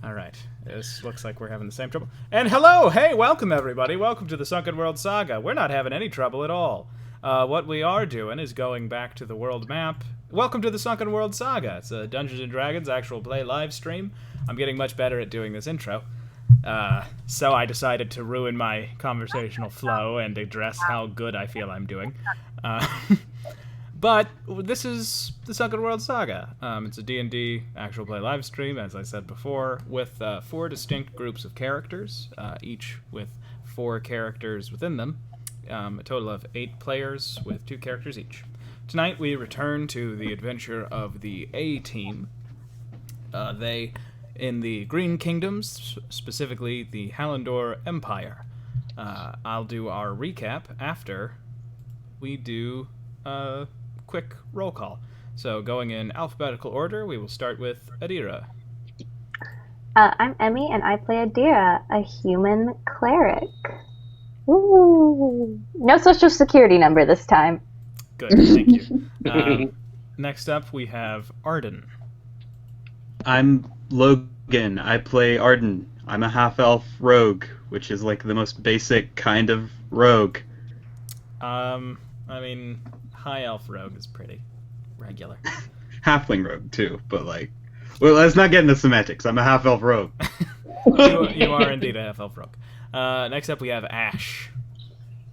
All right. This looks like we're having the same trouble. And hello! Hey, welcome everybody. Welcome to the Sunken World Saga. We're not having any trouble at all. What we are doing is going back to the world map. Welcome to the Sunken World Saga. It's a Dungeons & Dragons actual play live stream. I'm getting much better at doing this intro. So I decided to ruin my conversational flow and address how good I feel I'm doing. But this is the Sunken World Saga. It's a D&D actual play live stream, as I said before, with 4 distinct groups of characters, each with 4 characters within them. A total of 8 players with 2 characters each. Tonight we return to the adventure of the A-Team. They, in the Green Kingdoms, specifically the Hallandor Empire. I'll do our recap after we do a quick roll call. So going in alphabetical order, we will start with Adira. I'm Emmy, and I play Adira, a human cleric. Ooh. No social security number this time. Good, thank you. Next up, we have Arden. I'm Logan. I play Arden. I'm a half-elf rogue, which is like the most basic kind of rogue. I mean, high elf rogue is pretty regular. Halfling rogue, too, but well, let's not get into semantics. I'm a half-elf rogue. You are indeed a half elf rogue. Next up, we have Ash.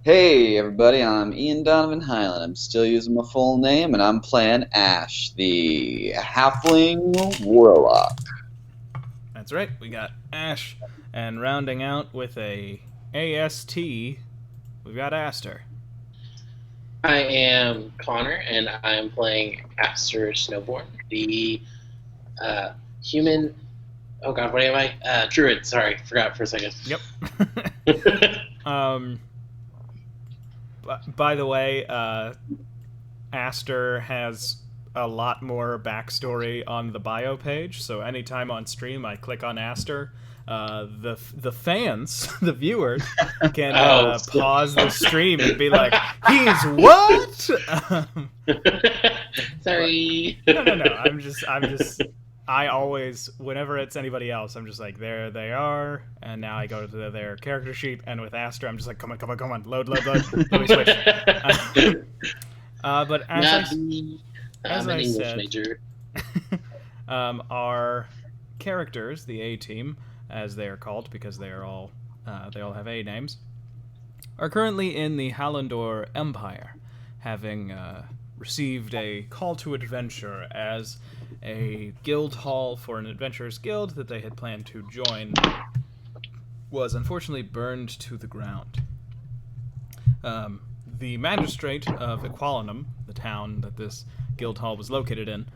Hey everybody, I'm Ian Donovan Highland. I'm still using my full name, and I'm playing Ash, the Halfling Warlock. That's right, we got Ash. And rounding out with a AST, we've got Aster. I am Connor, and I am playing Aster Snowborn, the human... Oh god, what am I? Druid, sorry, forgot for a second. Yep. By the way, Aster has a lot more backstory on the bio page, so anytime on stream I click on Aster, the fans, the viewers, can pause the stream and be like, "He's what?" Sorry. No. I always, whenever it's anybody else, I'm just like, there they are, and now I go to their character sheet, and with Aster, I'm just like, come on, load, let me switch. But as I'm an I English said, major. our characters, the A-Team, as they are called, because they all have A names, are currently in the Hallandor Empire, having received a call to adventure as a guild hall for an adventurers guild that they had planned to join was unfortunately burned to the ground. The magistrate of Equalinum, the town that this guild hall was located in,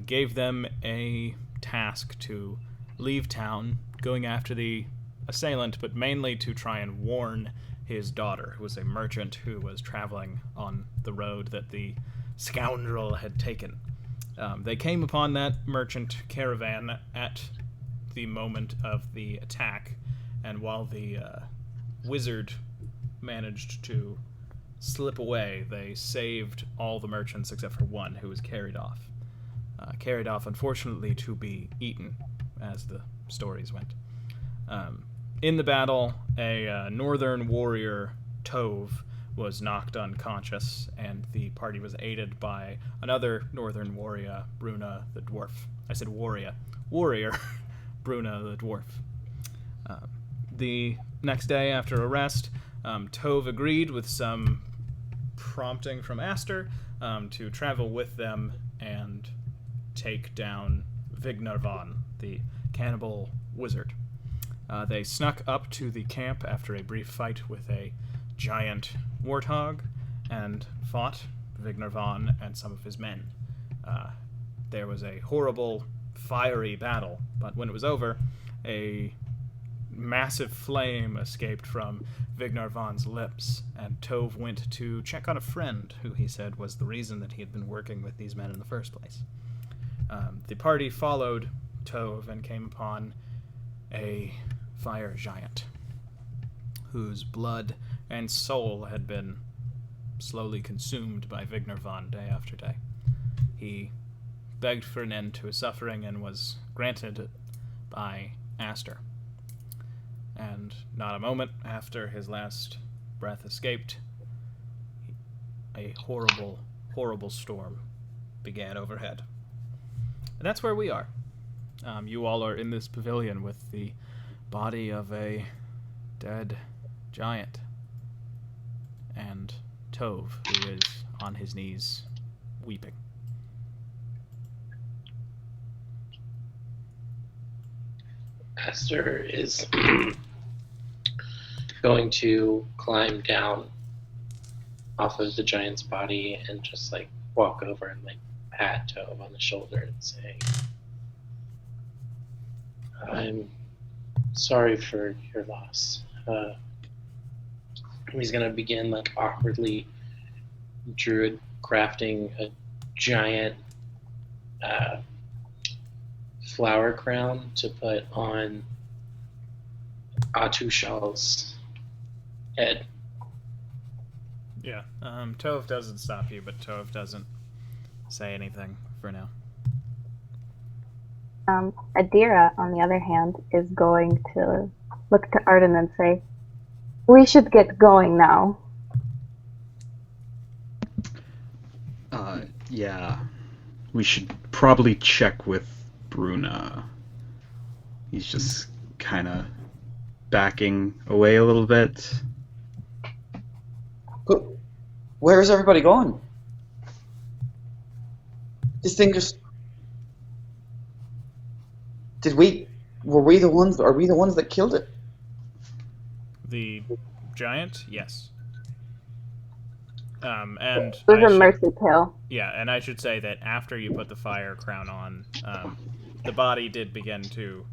gave them a task to leave town, going after the assailant, but mainly to try and warn his daughter, who was a merchant who was traveling on the road that the scoundrel had taken. They came upon that merchant caravan at the moment of the attack, and while the wizard managed to slip away, they saved all the merchants except for one, who was carried off. Carried off, unfortunately, to be eaten, as the stories went. In the battle, a northern warrior, Tove, was knocked unconscious, and the party was aided by another northern warrior, Bruna the dwarf. I said warrior. Warrior, Bruna the dwarf. The next day after arrest, Tove agreed with some prompting from Aster to travel with them and take down Vignarvan, the cannibal wizard. They snuck up to the camp after a brief fight with a giant warthog and fought Vignarvan and some of his men. There was a horrible, fiery battle, but when it was over, a massive flame escaped from Vignarvan's lips, and Tove went to check on a friend who he said was the reason that he had been working with these men in the first place. The party followed Tove and came upon a fire giant whose blood and soul had been slowly consumed by Vignarvan day after day. He begged for an end to his suffering and was granted it by Aster. And not a moment after his last breath escaped, a horrible, horrible storm began overhead. And that's where we are. You all are in this pavilion with the body of a dead giant. And Tove, who is on his knees, weeping. Aster is going to climb down off of the giant's body and just like walk over and like pat Tove on the shoulder and say, "I'm sorry for your loss." He's gonna begin like awkwardly druid crafting a giant flower crown to put on Atushal's head. Yeah, Tove doesn't stop you, but Tove doesn't say anything for now. Adira, on the other hand, is going to look to Arden and say, "We should get going now." Yeah. We should probably check with Bruna. He's just kind of backing away a little bit. But where is everybody going? This thing just... Are we the ones that killed it? The giant, yes. And It was a mercy kill. yeah, and I should say that after you put the fire crown on, the body did begin to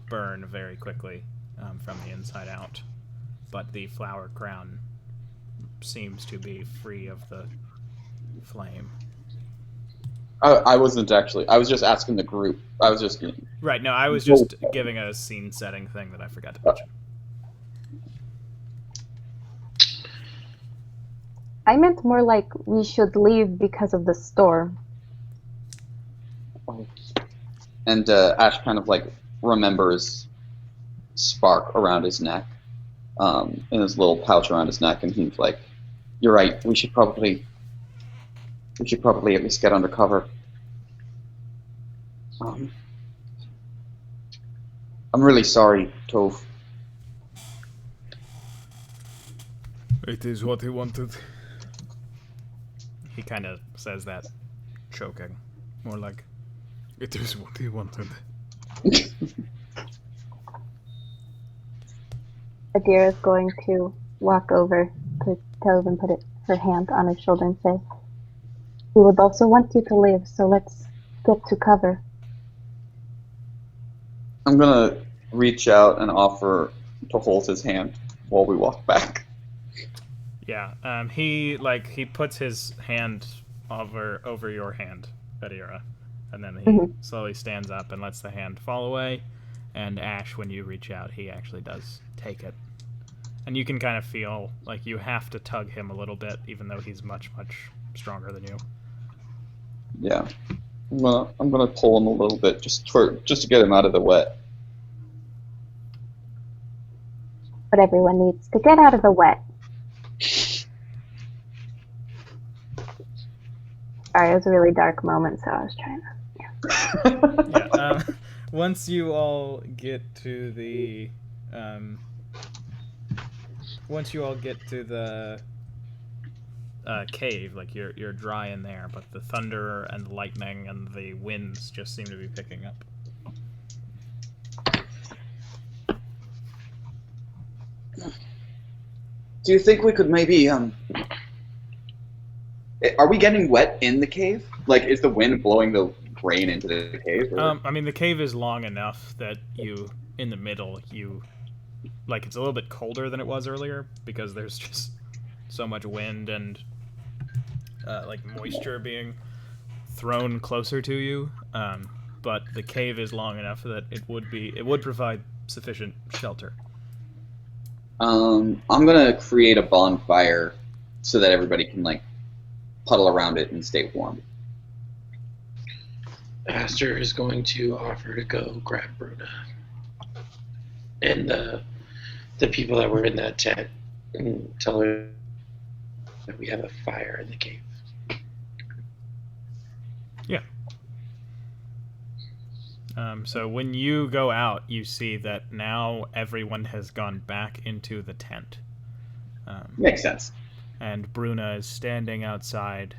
burn very quickly from the inside out, but the flower crown seems to be free of the flame. I wasn't actually. I was just asking the group. I was just... Right, no, I was just giving a scene-setting thing that I forgot to mention. I meant more like we should leave because of the storm. And Ash kind of like remembers Spark around his neck, in his little pouch around his neck, and he's like, "You're right. We should probably at least get under cover." I'm really sorry, Tove. It is what he wanted. He kind of says that, choking. More like, it is what he wanted. Adira is going to walk over to Tove and put her hand on his shoulder and say, "We would also want you to live, so let's get to cover." I'm gonna reach out and offer to hold his hand while we walk back. Yeah, he puts his hand over your hand, Adira, and then he slowly stands up and lets the hand fall away. And Ash, when you reach out, he actually does take it, and you can kind of feel like you have to tug him a little bit, even though he's much, much stronger than you. Yeah, I'm gonna pull him a little bit just to get him out of the wet. But everyone needs to get out of the wet. Sorry, it was a really dark moment, so I was trying to... Yeah, once you all get to the cave, like you're dry in there, but the thunder and the lightning and the winds just seem to be picking up. Do you think we could maybe are we getting wet in the cave? Like, is the wind blowing the rain into the cave? Or? I mean, the cave is long enough that in the middle, it's a little bit colder than it was earlier because there's just so much wind and moisture being thrown closer to you. But the cave is long enough that it would provide sufficient shelter. I'm gonna create a bonfire so that everybody can puddle around it and stay warm. Aster is going to offer to go grab Bruna. and the people that were in that tent and tell her that we have a fire in the cave. Yeah. So when you go out, you see that now everyone has gone back into the tent. Makes sense. And Bruna is standing outside,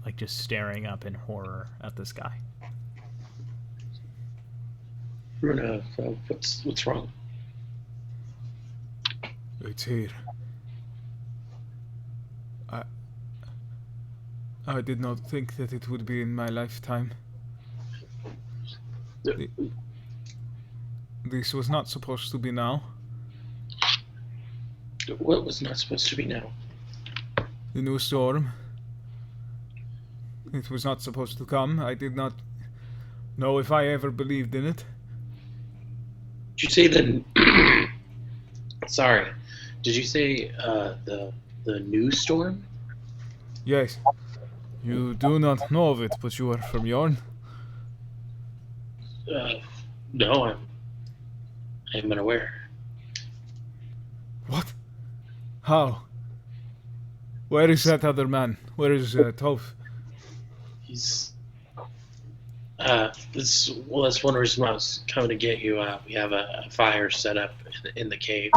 like just staring up in horror at the sky. Bruna, what's wrong? It's here. I did not think that it would be in my lifetime. This was not supposed to be now. What was not supposed to be now? The new storm. It was not supposed to come. I did not know if I ever believed in it. Did you say the? Sorry, did you say the new storm? Yes. You do not know of it, but you are from Yorn. No, I'm unaware. What? How? Where is that other man? Where is Toph? He's that's one reason why I was coming to get you. We have a fire set up in the cave.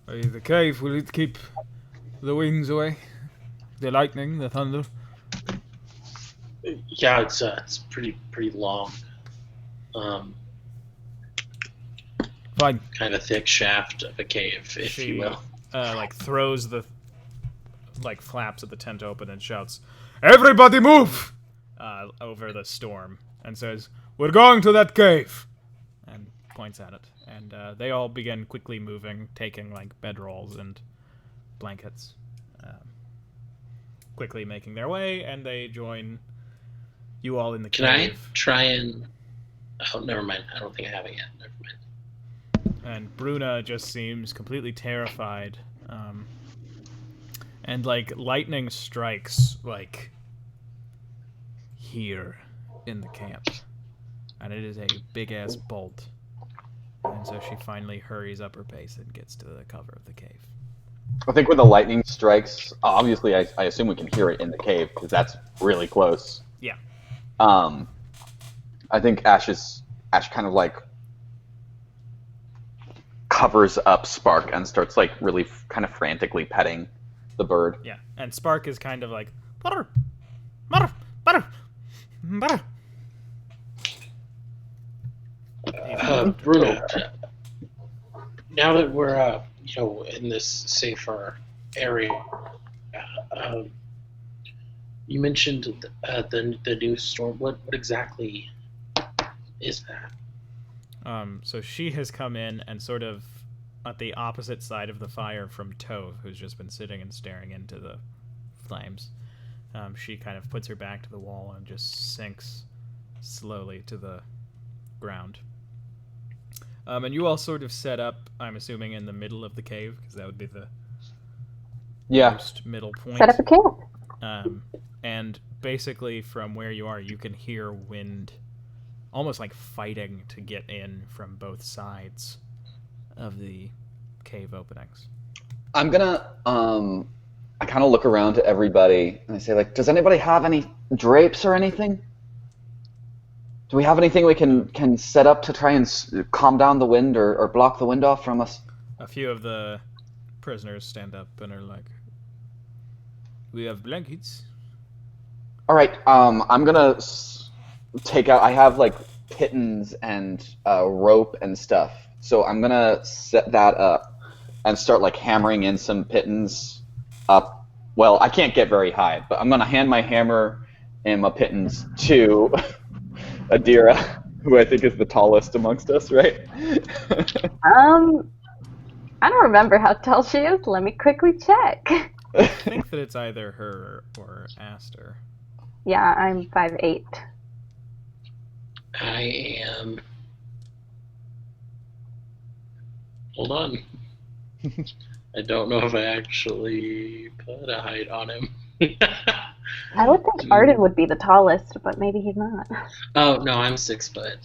The cave, will it keep the winds away? The lightning, the thunder? Yeah, it's pretty long. Fine. Kind of thick shaft of a cave, if you will. Like throws the flaps of the tent open and shouts, "Everybody move!" Over the storm, and says, "We're going to that cave," and points at it. And they all begin quickly moving, taking like bedrolls and blankets, quickly making their way, and they join you all in the Can cave. I try and? Oh, never mind. I don't think I have it yet. Never mind. And Bruna just seems completely terrified. And like lightning strikes like here in the camp. And it is a big ass bolt. And so she finally hurries up her pace and gets to the cover of the cave. I think when the lightning strikes, obviously I assume we can hear it in the cave because that's really close. Yeah. I think Ash kind of like covers up Spark and starts like really kind of frantically petting the bird. Yeah. And Spark is kind of like butter, butter, butter, butter. Bruno, now that we're in this safer area, you mentioned the new storm. What exactly is that? So she has come in and sort of at the opposite side of the fire from Tove, who's just been sitting and staring into the flames. She kind of puts her back to the wall and just sinks slowly to the ground. And you all sort of set up, I'm assuming, in the middle of the cave, because that would be the most middle point. Set up a camp. And basically from where you are, you can hear wind almost like fighting to get in from both sides of the cave openings. I'm gonna I kind of look around to everybody and I say, like, does anybody have any drapes or anything? Do we have anything we can set up to try and calm down the wind or block the wind off from us? A few of the prisoners stand up and are like, "We have blankets." All right, I'm gonna take out. I have like pittons and rope and stuff, so I'm gonna set that up and start like hammering in some pittons up. Well, I can't get very high, but I'm gonna hand my hammer and my pittons to Adira, who I think is the tallest amongst us, right? I don't remember how tall she is. Let me quickly check. I think that it's either her or Aster. Yeah, I'm 5'8". I am. Hold on. I don't know if I actually put a height on him. I would think Arden would be the tallest, but maybe he's not. Oh no, I'm 6 foot.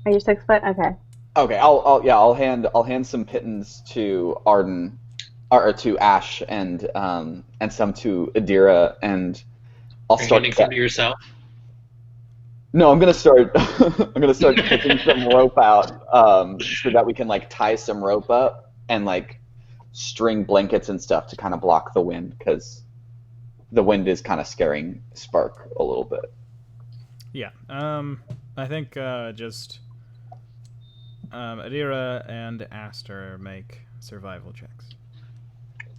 Are you 6 foot? Okay. Okay, I'll hand some pittance to Arden, or to Ash, and some to Adira, and I'll Are you start. handing some to yourself? No, I'm gonna start. I'm gonna start picking some rope out, so that we can like tie some rope up and like string blankets and stuff to kind of block the wind, because the wind is kind of scaring Spark a little bit. Yeah. I think just Adira and Aster make survival checks.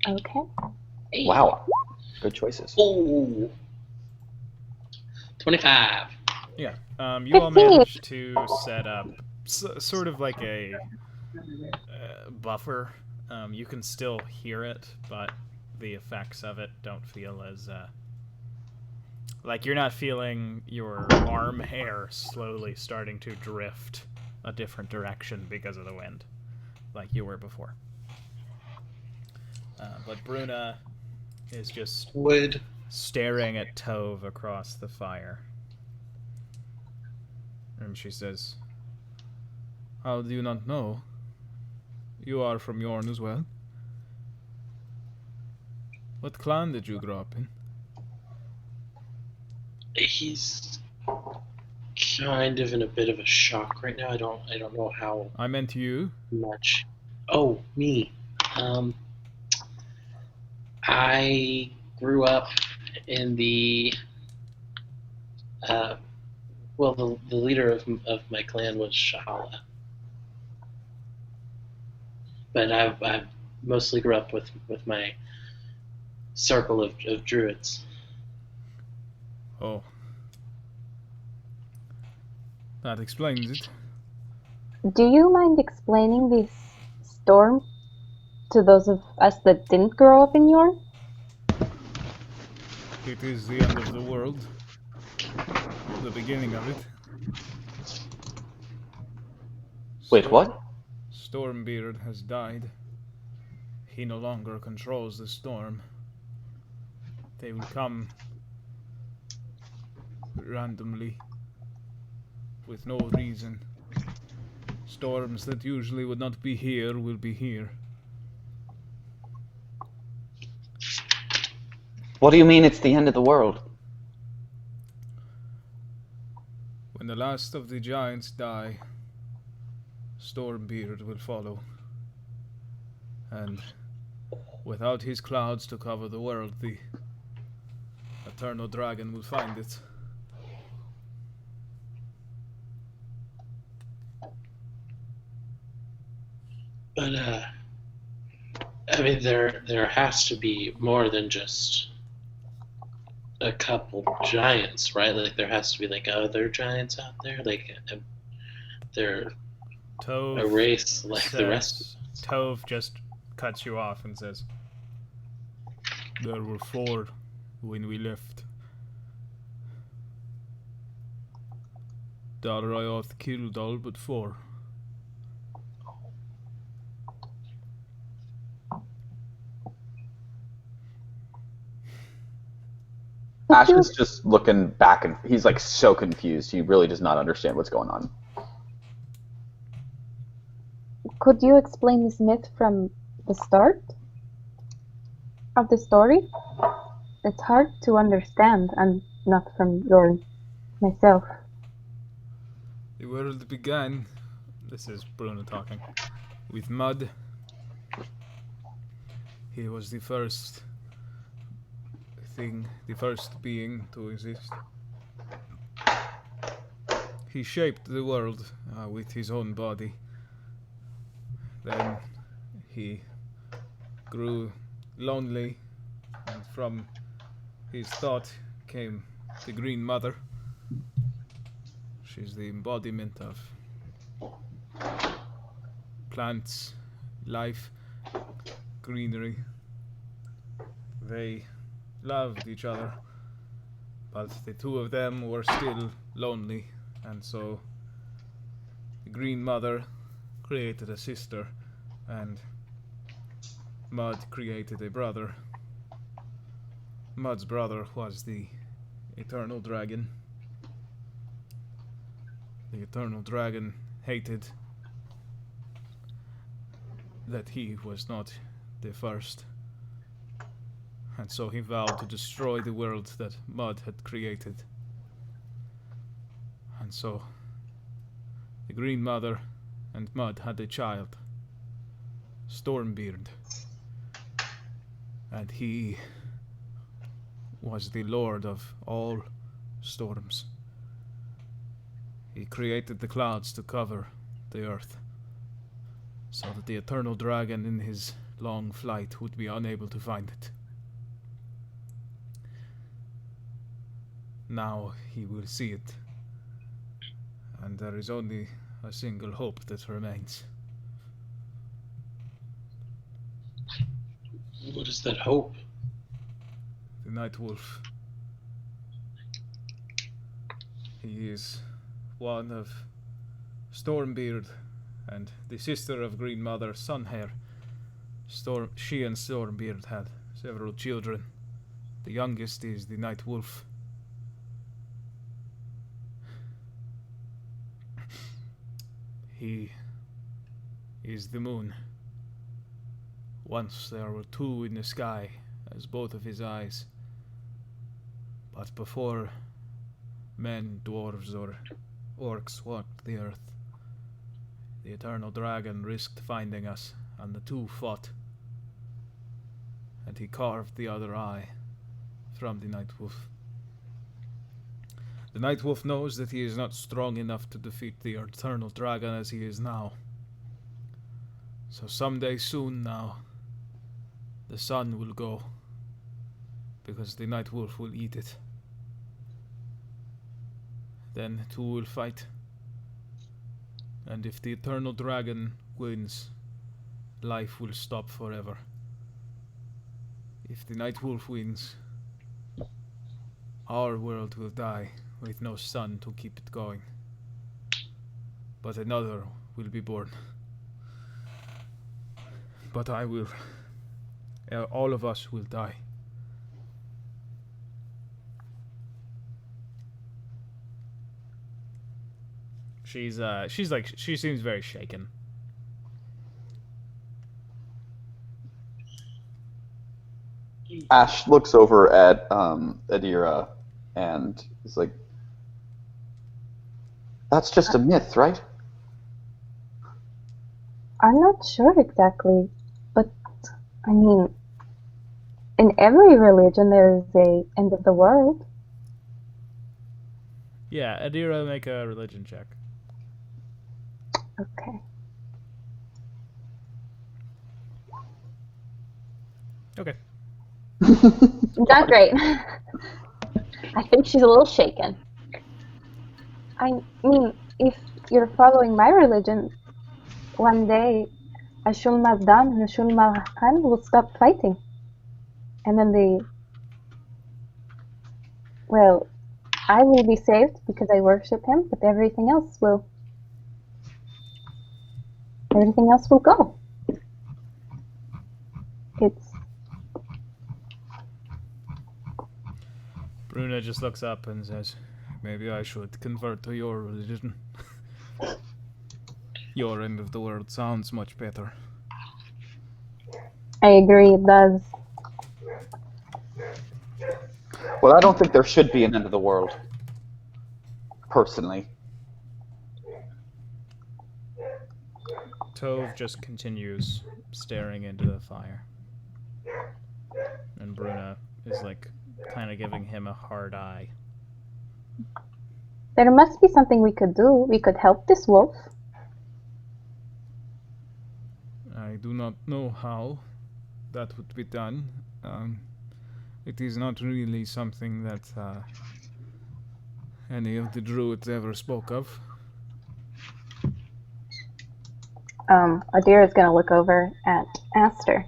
Okay. Hey. Wow, good choices. Oh. 25. Yeah. You all 15. manage to set up sort of like a buffer. You can still hear it, but the effects of it don't feel as like you're not feeling your arm hair slowly starting to drift a different direction because of the wind, like you were before. But Bruna is just Wood. staring at Tove across the fire. And she says, "How do you not know? You are from Yorn as well. What clan did you grow up in?" He's kind of in a bit of a shock right now. I don't know how I meant you. much. Oh, me. I grew up in the well, the leader of my clan was Shahala, but I mostly grew up with my circle of druids. Oh. That explains it. Do you mind explaining this storm to those of us that didn't grow up in Yorn? It is the end of the world. Or the beginning of it. Wait, what? Stormbeard has died. He no longer controls the storm. They will come randomly, with no reason. Storms that usually would not be here will be here. What do you mean it's the end of the world? When the last of the giants die, Stormbeard will follow. And without his clouds to cover the world, the eternal dragon will find it. But I mean, there has to be more than just a couple giants, right? Like there has to be like other giants out there, like they're Tove a race like the rest. says- Tove just cuts you off and says, "There were 4 when we left. Darayoth killed all but 4. Ash is just looking back, and he's like so confused. He really does not understand what's going on. Could you explain this myth from the start of the story? It's hard to understand. I'm not from Yorn myself. The world began," this is Bruno talking, "with mud. He was the first thing, the first being to exist. He shaped the world with his own body. Then he grew lonely, and from his thought came the Green Mother. She's the embodiment of plants, life, greenery. They loved each other, but the 2 of them were still lonely, and so the Green Mother created a sister, and Mud created a brother. Mud's brother was the Eternal Dragon. The Eternal Dragon hated that he was not the first. And so he vowed to destroy the world that Mud had created. And so the Green Mother and Mud had a child, Stormbeard. And he was the lord of all storms. He created the clouds to cover the earth, so that the eternal dragon in his long flight would be unable to find it. Now he will see it, and there is only a single hope that remains. What is that hope? The Night Wolf. He is one of Stormbeard and the sister of Green Mother, Sunhair. She and Stormbeard had several children. The youngest is the Night Wolf. He is the moon. Once there were two in the sky, as both of his eyes. But before men, dwarves, or orcs walked the earth, the eternal dragon risked finding us, and the two fought. And he carved the other eye from the Night Wolf. The Night Wolf knows that he is not strong enough to defeat the eternal dragon as he is now. So someday soon now, the sun will go, because the Night Wolf will eat it. Then two will fight. And if the eternal dragon wins, life will stop forever. If the Night Wolf wins, our world will die with no sun to keep it going. But another will be born. But I will. All of us will die. She seems very shaken. Ash looks over at Adira and is like, "That's just a myth, right?" I'm not sure exactly, but I mean, in every religion there is a end of the world. Yeah, Adira, make a religion check. Okay. Okay. Not great. I think she's a little shaken. I mean, if you're following my religion, one day Ashul Mazdan and Ashul Malhan will stop fighting. And then well, I will be saved because I worship him, but everything else will go. Bruna just looks up and says, "Maybe I should convert to your religion." Your end of the world sounds much better. I agree, it does. Well, I don't think there should be an end of the world, personally. Tove just continues staring into the fire. And Bruna is kind of giving him a hard eye. There must be something we could do. We could help this wolf. I do not know how that would be done. It is not really something that any of the druids ever spoke of. Adira is going to look over at Aster.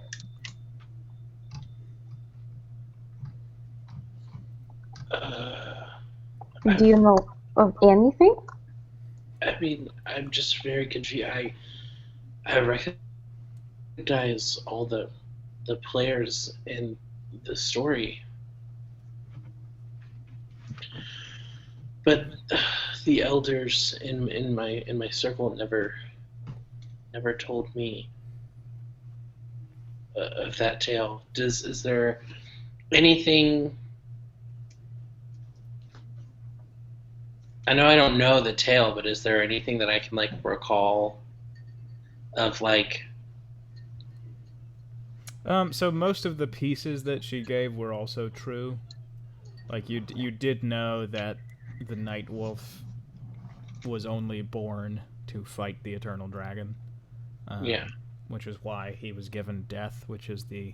Do you know of anything? I mean, I'm just very confused. I recognize all the players in the story, but the elders in my circle never told me of that tale. Is there anything? I know I don't know the tale, but is there anything that I can like recall of like? So most of the pieces that she gave were also true. Like you did know that the Night Wolf was only born to fight the Eternal Dragon. Yeah. Which is why he was given death, which is the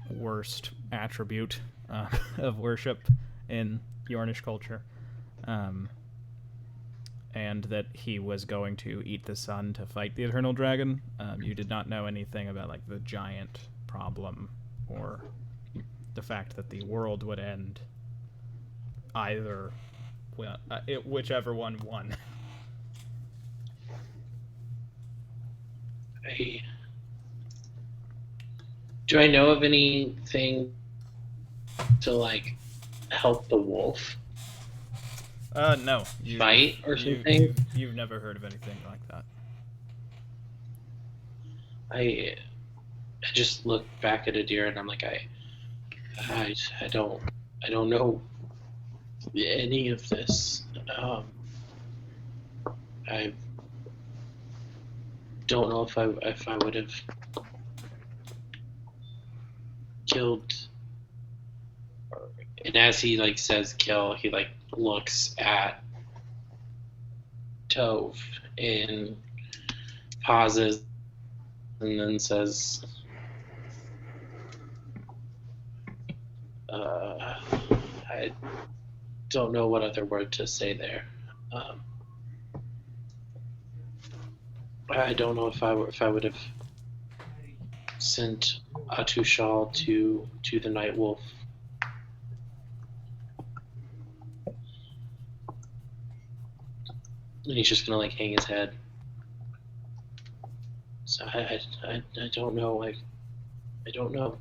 worst attribute of worship in Yornish culture. And that he was going to eat the sun to fight the Eternal Dragon. You did not know anything about like the giant problem or the fact that the world would end either, well, whichever one won. Do I know of anything to like help the wolf No. fight or something? You've never heard of anything like that. I just look back at Adir and I'm like, I don't know any of this. I don't know if I would have killed. And as he like says kill, he like looks at Tove and pauses and then says, I don't know what other word to say there. I don't know if I would have sent Atushal to the Night Wolf. And he's just gonna like hang his head. So I don't know. Like, I don't know.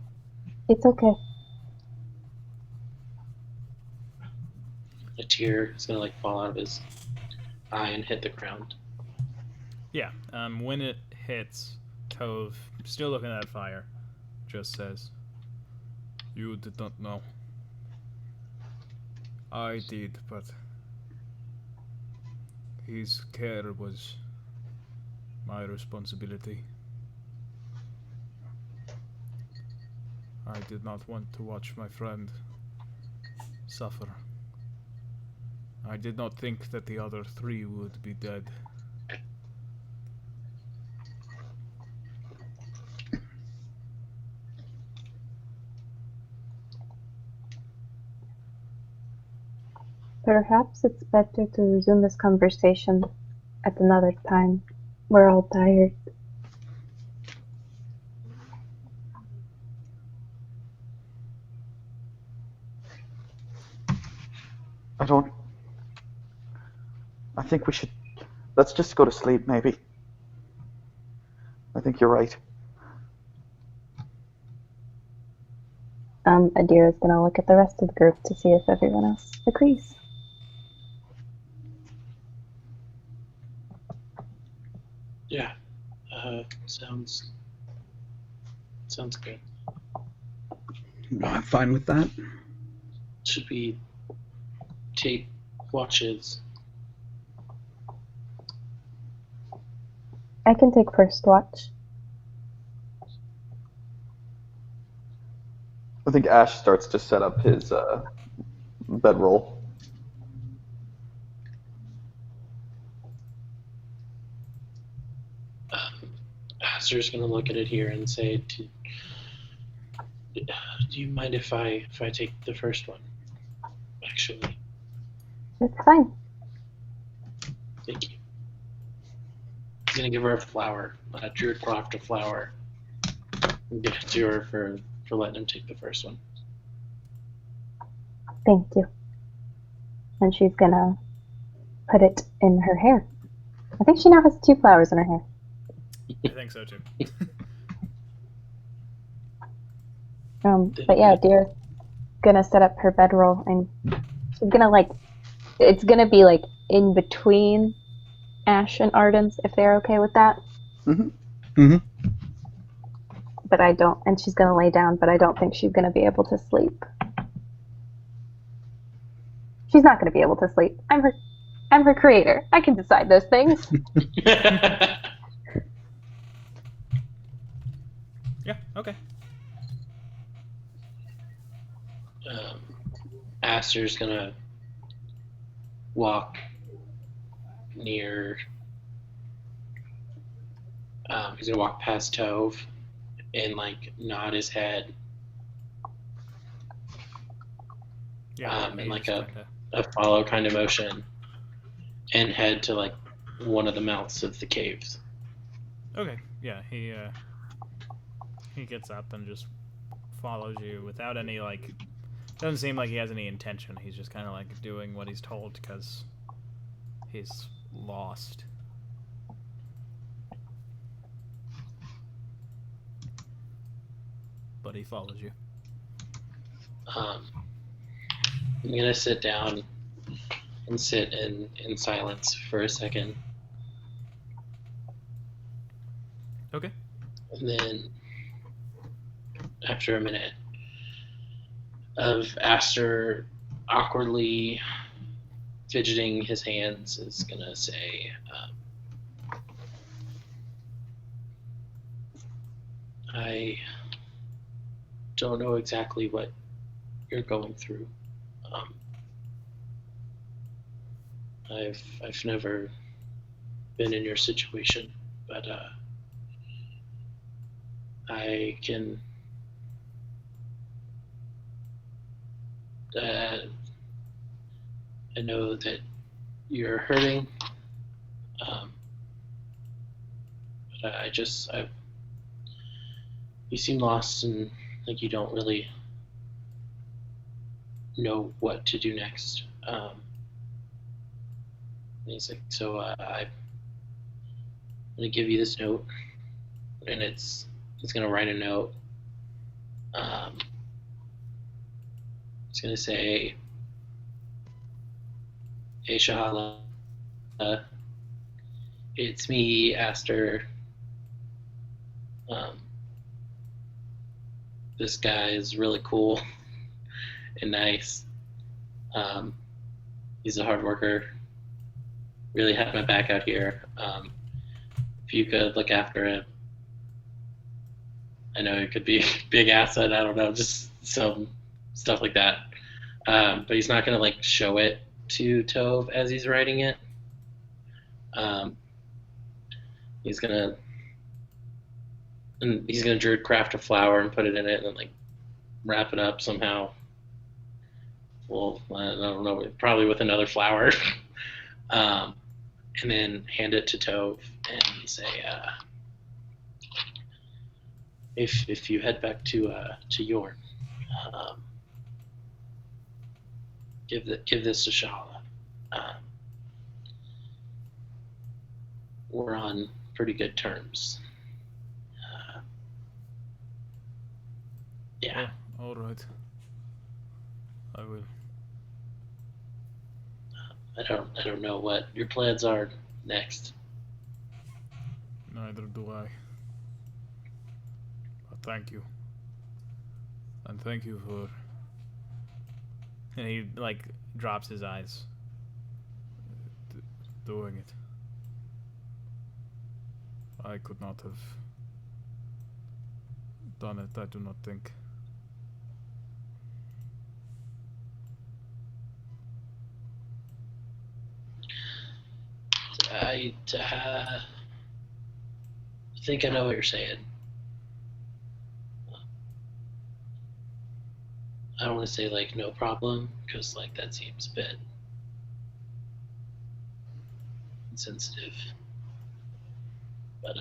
It's okay. A tear is gonna like fall out of his eye and hit the ground. Yeah. When it hits, Tove, still looking at that fire, just says, "You did not know. I did, but his care was my responsibility. I did not want to watch my friend suffer. I did not think that the other three would be dead." Perhaps it's better to resume this conversation at another time. We're all tired. I think we should. Let's just go to sleep, maybe. I think you're right. Adir is gonna look at the rest of the group to see if everyone else agrees. Yeah. Sounds good. No, I'm fine with that. Should we take watches? I can take first watch. I think Ash starts to set up his bedroll. Aster's gonna look at it here and say, "Do you mind if I take the first one?" Actually, It's fine. thank you. He's gonna give her a flower, a druid craft a flower, and give it to her for letting him take the first one. Thank you. And she's gonna put it in her hair. I think she now has 2 flowers in her hair. I think so too. But yeah, Deer's gonna set up her bedroll and she's gonna it's gonna be like in between Ash and Arden's if they're okay with that. Mm-hmm. Mm-hmm. but I don't, and she's gonna lay down, but I don't think she's gonna be able to sleep. She's not gonna be able to sleep. I'm her creator. I can decide those things. Yeah, okay. Aster's gonna walk near. He's gonna walk past Tove and like nod his head. Yeah, And he like just a follow kind of motion, and head to like one of the mouths of the caves. Okay, yeah, he gets up and just follows you without any, like, doesn't seem like he has any intention. He's just kind of like doing what he's told because he's lost. But he follows you. I'm gonna sit down and sit in silence for a second. Okay. And then, after a minute of Aster awkwardly fidgeting his hands, is gonna say, I don't know exactly what you're going through. I've never been in your situation, but I can I know that you're hurting, but you seem lost and like you don't really know what to do next. And he's like, so I'm gonna give you this note, and it's gonna write a note. It's gonna say, "Hey Shahala, it's me, Aster. This guy is really cool and nice. He's a hard worker. Really had my back out here. If you could look after him, I know it could be a big asset. I don't know, just some stuff like that. But he's not gonna like show it to Tove as he's writing it. He's gonna druid craft a flower and put it in it and then like wrap it up somehow. Well, I don't know, probably with another flower. And then hand it to Tove and say, if you head back to Yorn, give this to Shala. We're on pretty good terms. Yeah. Oh, all right. I will. I don't know what your plans are next. Neither do I. But thank you. And thank you for... And he, like, drops his eyes. Doing it. I could not have done it, I do not think. I think I know what you're saying. I don't want to say like no problem because like that seems a bit insensitive. But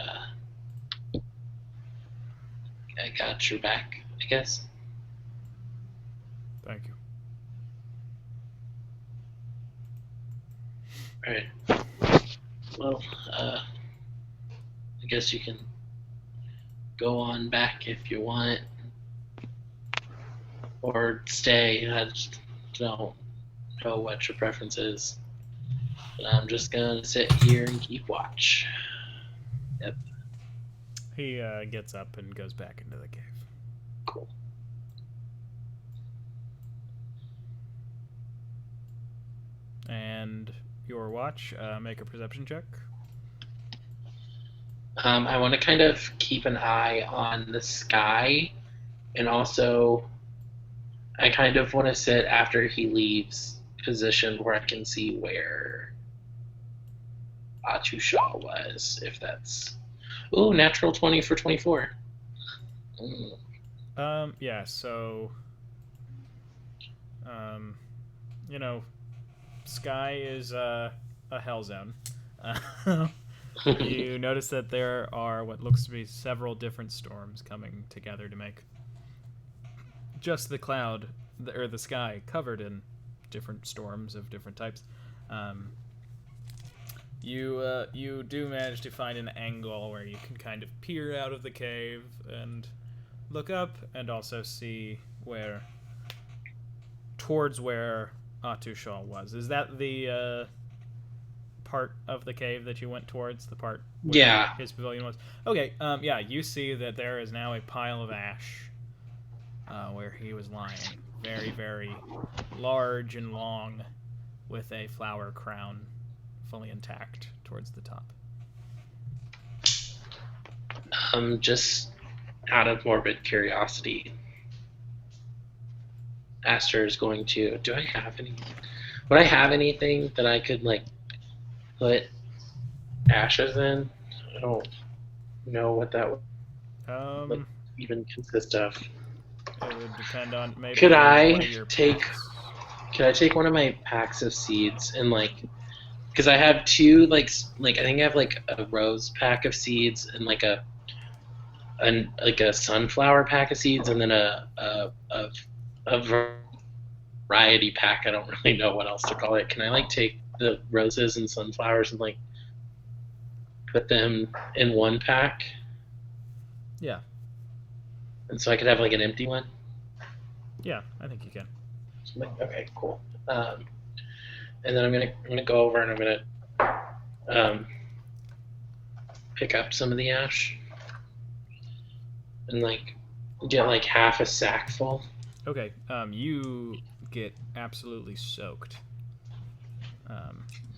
I got your back, I guess. Thank you. All right. Well, I guess you can go on back if you want, or stay. I just don't know what your preference is. But I'm just gonna sit here and keep watch. Yep. He gets up and goes back into the cave. Cool. And your watch, make a perception check. I want to kind of keep an eye on the sky, and also I kind of want to sit after he leaves, positioned where I can see where Atusha was, if that's... Ooh, natural 20 for 24. Yeah, so... you know, sky is a hell zone. You notice that there are what looks to be several different storms coming together to make just the cloud, or the sky, covered in different storms of different types. You do manage to find an angle where you can kind of peer out of the cave and look up, and also see towards where Atusha was. Is that the part of the cave that you went towards? The part where Yeah. his pavilion was? Okay, yeah, you see that there is now a pile of ash where he was lying. Very, very large and long, with a flower crown fully intact towards the top. Just out of morbid curiosity, Aster is going to... Would I have anything that I could, like, put ashes in? I don't know what that would even consist of. It would depend on maybe Could one I of your take packs. one of my packs of seeds and, like, because I have two, like I think I have like a rose pack of seeds and like a sunflower pack of seeds, and then a variety pack. I don't really know what else to call it. Can I like take the roses and sunflowers and like put them in one pack? Yeah. And so I could have like an empty one? Yeah, I think you can. Okay, cool. And then I'm gonna go over and I'm gonna pick up some of the ash and like get like half a sack full. Okay, you get absolutely soaked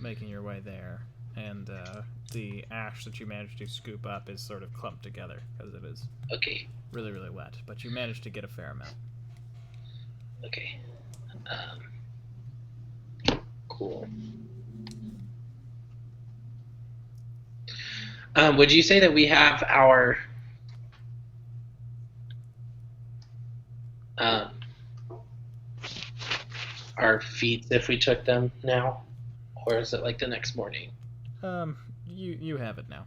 making your way there, and the ash that you managed to scoop up is sort of clumped together because it is Okay. really, really wet, but you managed to get a fair amount. Okay. Cool. Would you say that we have our feet if we took them now, or is it like the next morning? You have it now.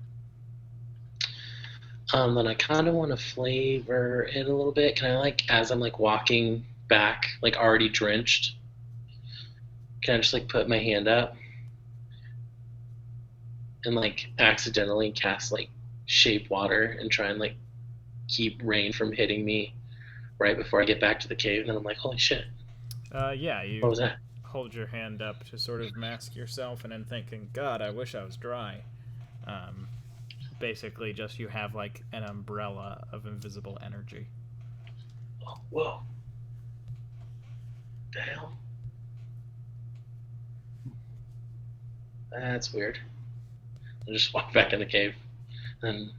Then I kind of want to flavor it a little bit. Can I, like, as I'm like walking back, like already drenched, can I just like put my hand up and like accidentally cast like shape water and try and like keep rain from hitting me right before I get back to the cave? And then I'm like, holy shit. Yeah, you What was that? hold your hand up to sort of mask yourself, and then thinking, God, I wish I was dry. Basically, just you have like an umbrella of invisible energy. Oh, whoa. The hell? That's weird. I just walk back in the cave. And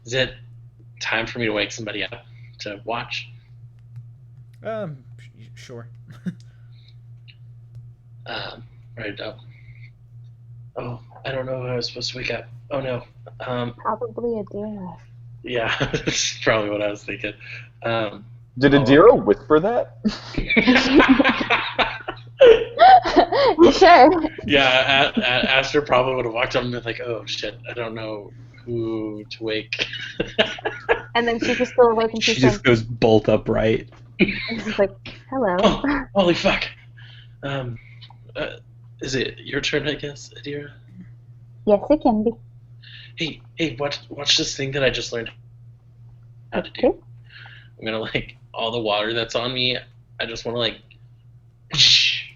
is it time for me to wake somebody up to watch? Sure. Right up. Oh, I don't know if I was supposed to wake up. Oh no. Probably a deer. Yeah, that's probably what I was thinking. Did Adira whisper that? Sure. Yeah, Aster probably would have walked up and been like, "Oh shit, I don't know who to wake." And then she's just still awake and She she's just like, goes bolt upright. and she's like, hello. Oh, holy fuck. Is it your turn, I guess, Adira? Yes, it can be. Hey, watch this thing that I just learned how to do. Okay. I'm gonna like all the water that's on me. I just want to like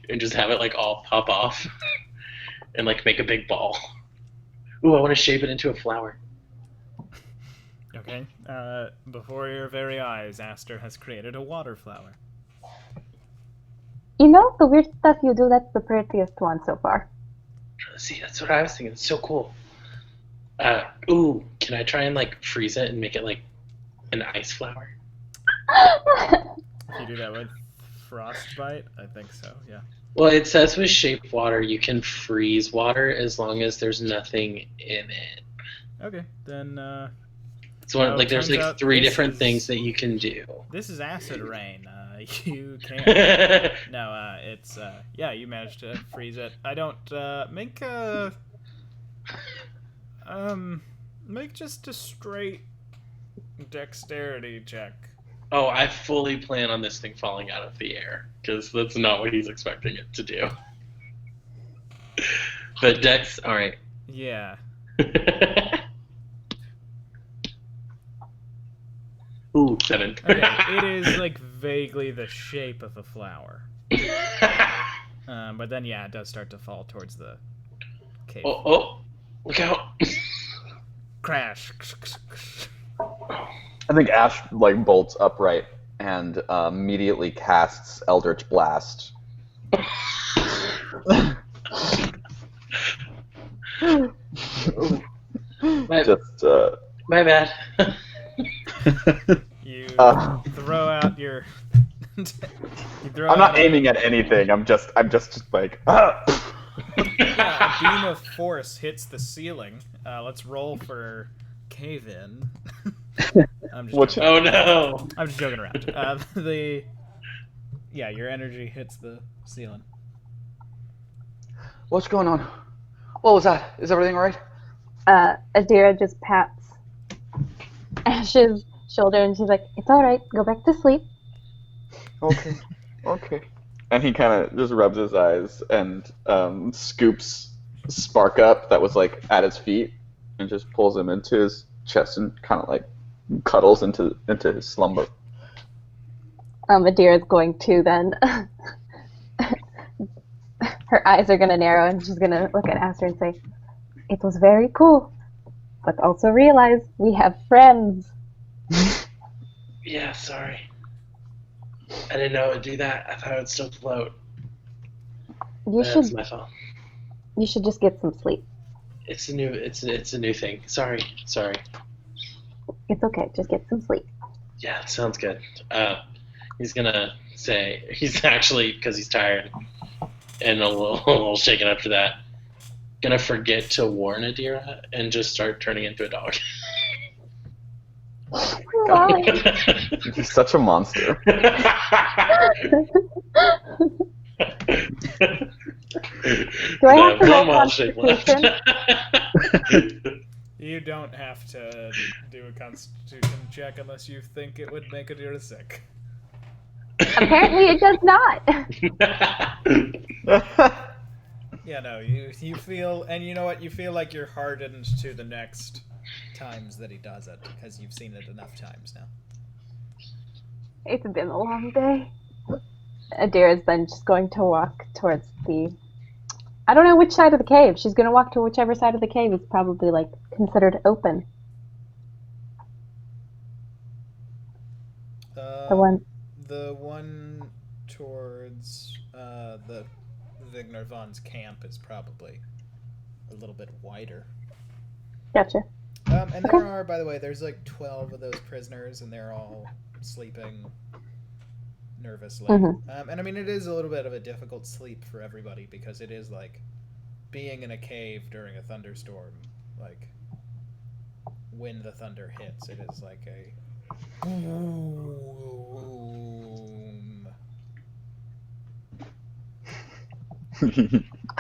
and just have it like all pop off and like make a big ball. Ooh, I want to shape it into a flower. Okay. Before your very eyes, Aster has created a water flower. You know, the weird stuff you do, that's the prettiest one so far. See, that's what I was thinking. It's so cool. Ooh, can I try and like freeze it and make it like an ice flower? If you do that with frostbite, I think so. Yeah. Well, it says with shape water you can freeze water as long as there's nothing in it. Okay. Then. It's one Oh, like there's turns like out three this different is- things that you can do. This is acid rain. You can't. No. It's. Yeah. You managed to freeze it. I don't. Make a. Make just a straight dexterity check. Oh, I fully plan on this thing falling out of the air because that's not what he's expecting it to do. But Dex, all right. Yeah. Ooh, 7. Okay. It is like vaguely the shape of a flower. But then yeah, it does start to fall towards the cave. Oh, look out! Crash. I think Ash like bolts upright and immediately casts Eldritch Blast. Just My bad. You Uh. throw out your. You throw I'm not out aiming at anything. I'm just like ah! Yeah, a beam of force hits the ceiling. Let's roll for cave in. I'm just Which- joking. Oh no! I'm just joking around. Yeah, your energy hits the ceiling. What's going on? What was that? Is everything all right? Adira just pats Ash's shoulder and she's like, "It's all right. Go back to sleep." Okay. Okay. And he kind of just rubs his eyes and scoops Spark up that was like at his feet and just pulls him into his chest and kind of like cuddles into his slumber. Adira's going to then. Her eyes are gonna narrow and she's gonna look at Aster and say, "It was very cool, but also realize we have friends." Yeah, sorry. I didn't know it would do that. I thought it would still float. You That's should my fault. just get some sleep. It's a new thing. Sorry. It's okay. Just get some sleep. Yeah, sounds good. He's gonna say he's actually because he's tired and a little shaken after that. Gonna forget to warn Adira and just start turning into a dog. Why? He's such a monster. Do I have to roll One shape left. You don't have to do a constitution check unless you think it would make Adira sick. Apparently, it does not. Yeah, no, you feel, and you know what, you feel like you're hardened to the next times that he does it, because you've seen it enough times now. It's been a long day. Adira's then just going to walk towards the... I don't know which side of the cave. She's going to walk to whichever side of the cave is probably, like, considered open. The one... The one towards the Vigner Von's camp is probably a little bit wider. Gotcha. And there are, by the way, there's like 12 of those prisoners, and they're all sleeping nervously. Mhm. And I mean, it is a little bit of a difficult sleep for everybody because it is like being in a cave during a thunderstorm. Like when the thunder hits, it is like a boom.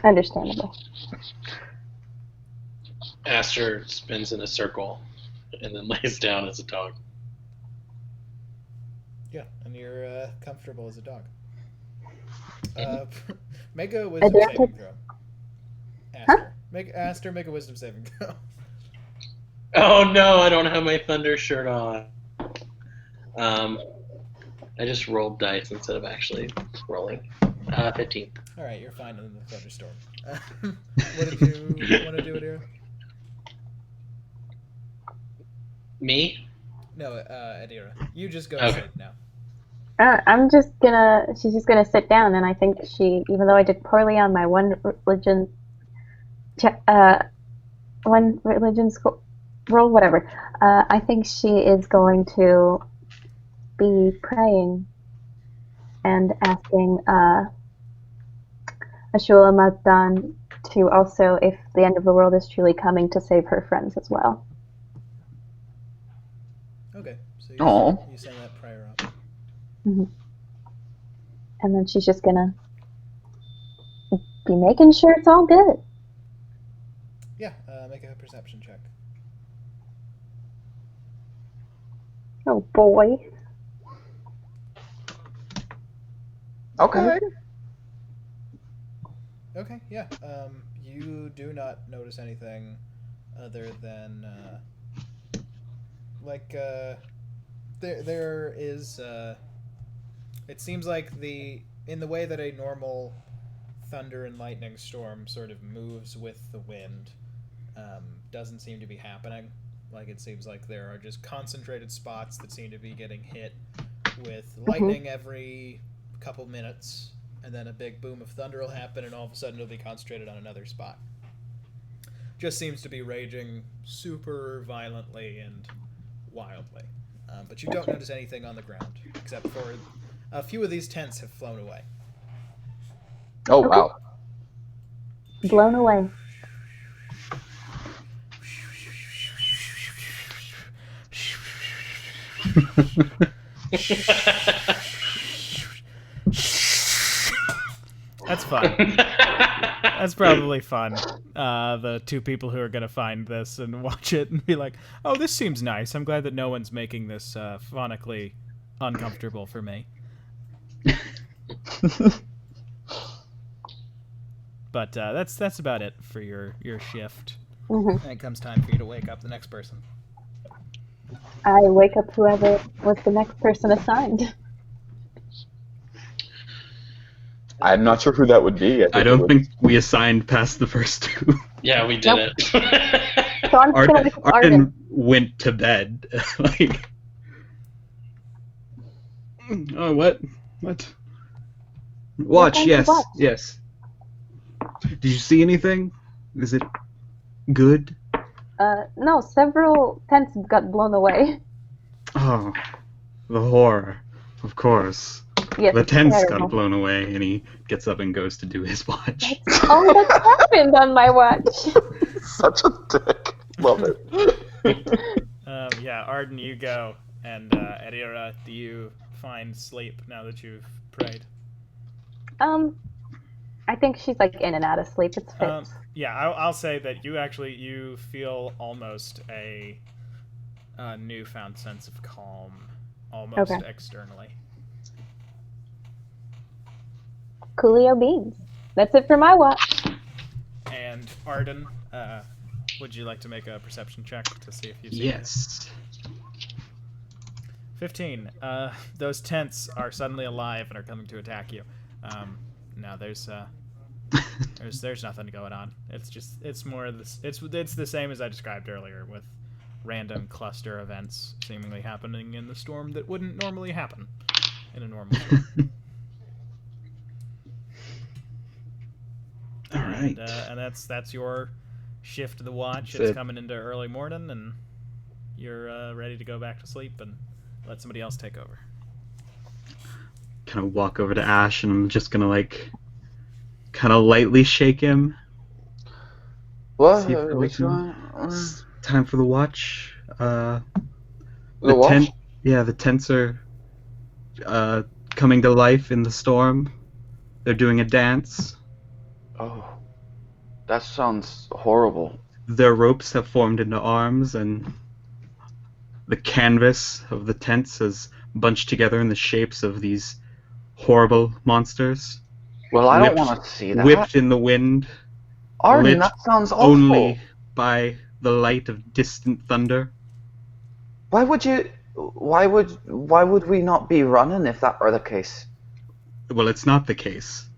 Understandable. Aster spins in a circle and then lays down as a dog. Yeah, and you're comfortable as a dog. Make a wisdom Adapted. saving throw. Aster, make a wisdom saving throw. Oh no, I don't have my thunder shirt on. I just rolled dice instead of actually rolling. 15. All right, you're fine in the thunderstorm. What did you want to do, Adira? Me? No, Adira. You just go to Okay. sleep now. She's just gonna sit down, and I think even though I did poorly on my one religion school roll, whatever, I think she is going to be praying and asking Ashula Mazdan to also, if the end of the world is truly coming, to save her friends as well. Okay, so Aw. you send that prayer up. And then she's just gonna be making sure it's all good. Yeah, make a perception check. Oh boy. Okay. Okay, yeah. You do not notice anything other than there is it seems like in the way that a normal thunder and lightning storm sort of moves with the wind, doesn't seem to be happening. Like, it seems like there are just concentrated spots that seem to be getting hit with lightning every couple minutes, and then a big boom of thunder will happen, and all of a sudden it'll be concentrated on another spot. Just seems to be raging super violently and wildly. But you don't notice anything on the ground, except for a few of these tents have flown away. Oh, wow. Blown away. That's fun. That's probably fun. The two people who are going to find this and watch it and be like, oh, this seems nice. I'm glad that no one's making this phonically uncomfortable for me. But that's about it for your shift. And it comes time for you to wake up the next person. I wake up whoever was the next person assigned. I'm not sure who that would be. I don't think we assigned past the first two. Yeah, we did Nope. it. So I'm just gonna wake up Arden. Arden went to bed. Like, oh, what? Watch, going to yes, watch. yes. Did you see anything? Is it good? No, several tents got blown away. Oh, the horror, of course. Yes, The it's tents terrible. got blown away, and he gets up and goes to do his watch. Oh, that happened on my watch. Such a dick. Love it. Yeah, Arden, you go. And Adira, do you find sleep now that you've prayed? I think she's like in and out of sleep. It's fixed. Yeah, I'll say that you feel almost a newfound sense of calm, almost Okay. externally. Coolio beans. That's it for my watch. And Arden, would you like to make a perception check to see if you see Yes. 15. Those tents are suddenly alive and are coming to attack you. No, there's nothing going on. It's more of this. It's the same as I described earlier, with random cluster events seemingly happening in the storm that wouldn't normally happen in a normal storm. All right. And that's your shift of the watch. That's It's it. coming into early morning, and you're ready to go back to sleep and let somebody else take over. Kind of walk over to Ash, and I'm just gonna kind of lightly shake him. What? See if we Which can- one? It's time for the watch. The The watch? tent. Yeah, the tents are coming to life in the storm. They're doing a dance. Oh, that sounds horrible. Their ropes have formed into arms, and the canvas of the tents has bunched together in the shapes of these horrible monsters, Well, I don't Whipped- want to see that. whipped in the wind Arden, lit that sounds awful. only by the light of distant thunder. Why would we not be running if that were the case? Well, it's not the case.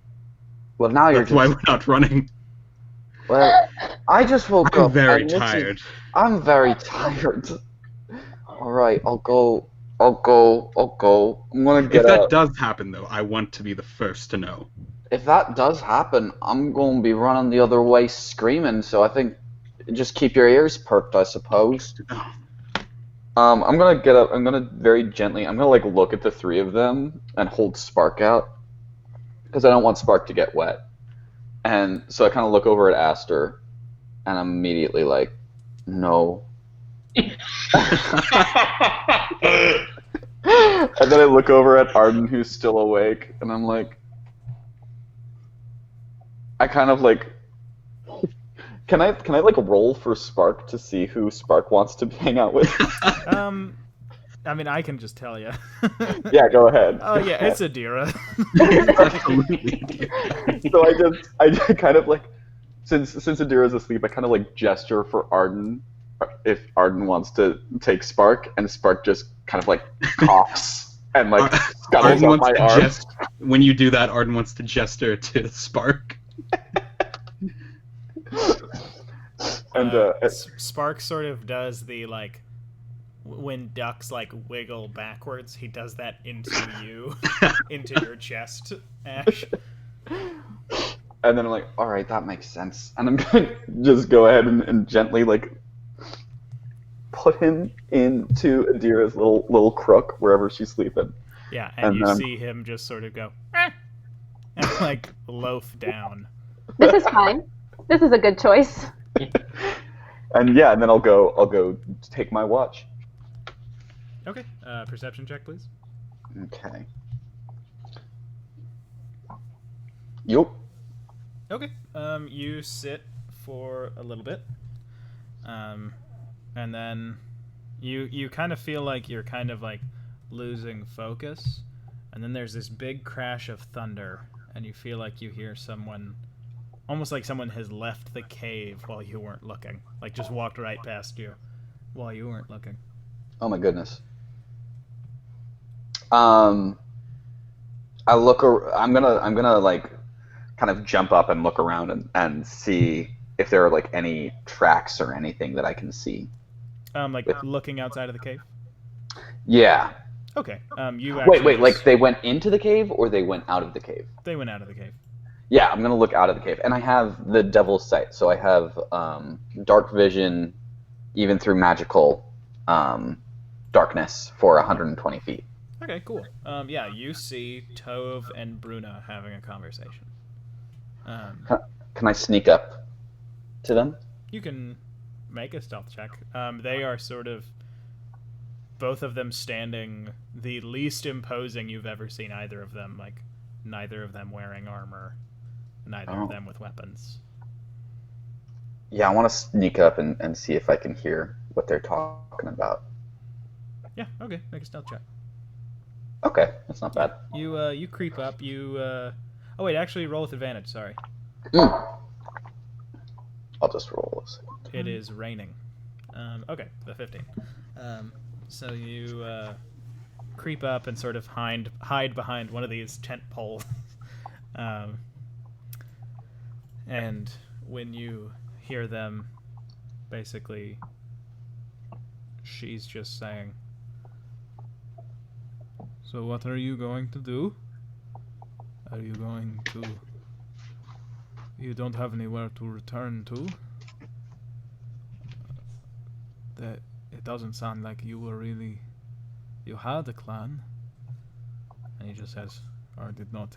Well, now you're That's why just. we're not running. Well, I just woke I'm up. very and this is- tired. I'm very tired. All right, I'll go. I'm gonna If get that up. does happen, though, I want to be the first to know. If that does happen, I'm gonna be running the other way screaming. So I think just keep your ears perked, I suppose. Oh, I'm gonna get up. I'm gonna very gently. I'm gonna like look at the three of them and hold Spark out because I don't want Spark to get wet. And so I kind of look over at Aster, and I'm immediately like, no. And then I look over at Arden, who's still awake, and I'm like, I kind of like, can I like roll for Spark to see who Spark wants to hang out with? I mean, I can just tell you. Yeah, go ahead. Oh yeah, it's Adira. absolutely. So I just kind of like, since Adira's asleep, I kind of like gesture for Arden if Arden wants to take Spark, and Spark just kind of like coughs and like scuttles Arden up wants my to arm. when you do that, Arden wants to gesture to Spark. And Spark sort of does the like when ducks like wiggle backwards. He does that into you, into your chest, Ash. and then I'm like, all right, that makes sense. And I'm gonna just go ahead and gently like put him into Adira's little crook wherever she's sleeping. Yeah, and you then- see him just sort of go "Eh," and like loaf down. This is fine. This is a good choice. And yeah, and then I'll go take my watch. Okay, perception check, please. Okay. Yup. Okay. You sit for a little bit, and then you kind of feel like you're kind of like losing focus, and then there's this big crash of thunder, and you feel like you hear someone, almost like someone has left the cave while you weren't looking, like just walked right past you while you weren't looking. Oh my goodness. I'm gonna like kind of jump up and look around and see if there are like any tracks or anything that I can see. Like looking outside of the cave. Yeah. Okay. You Wait, actually like just- they went into the cave or they went out of the cave? they went out of the cave. Yeah, I'm gonna look out of the cave, and I have the Devil's Sight, so I have dark vision, even through magical darkness for 120 feet. Okay, cool. Yeah, you see Tove and Bruna having a conversation. Can I sneak up to them? You can make a stealth check. They are sort of both of them standing the least imposing you've ever seen either of them, like neither of them wearing armor, neither of them with weapons. Yeah, I want to sneak up and see if I can hear what they're talking about. Yeah, okay, make a stealth check. Okay, that's not bad. You creep up, oh wait, actually roll with advantage, sorry. I'll just roll a second. It is raining. Okay, the 15. So you creep up and sort of hide behind one of these tent poles. And when you hear them, basically, she's just saying, "So what are you going to do? Are you going to... You don't have anywhere to return to? That it doesn't sound like you were really... You had a clan." And he just says, "I did not.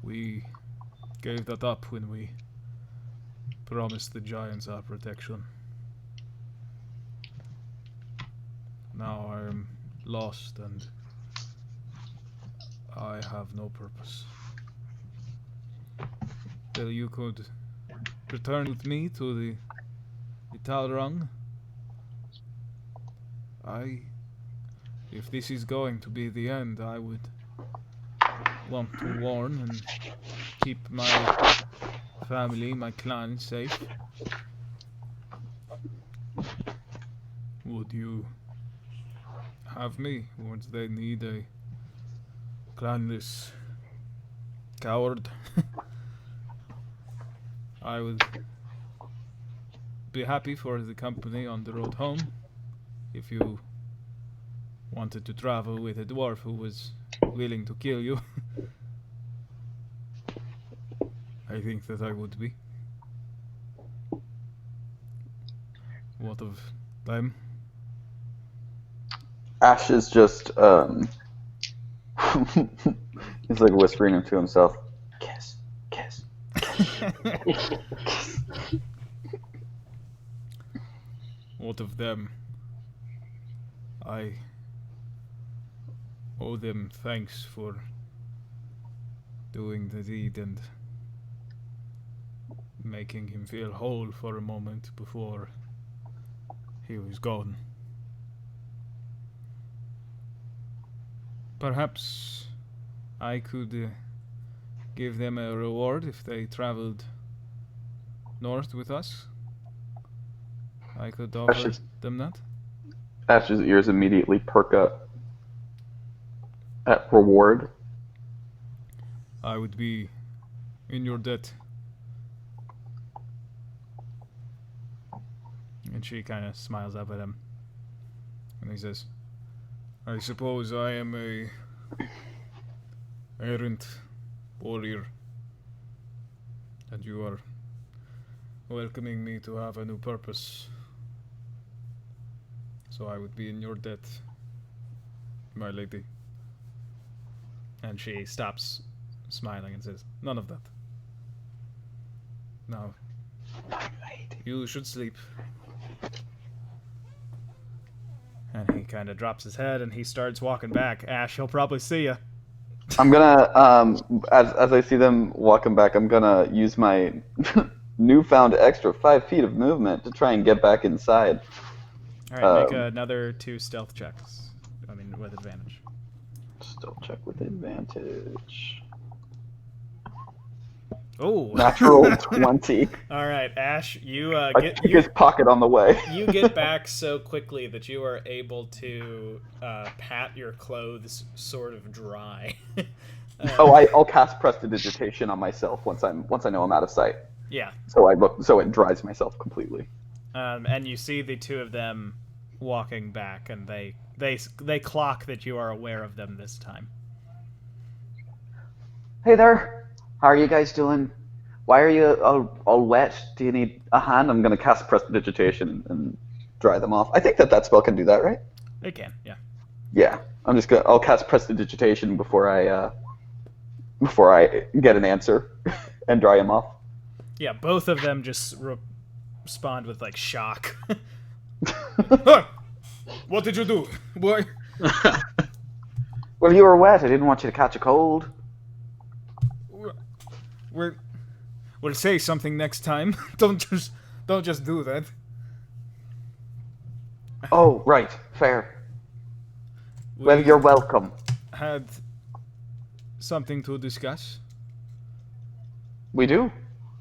We gave that up when we promised the giants our protection. Now I am lost and I have no purpose. Till you could return with me to the Talrung. If this is going to be the end, I would want to warn and keep my family, my clan safe. Would you have me? Would they need a clanless coward?" I would be happy for the company on the road home, if you wanted to travel with a dwarf who was willing to kill you, I think that I would be. What of them? Ash is just he's like whispering to himself, kiss, kiss. What of them? I owe them thanks for doing the deed and making him feel whole for a moment before he was gone. Perhaps I could give them a reward if they traveled north with us. I could offer them that. Ash's ears immediately perk up at reward. I would be in your debt. And she kind of smiles up at him. And he says, I suppose I am a errant warrior. And you are welcoming me to have a new purpose. So I would be in your debt, my lady. And she stops smiling and says, none of that. Now, you should sleep. And he kind of drops his head and he starts walking back. Ash, he'll probably see you. I'm gonna, as I see them walking back, I'm gonna use my newfound extra 5 feet of movement to try and get back inside. Alright, make another 2 stealth checks. I mean, with advantage. Stealth check with advantage. Oh! Natural 20. Alright, Ash, you I get took his pocket on the way. you get back so quickly that you are able to pat your clothes sort of dry. I'll cast Prestidigitation on myself once I know I'm out of sight. Yeah. So it dries myself completely. And you see the 2 of them walking back, and they clock that you are aware of them this time. Hey there. How are you guys doing? Why are you all wet? Do you need a hand? I'm going to cast Prestidigitation and dry them off. I think that spell can do that, right? It can, yeah. Yeah. I'll cast Prestidigitation before I get an answer and dry them off. Yeah, both of them just respond with, like, shock. Huh! What did you do, boy? Well, you were wet. I didn't want you to catch a cold. We'll say something next time. Don't just do that. Oh, right. Fair. Well, you're welcome. Had something to discuss. We do?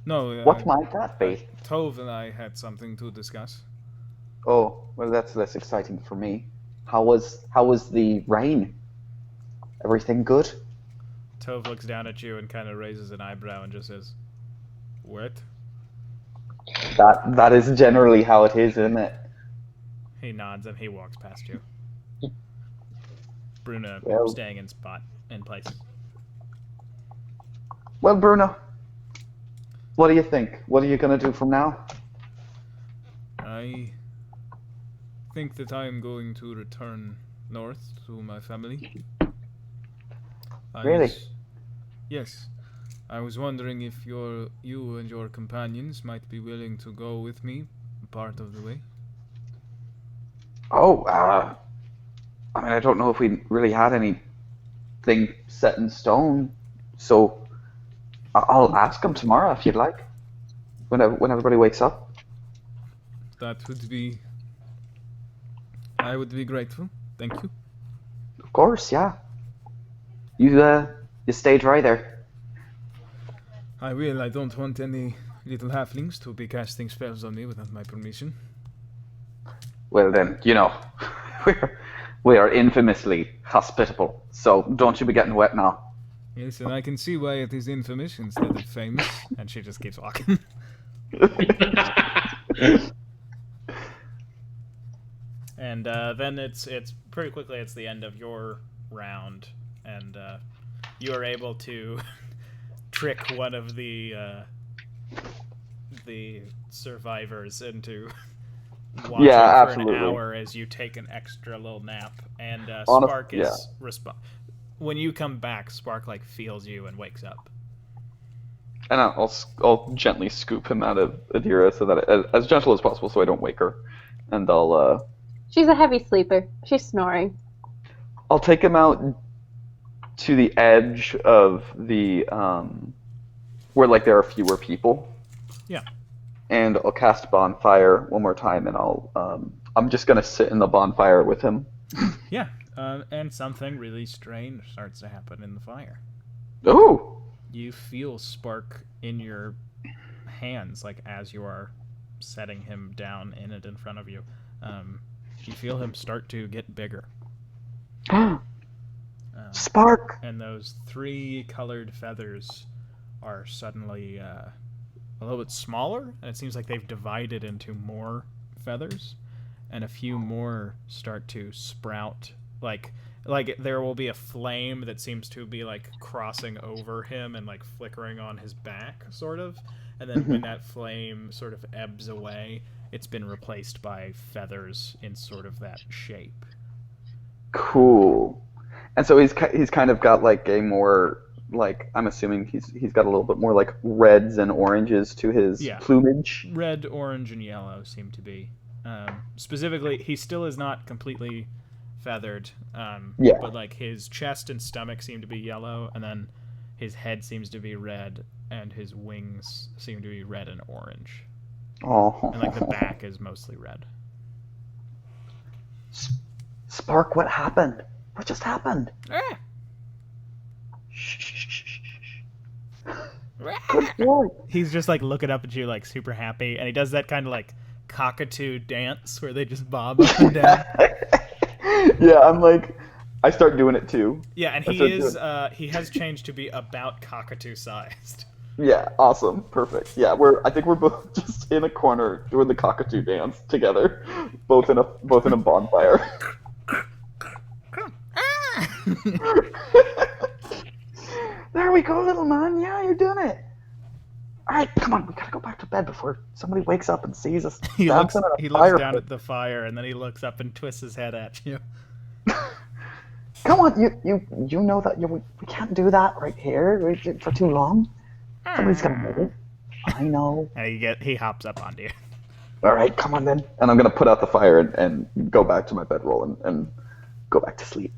No. What might that be? Tove and I had something to discuss. Oh, well, that's less exciting for me. How was the rain? Everything good? Tove looks down at you and kind of raises an eyebrow and just says, "Wet?" That is generally how it is, isn't it? He nods and he walks past you. Bruna staying in place. Well, Bruno, what do you think? What are you gonna do from now? I think that I am going to return north to my family. Really? Yes. I was wondering if you and your companions might be willing to go with me part of the way. Oh, I mean, I don't know if we really had anything set in stone, so I'll ask them tomorrow if you'd like, when everybody wakes up. That would be... I would be grateful. Thank you. Of course, yeah. You stay dry there. I will. I don't want any little halflings to be casting spells on me without my permission. Well then, we are infamously hospitable, so don't you be getting wet now. Yes, and I can see why it is infamous instead of famous. And she just keeps walking. And then it's pretty quickly it's the end of your round, and you are able to trick one of the survivors into watching for absolutely. an hour as you take an extra little nap, and Honest- Spark is when you come back, Spark like feels you and wakes up. And I'll gently scoop him out of Adira so that as gentle as possible, so I don't wake her. And She's a heavy sleeper. She's snoring. I'll take him out to the edge of the where like there are fewer people. Yeah. And I'll cast bonfire one more time, and I'm just gonna sit in the bonfire with him. Yeah. And something really strange starts to happen in the fire. Oh. You feel Spark in your hands, like as you are setting him down in it in front of you. You feel him start to get bigger. Spark. And those 3 colored feathers are suddenly a little bit smaller, and it seems like they've divided into more feathers, and a few more start to sprout. Like there will be a flame that seems to be like crossing over him and like flickering on his back, sort of. And then when that flame sort of ebbs away, it's been replaced by feathers in sort of that shape. Cool. And so he's kind of got like a more like, I'm assuming he's got a little bit more like reds and oranges to his plumage. Red, orange, and yellow seem to be. Specifically, he still is not completely feathered. But like his chest and stomach seem to be yellow, and then his head seems to be red, and his wings seem to be red and orange. Oh. And like the back is mostly red. Spark, what happened? What just happened? He's just like looking up at you like super happy, and he does that kind of like cockatoo dance where they just bob up and down. Yeah, I'm like, I start doing it too. Yeah, and he has changed to be about cockatoo sized. Yeah, awesome, perfect. Yeah, I think we're both just in a corner doing the cockatoo dance together, both in a bonfire. There we go, little man. Yeah, you're doing it. All right, come on. We gotta go back to bed before somebody wakes up and sees us. He looks down at the fire, and then he looks up and twists his head at you. Come on, you know that we can't do that right here for too long. Somebody's gonna know. I know. And he hops up onto you. All right, come on then. And I'm gonna put out the fire and go back to my bedroll and go back to sleep.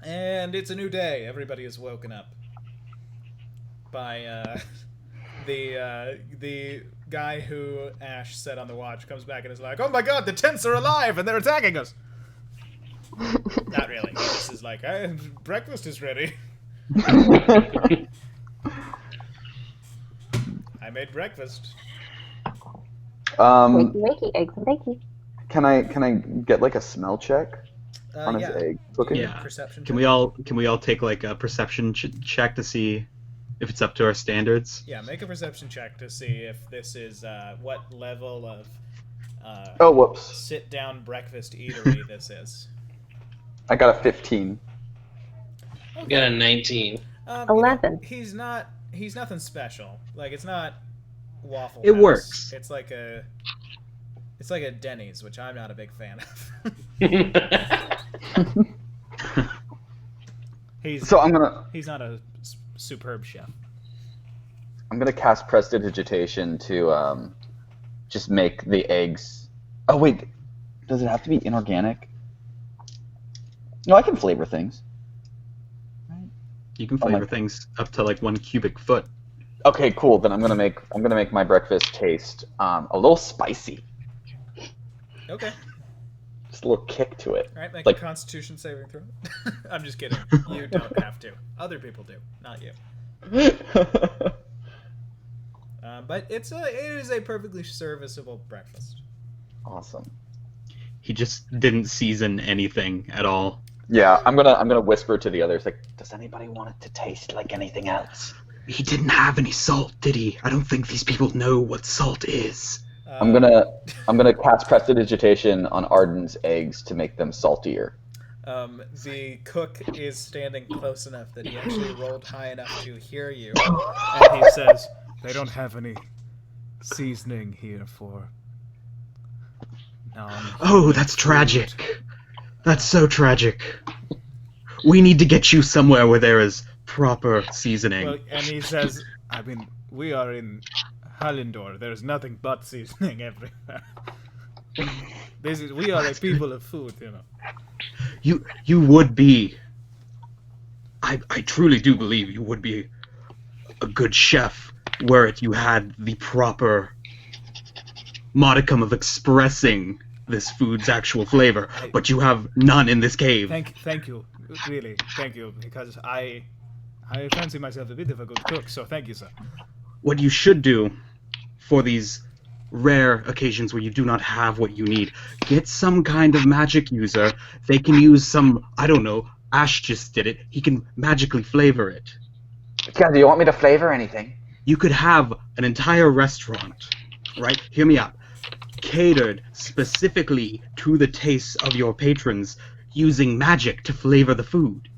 And it's a new day. Everybody is woken up by the guy who Ash set on the watch comes back and is like, "Oh my God, the tents are alive and they're attacking us." Not really. He just is like, breakfast is ready. I made breakfast. Wakey, eggs and bacon. Can I get like a smell check on his egg cooking? Yeah. Perception Can check. we all take like a perception check to see if it's up to our standards? Yeah, make a perception check to see if this is what level of whoops. sit down breakfast eatery this is. I got a 15. I got a 19. 11. He's nothing special. Like, it's not Waffle It House. works. It's like a Denny's, which I'm not a big fan of. He's not a superb chef. I'm gonna cast Prestidigitation to just make the eggs. Oh wait, does it have to be inorganic? No, I can flavor things. You can flavor things up to like 1 cubic foot. Okay, cool. Then I'm gonna make my breakfast taste a little spicy. Okay. Just a little kick to it. All right, make Like- a Constitution saving throw. I'm just kidding. You don't have to. Other people do, not you. But it is a perfectly serviceable breakfast. Awesome. He just didn't season anything at all. Yeah, I'm gonna whisper to the others like, does anybody want it to taste like anything else? He didn't have any salt, did he? I don't think these people know what salt is. I'm gonna cast prestidigitation on Arden's eggs to make them saltier. The cook is standing close enough that he actually rolled high enough to hear you, and he says, "They don't have any seasoning here for non-human Oh, that's food." tragic. That's so tragic. We need to get you somewhere where there is proper seasoning. Well, and he says, "I mean, we are in Hallandor. There's nothing but seasoning everywhere. We are a people of food, you know." You would be. I truly do believe you would be a good chef were it you had the proper modicum of expressing this food's actual flavor, but you have none in this cave. Thank you, really, thank you, because I fancy myself a bit of a good cook, so thank you, sir. What you should do for these rare occasions where you do not have what you need, get some kind of magic user. They can use some, I don't know, Ash just did it. He can magically flavor it. Yeah, do you want me to flavor anything? You could have an entire restaurant, right? Hear me out. Catered specifically to the tastes of your patrons, using magic to flavor the food.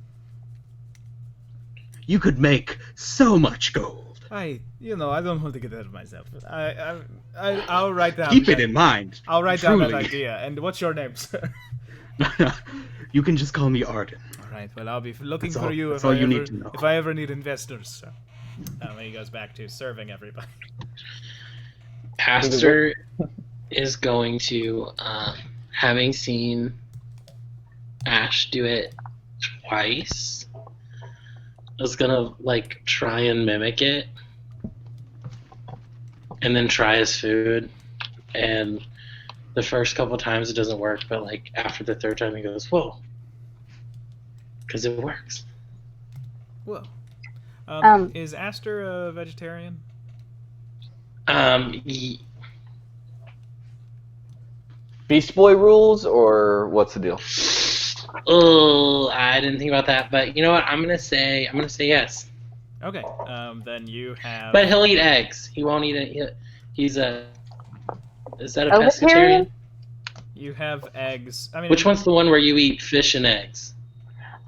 You could make so much gold. I don't want to get ahead of myself. I'll write down. Keep it in mind. I'll write down that Truly. idea. And what's your name, sir? You can just call me Arden. All right. Well, I'll be looking That's for all- you that's if all you need to know. if I ever need investors. So, when he goes back to serving everybody. Pastor is going to, having seen Ash do it twice, is gonna try and mimic it, and then try his food. And the first couple times it doesn't work, but after the third time he goes, "Whoa," because it works. Whoa. Is Aster a vegetarian? Beast Boy rules, or what's the deal? Oh, I didn't think about that, but you know what? I'm gonna say yes. Okay. Then you have. But he'll eat eggs. He won't eat it. He's a. Is that a Vegetarian? pescatarian? You have eggs. I mean, Which one's the one where you eat fish and eggs?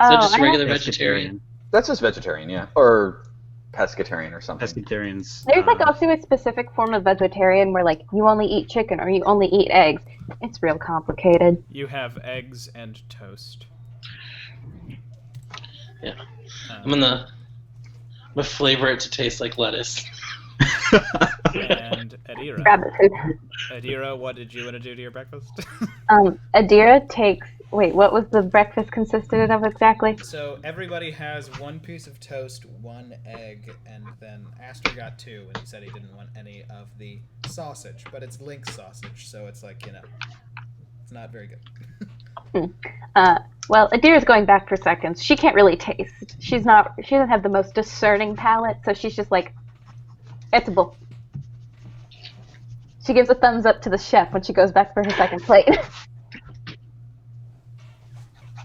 Is that just I regular have- vegetarian? That's just vegetarian, yeah, or pescatarian or something. Pescatarians. There's also a specific form of vegetarian where you only eat chicken or you only eat eggs. It's real complicated. You have eggs and toast. Yeah. I'm gonna flavor it to taste like lettuce. And Adira. Rabbit food. Adira, what did you want to do to your breakfast? Adira takes. Wait, what was the breakfast consisted of exactly? So everybody has one piece of toast, one egg, and then Aster got two, and he said he didn't want any of the sausage, but it's link sausage, so it's it's not very good. Well, Adira's going back for seconds. She can't really taste. She doesn't have the most discerning palate, so she's just edible. She gives a thumbs up to the chef when she goes back for her second plate.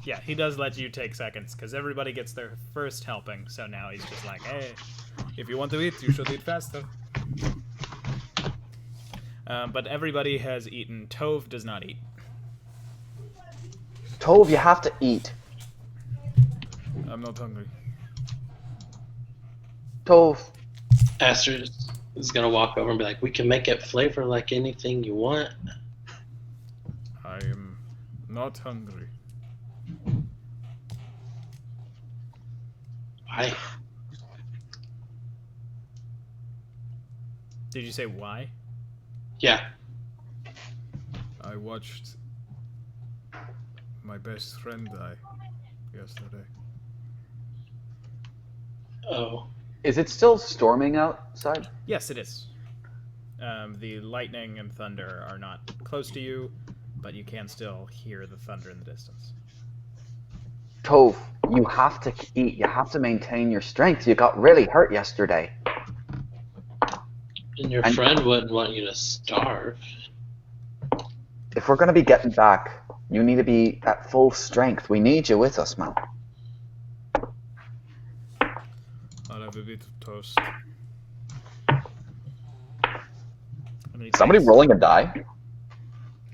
Yeah, he does let you take seconds, because everybody gets their first helping, so now he's just like, hey, if you want to eat, you should eat faster. But everybody has eaten. Tove does not eat. Tove, you have to eat. I'm not hungry. Tove. Aster is gonna walk over and be like, "We can make it flavor like anything you want." I am not hungry. Why? Did you say why? Yeah. I watched my best friend die yesterday. Oh. Is it still storming outside? Yes, it is. The lightning and thunder are not close to you, but you can still hear the thunder in the distance. Tove, you have to eat. You have to maintain your strength. You got really hurt yesterday. And your friend wouldn't want you to starve. If we're going to be getting back, you need to be at full strength. We need you with us, man. I'll have a bit of toast. And Somebody rolling a die?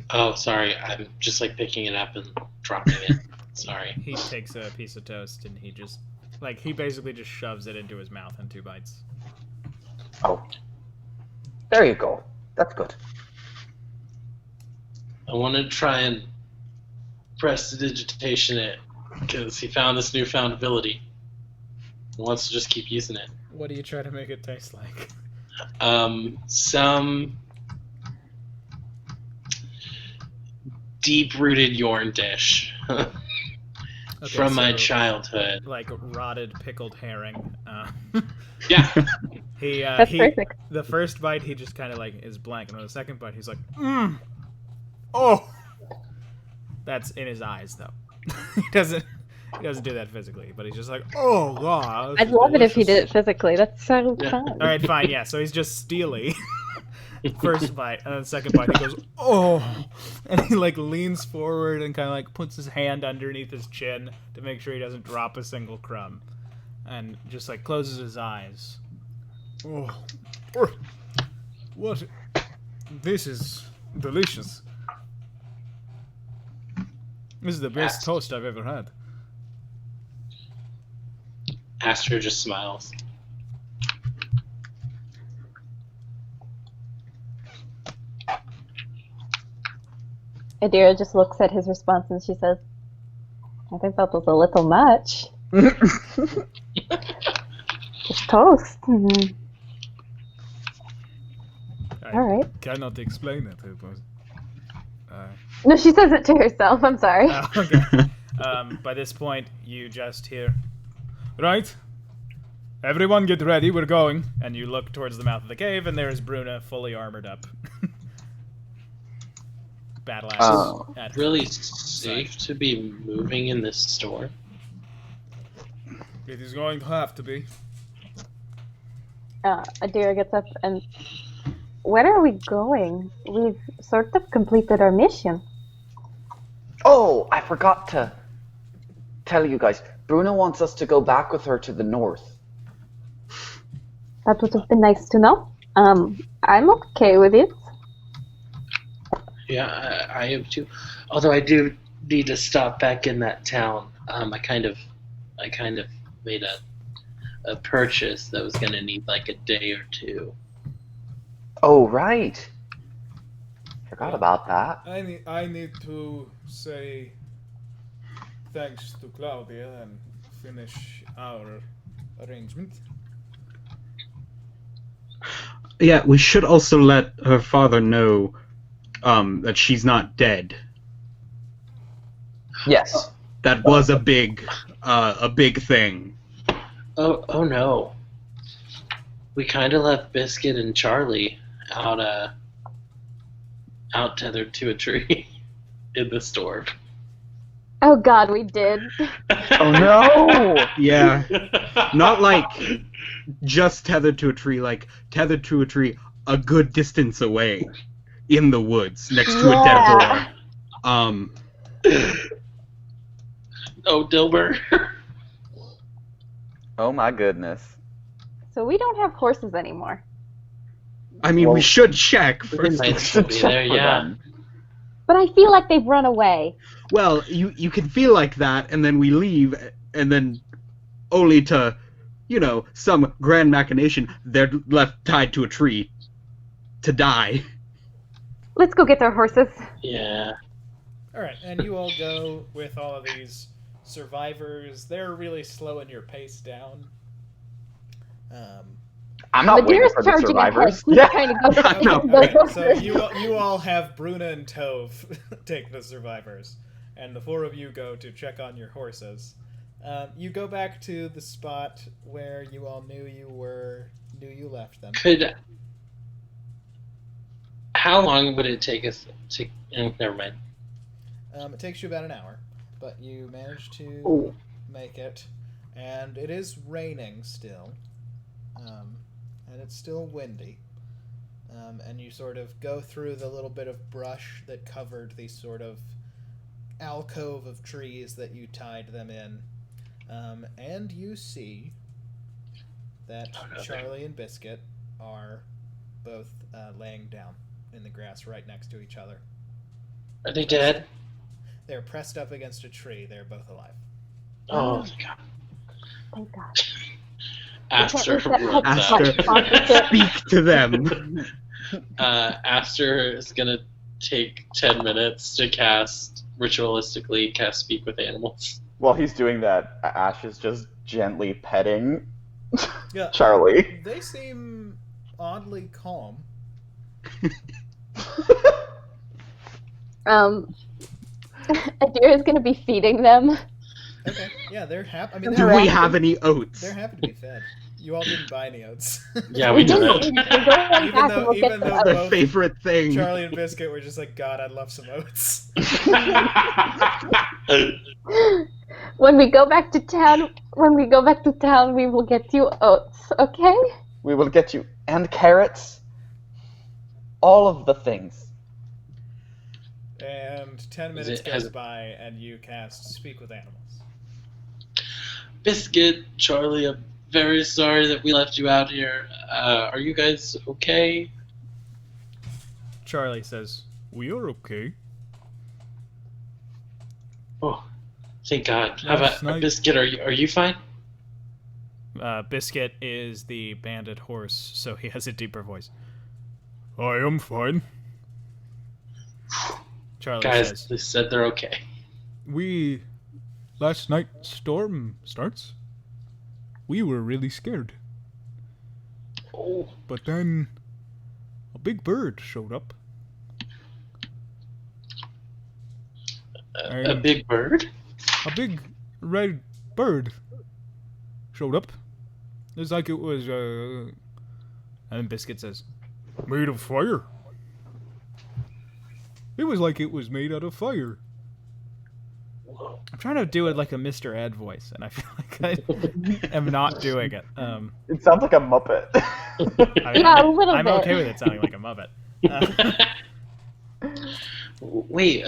Oh, sorry. I'm just like picking it up and dropping it. Sorry. He takes a piece of toast and he just, like, he basically just shoves it into his mouth in 2 bites. Oh. There you go. That's good. I want to try and prestidigitation it because he found this newfound ability. He wants to just keep using it. What do you try to make it taste like? Some deep-rooted Yorn dish from my childhood. Like rotted pickled herring. Yeah. That's perfect. The first bite, he just kind of like is blank, and on the second bite, he's like, oh. That's in his eyes, though. he doesn't do that physically, but he's just like, oh god. I'd love it if he did it physically. That's so fun. All right, fine, yeah. So he's just steely. First bite, and then second bite, he goes, oh, and he like leans forward and kind of like puts his hand underneath his chin to make sure he doesn't drop a single crumb, and just like closes his eyes. Oh, what? This is delicious. This is the best toast I've ever had. Aster just smiles. Adira just looks at his response and she says, I think that was a little much. It's toast. Mm-hmm. All right. Cannot explain it. No, she says it to herself. I'm sorry. Okay. By this point, you just hear, right? Everyone get ready, we're going. And you look towards the mouth of the cave, and there's Bruna fully armored up. Battle axe. At Really safe to be moving in this store? It is going to have to be. Adira gets up and... Where are we going? We've sort of completed our mission. Oh, I forgot to tell you guys. Bruno wants us to go back with her to the north. That would have been nice to know. I'm okay with it. Yeah, I am too. Although I do need to stop back in that town. I kind of made a purchase that was going to need like a day or two. Oh, right. Forgot about that. I need to say thanks to Claudia and finish our arrangement. Yeah, we should also let her father know that she's not dead. Yes. That was a big thing. Oh no. We kind of left Biscuit and Charlie out tethered to a tree in the storm. Oh god, we did. Oh no! Yeah. Not like just tethered to a tree, like tethered to a tree a good distance away in the woods next to a dead boar. Oh, Dilber. Oh my goodness. So we don't have horses anymore. I mean, Well, we should check first. Might still be there, yeah. But I feel like they've run away. Well, you can feel like that, and then we leave, and then only to, some grand machination, they're left tied to a tree to die. Let's go get our horses. Yeah. Alright, and you all go with all of these survivors. They're really slowing your pace down. I'm not waiting Adira's for the charging ahead. survivors. He's trying to go I know. get the Okay, so horses. you all have Bruna and Tove take the survivors, and the 4 of you go to check on your horses. You go back to the spot where you all knew you left them. How long would it take us to... never mind. It takes you about an hour, but you managed to Ooh. make it, and it is raining still, and it's still windy. And you sort of go through the little bit of brush that covered the sort of alcove of trees that you tied them in, and you see that Charlie and Biscuit are both laying down. in the grass right next to each other. Are they dead? They're pressed up against a tree. They're both alive. Oh my god. Thank God. Aster Can't we runs Aster, out. speak to them. Aster is gonna take 10 minutes to ritualistically cast Speak with Animals. While he's doing that, Ash is just gently petting Yeah, Charlie. They seem oddly calm. Adira's gonna be feeding them. Okay, yeah, they're happy. I mean, Do we have any oats? They're happy to be fed. You all didn't buy any oats. Yeah, we did We're it. going back and we'll get even the though oats. Their both favorite thing. Charlie and Biscuit were just like, God, I'd love some oats. When we go back to town, we will get you oats, okay? We will get you, and carrots. All of the things. And 10 minutes goes by, and you cast Speak with Animals. Biscuit, Charlie, I'm very sorry that we left you out here. Are you guys okay? Charlie says, "We are okay." Oh, thank God. How Last about night- Biscuit? Are you fine? Biscuit is the bandit horse, so he has a deeper voice. I am fine. Charlie Guys, says, they said they're okay. Last night storm starts. We were really scared. Oh, But then a big bird showed up. a big bird? A big red bird showed up. It's like it was and Biscuit says, made of fire. It was like it was made out of fire. Whoa. I'm trying to do it like a Mr. Ed voice, and I feel like I am not doing it. It sounds like a Muppet. I mean, Yeah, a little I'm bit. okay with it sounding like a Muppet. Wait,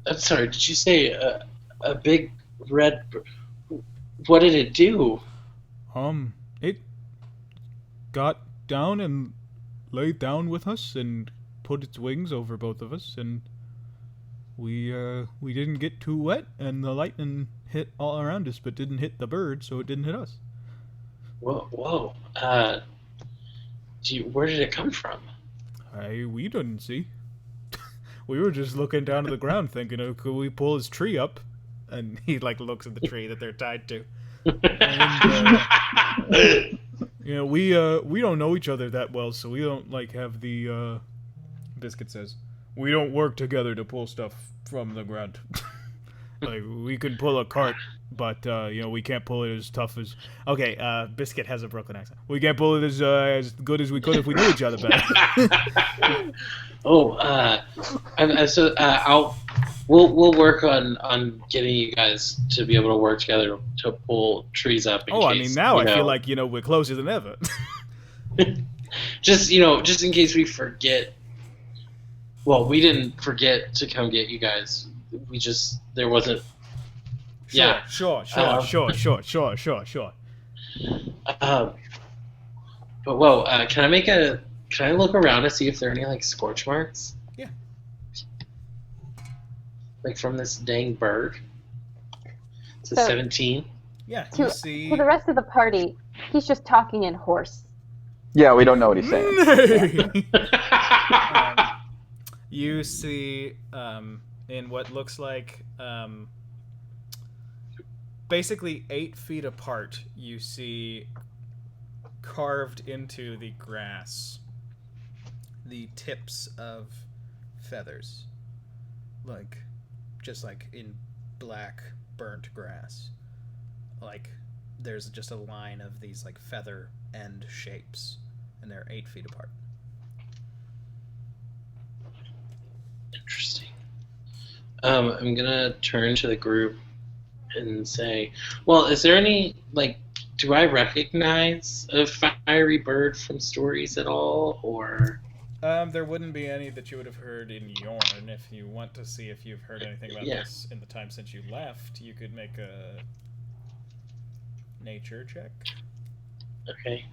I'm sorry, did you say a big red bird? What did it do? It got down and laid down with us and put its wings over both of us, and we didn't get too wet, and the lightning hit all around us, but didn't hit the bird, so it didn't hit us. Whoa. Where did it come from? We didn't see. We were just looking down at the ground, thinking, "Oh, could we pull his tree up?" And he like looks at the tree that they're tied to. And we don't know each other that well, so we don't like have the. Biscuit says, We don't work together to pull stuff from the ground. Like, we could pull a cart, but we can't pull it as tough as. okay, Biscuit has a Brooklyn accent. We can't pull it as good as we could if we knew each other better. We'll work on getting you guys to be able to work together to pull trees up. In Oh, I case, mean, now you I feel know. like, we're closer than ever. just in case we forget. Well, we didn't forget to come get you guys. There wasn't. Yeah. Sure. But whoa, can I look around to see if there are any like scorch marks? Yeah. Like from this dang bird. It's a So- 17. Yeah, you To see. the rest of the party, he's just talking in horse. Yeah, we don't know what he's saying. You see, in what looks like, basically 8 feet apart, you see carved into the grass the tips of feathers, just like in black burnt grass. Like there's just a line of these like feather end shapes, and they're 8 feet apart. Interesting. I'm gonna turn to the group and say, well, is there any, like, do I recognize a fiery bird from stories at all, or? There wouldn't be any that you would have heard in Yorn. If you want to see if you've heard anything about Yeah. this in the time since you left, you could make a nature check. Okay.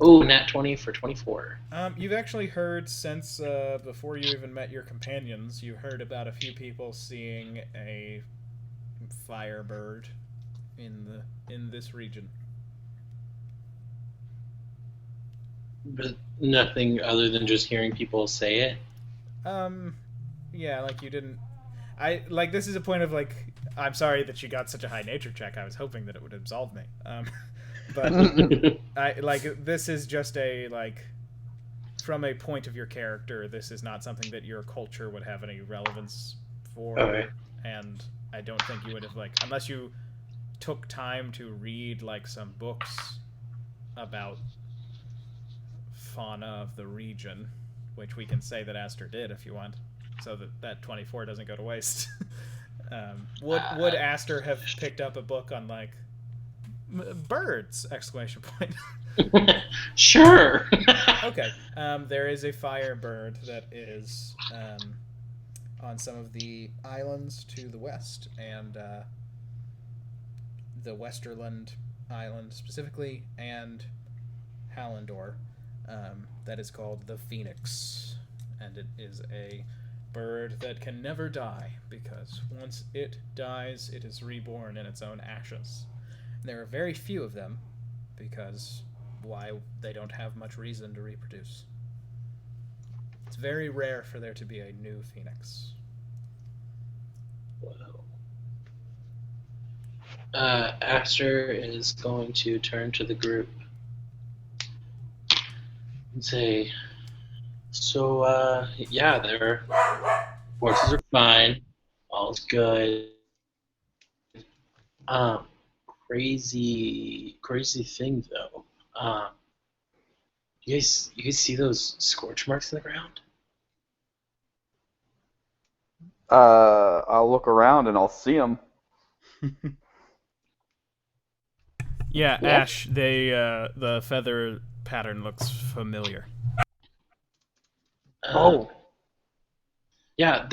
Oh, nat 20 for 24. You've actually heard since before you even met your companions, you heard about a few people seeing a firebird in this region. But nothing other than just hearing people say it. Yeah, like you didn't. This is a point of like, I'm sorry that you got such a high nature check. I was hoping that it would absolve me. But this is just a from a point of your character, this is not something that your culture would have any relevance for. Okay. And I don't think you would have unless you took time to read some books about fauna of the region, which we can say that Aster did if you want, so that 24 doesn't go to waste. Would Aster have picked up a book on birds! Exclamation point. Sure. Okay. There is a firebird that is on some of the islands to the west, and the Westerland Island specifically, and Hallandor. That is called the Phoenix, and it is a bird that can never die, because once it dies, it is reborn in its own ashes. And there are very few of them, because why? They don't have much reason to reproduce. It's very rare for there to be a new phoenix. Aster is going to turn to the group and say, so, yeah, their horses are fine. All's good. Crazy thing, though. You guys see those scorch marks in the ground? I'll look around and I'll see them. Yeah, Ash, the feather pattern looks familiar. Yeah,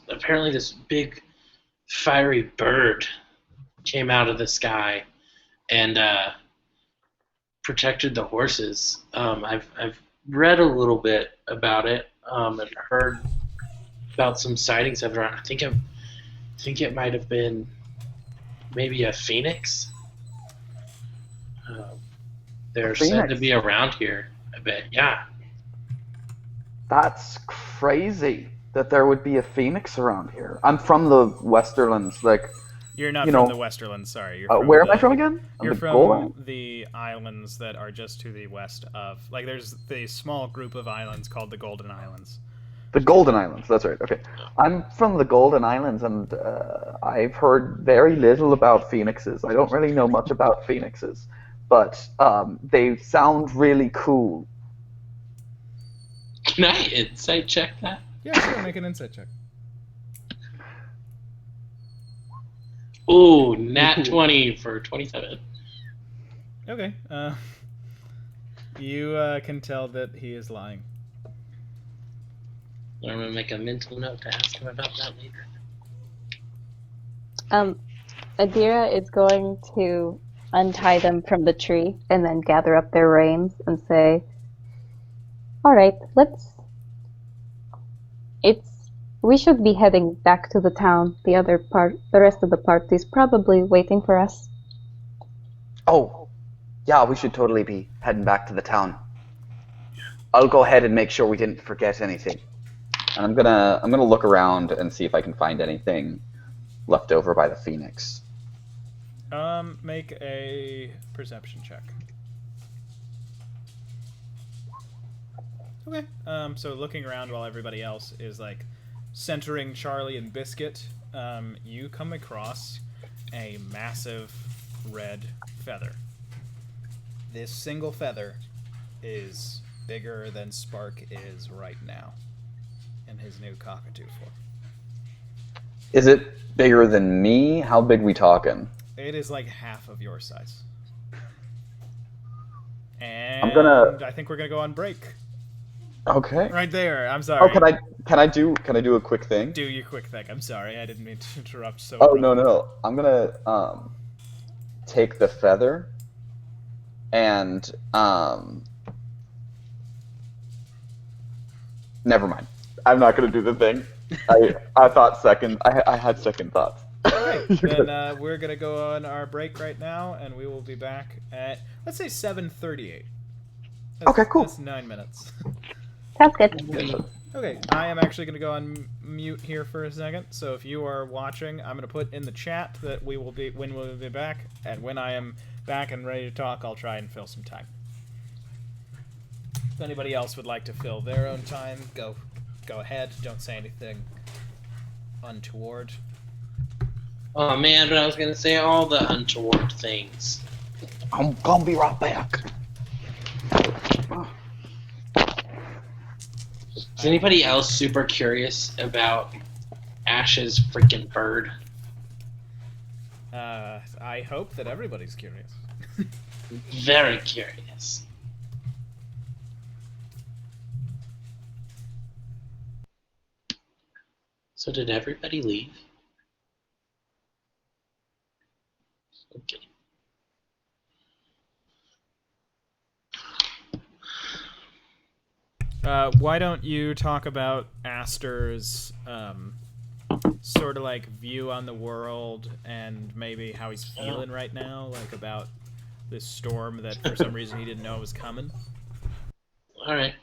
apparently this big fiery bird came out of the sky and protected the horses. I've read a little bit about it and heard about some sightings of it around. I think it might have been maybe a phoenix. They're said to be around here a bit. Yeah. That's crazy that there would be a phoenix around here. I'm from the Westerlands, You're not from the Westerlands, sorry. You're from where am I from again? You're from the islands that are just to the west of... there's the small group of islands called the Golden Islands. The Golden Islands, that's right, okay. I'm from the Golden Islands, and I've heard very little about phoenixes. I don't really know much about phoenixes, but they sound really cool. Can I insight check that? Yeah, sure, make an insight check. Ooh, nat 20 for 27. Okay. You can tell that he is lying. I'm going to make a mental note to ask him about that later. Adira is going to untie them from the tree and then gather up their reins and say, "Alright, we should be heading back to the town. The rest of the party's probably waiting for us." Oh, yeah, we should totally be heading back to the town. I'll go ahead and make sure we didn't forget anything. And I'm gonna look around and see if I can find anything left over by the Phoenix. Make a perception check. Okay. So looking around while everybody else is centering Charlie and Biscuit, you come across a massive red feather. This single feather is bigger than Spark is right now in his new cockatoo form. Is it bigger than me? How big we talking? It is half of your size. And I think we're gonna go on break. Okay. Right there. I'm sorry. Oh, can I do a quick thing? Do your quick thing. I'm sorry. I didn't mean to interrupt so Oh, abruptly. no. I'm gonna take the feather and Never mind. I'm not gonna do the thing. I thought second. I had second thoughts. Okay, then we're gonna go on our break right now, and we will be back at, let's say, 7:38. Okay, cool. That's 9 minutes. Sounds good. Okay, I am actually gonna go on mute here for a second. So if you are watching, I'm gonna put in the chat that we will be when we'll be back, and when I am back and ready to talk, I'll try and fill some time. If anybody else would like to fill their own time, go ahead. Don't say anything untoward. Oh man, but I was gonna say all the untoward things. I'm gonna be right back. Is anybody else super curious about Ash's freaking bird? I hope that everybody's curious. Very curious. So did everybody leave? Okay. Why don't you talk about Aster's sort of like view on the world and maybe how he's feeling right now, like about this storm that for some reason he didn't know was coming? All right.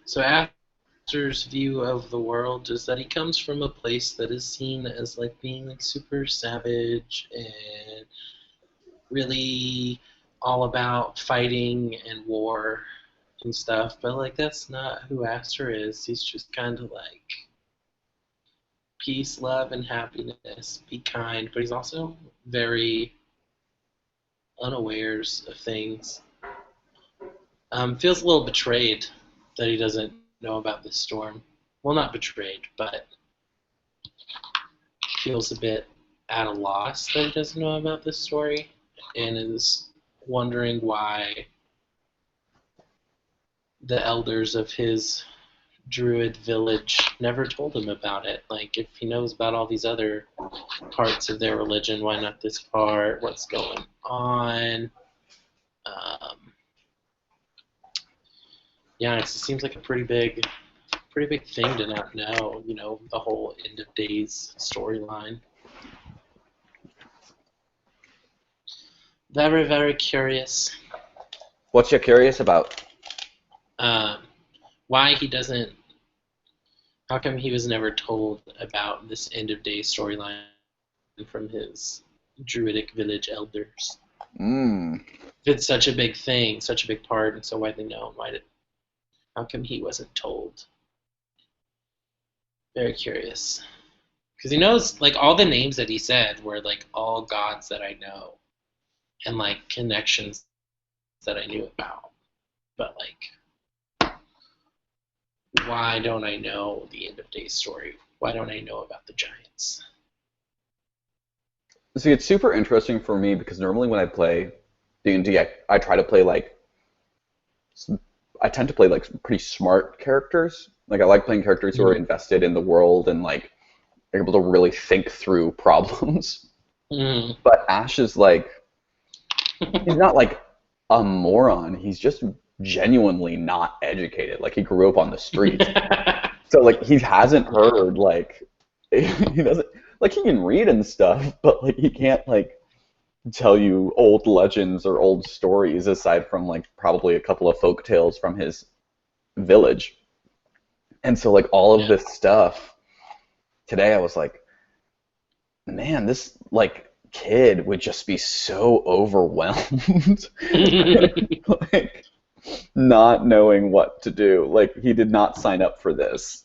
So Aster's view of the world is that he comes from a place that is seen as like being like super savage and really all about fighting and war and stuff, but like that's not who Aster is. He's just kind of like peace, love, and happiness. Be kind, but he's also very unawares of things. Feels a little betrayed that he doesn't know about this storm. Well, not betrayed, but feels a bit at a loss that he doesn't know about this story, and is wondering why the elders of his druid village never told him about it. Like, if he knows about all these other parts of their religion, why not this part? What's going on? Yeah, it seems like a pretty big thing to not know. You know, the whole end of days storyline. Very, very curious. What's you curious about? Why he doesn't. How come he was never told about this end of day storyline from his druidic village elders? If it's such a big thing, such a big part, and so widely known, how come he wasn't told? Very curious. Because he knows, like, all the names that he said were, like, all gods that I know. And, like, connections that I knew about. But, like, why don't I know the end of day story? Why don't I know about the giants? See, it's super interesting for me because normally when I play D&D, I try to play, like, I tend to play like pretty smart characters. Like I like playing characters who are invested in the world and like are able to really think through problems. But Ash is like, he's not like a moron. He's just genuinely not educated. Like he grew up on the streets. So like he hasn't heard like, he doesn't, like he can read and stuff, but like he can't like tell you old legends or old stories aside from like probably a couple of folk tales from his village. And so like all of this stuff today I was like, man, this like kid would just be so overwhelmed like not knowing what to do. Like he did not sign up for this.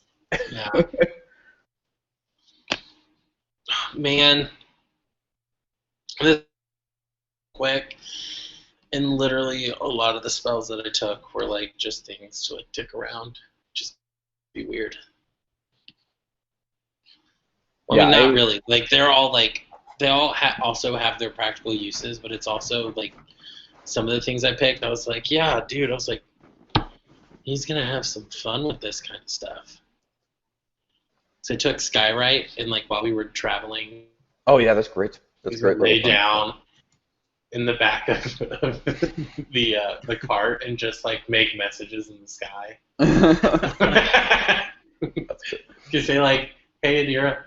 Yeah. Man, this quick, and literally a lot of the spells that I took were like just things to like dick around, just be weird. Well, I mean, not really. Like they're all like they all also have their practical uses, but it's also like some of the things I picked. I was like, yeah, dude. I was like, he's gonna have some fun with this kind of stuff. So I took Skywrite, and like while we were traveling. Oh yeah, that's great. That's great. Lay down. in the back of the cart and just like make messages in the sky. You say like, "Hey, Adira."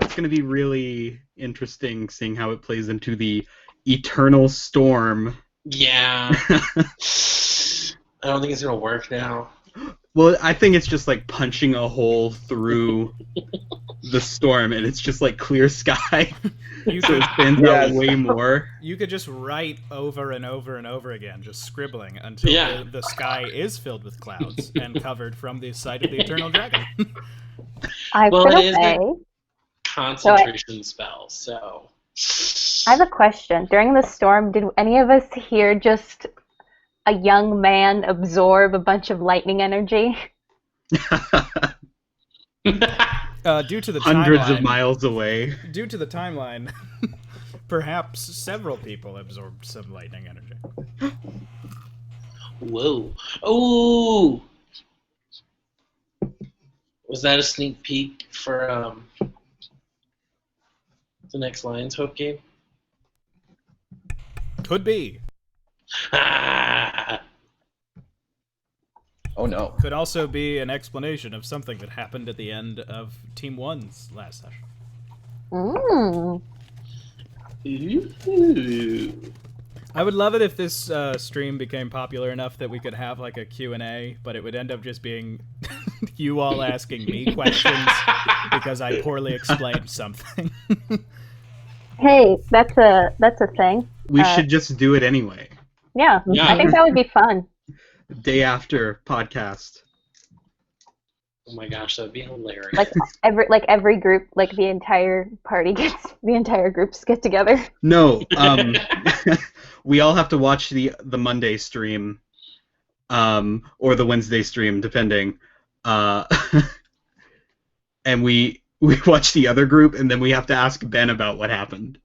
It's going to be really interesting seeing how it plays into the eternal storm. Yeah. I don't think it's gonna work now. Well, I think it's just like punching a hole through the storm, and it's just like clear sky. So it stands out way more. You could just write over and over and over again, just scribbling until the sky is filled with clouds and covered from the sight of the eternal dragon. I've Well, been it is away. a concentration spell, so. I have a question. During the storm, did any of us hear just a young man absorb a bunch of lightning energy? Due to the Hundreds timeline, of miles away. Due to the timeline, perhaps several people absorbed some lightning energy. Whoa. Ooh! Was that a sneak peek for the next Lions Hope game? Could be. Ah! Oh no. Could also be an explanation of something that happened at the end of Team 1's last session. Mm. Ooh. I would love it if this stream became popular enough that we could have like a Q&A, but it would end up just being you all asking me questions because I poorly explained something. Hey, that's a thing. We should just do it anyway. Yeah, I think that would be fun. Day after podcast. Oh my gosh, that would be hilarious. Like every group, like the entire groups get together. No, we all have to watch the Monday stream, or the Wednesday stream, depending. And we watch the other group, and then we have to ask Ben about what happened.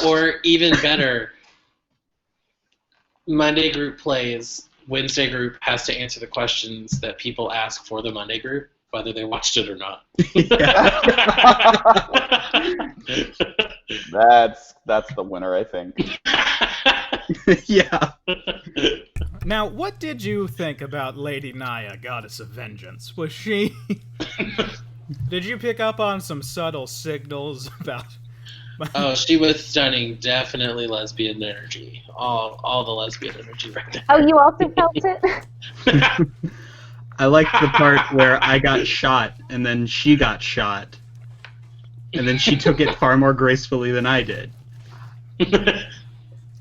Or even better, Monday group plays, Wednesday group has to answer the questions that people ask for the Monday group, whether they watched it or not. That's the winner, I think. Yeah. Now, what did you think about Lady Naya, Goddess of Vengeance? Was she... Did you pick up on some subtle signals about... Oh, she was stunning. Definitely lesbian energy. All the lesbian energy right there. Oh, you also felt it? I liked the part where I got shot, and then she got shot. And then she took it far more gracefully than I did.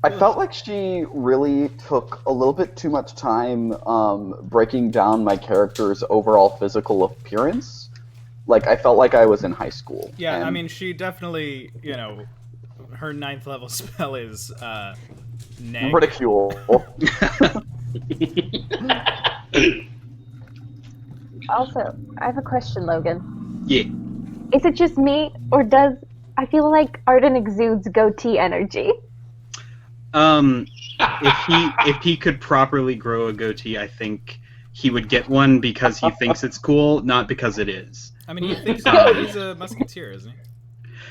I felt like she really took a little bit too much time breaking down my character's overall physical appearance. Like, I felt like I was in high school. Yeah, and I mean, she definitely, her 9th level spell is, neg. ridicule. Also, I have a question, Logan. Yeah. Is it just me, or does I feel like Arden exudes goatee energy? If he could properly grow a goatee, I think he would get one because he thinks it's cool, not because it is. I mean, he thinks he's a musketeer, isn't he?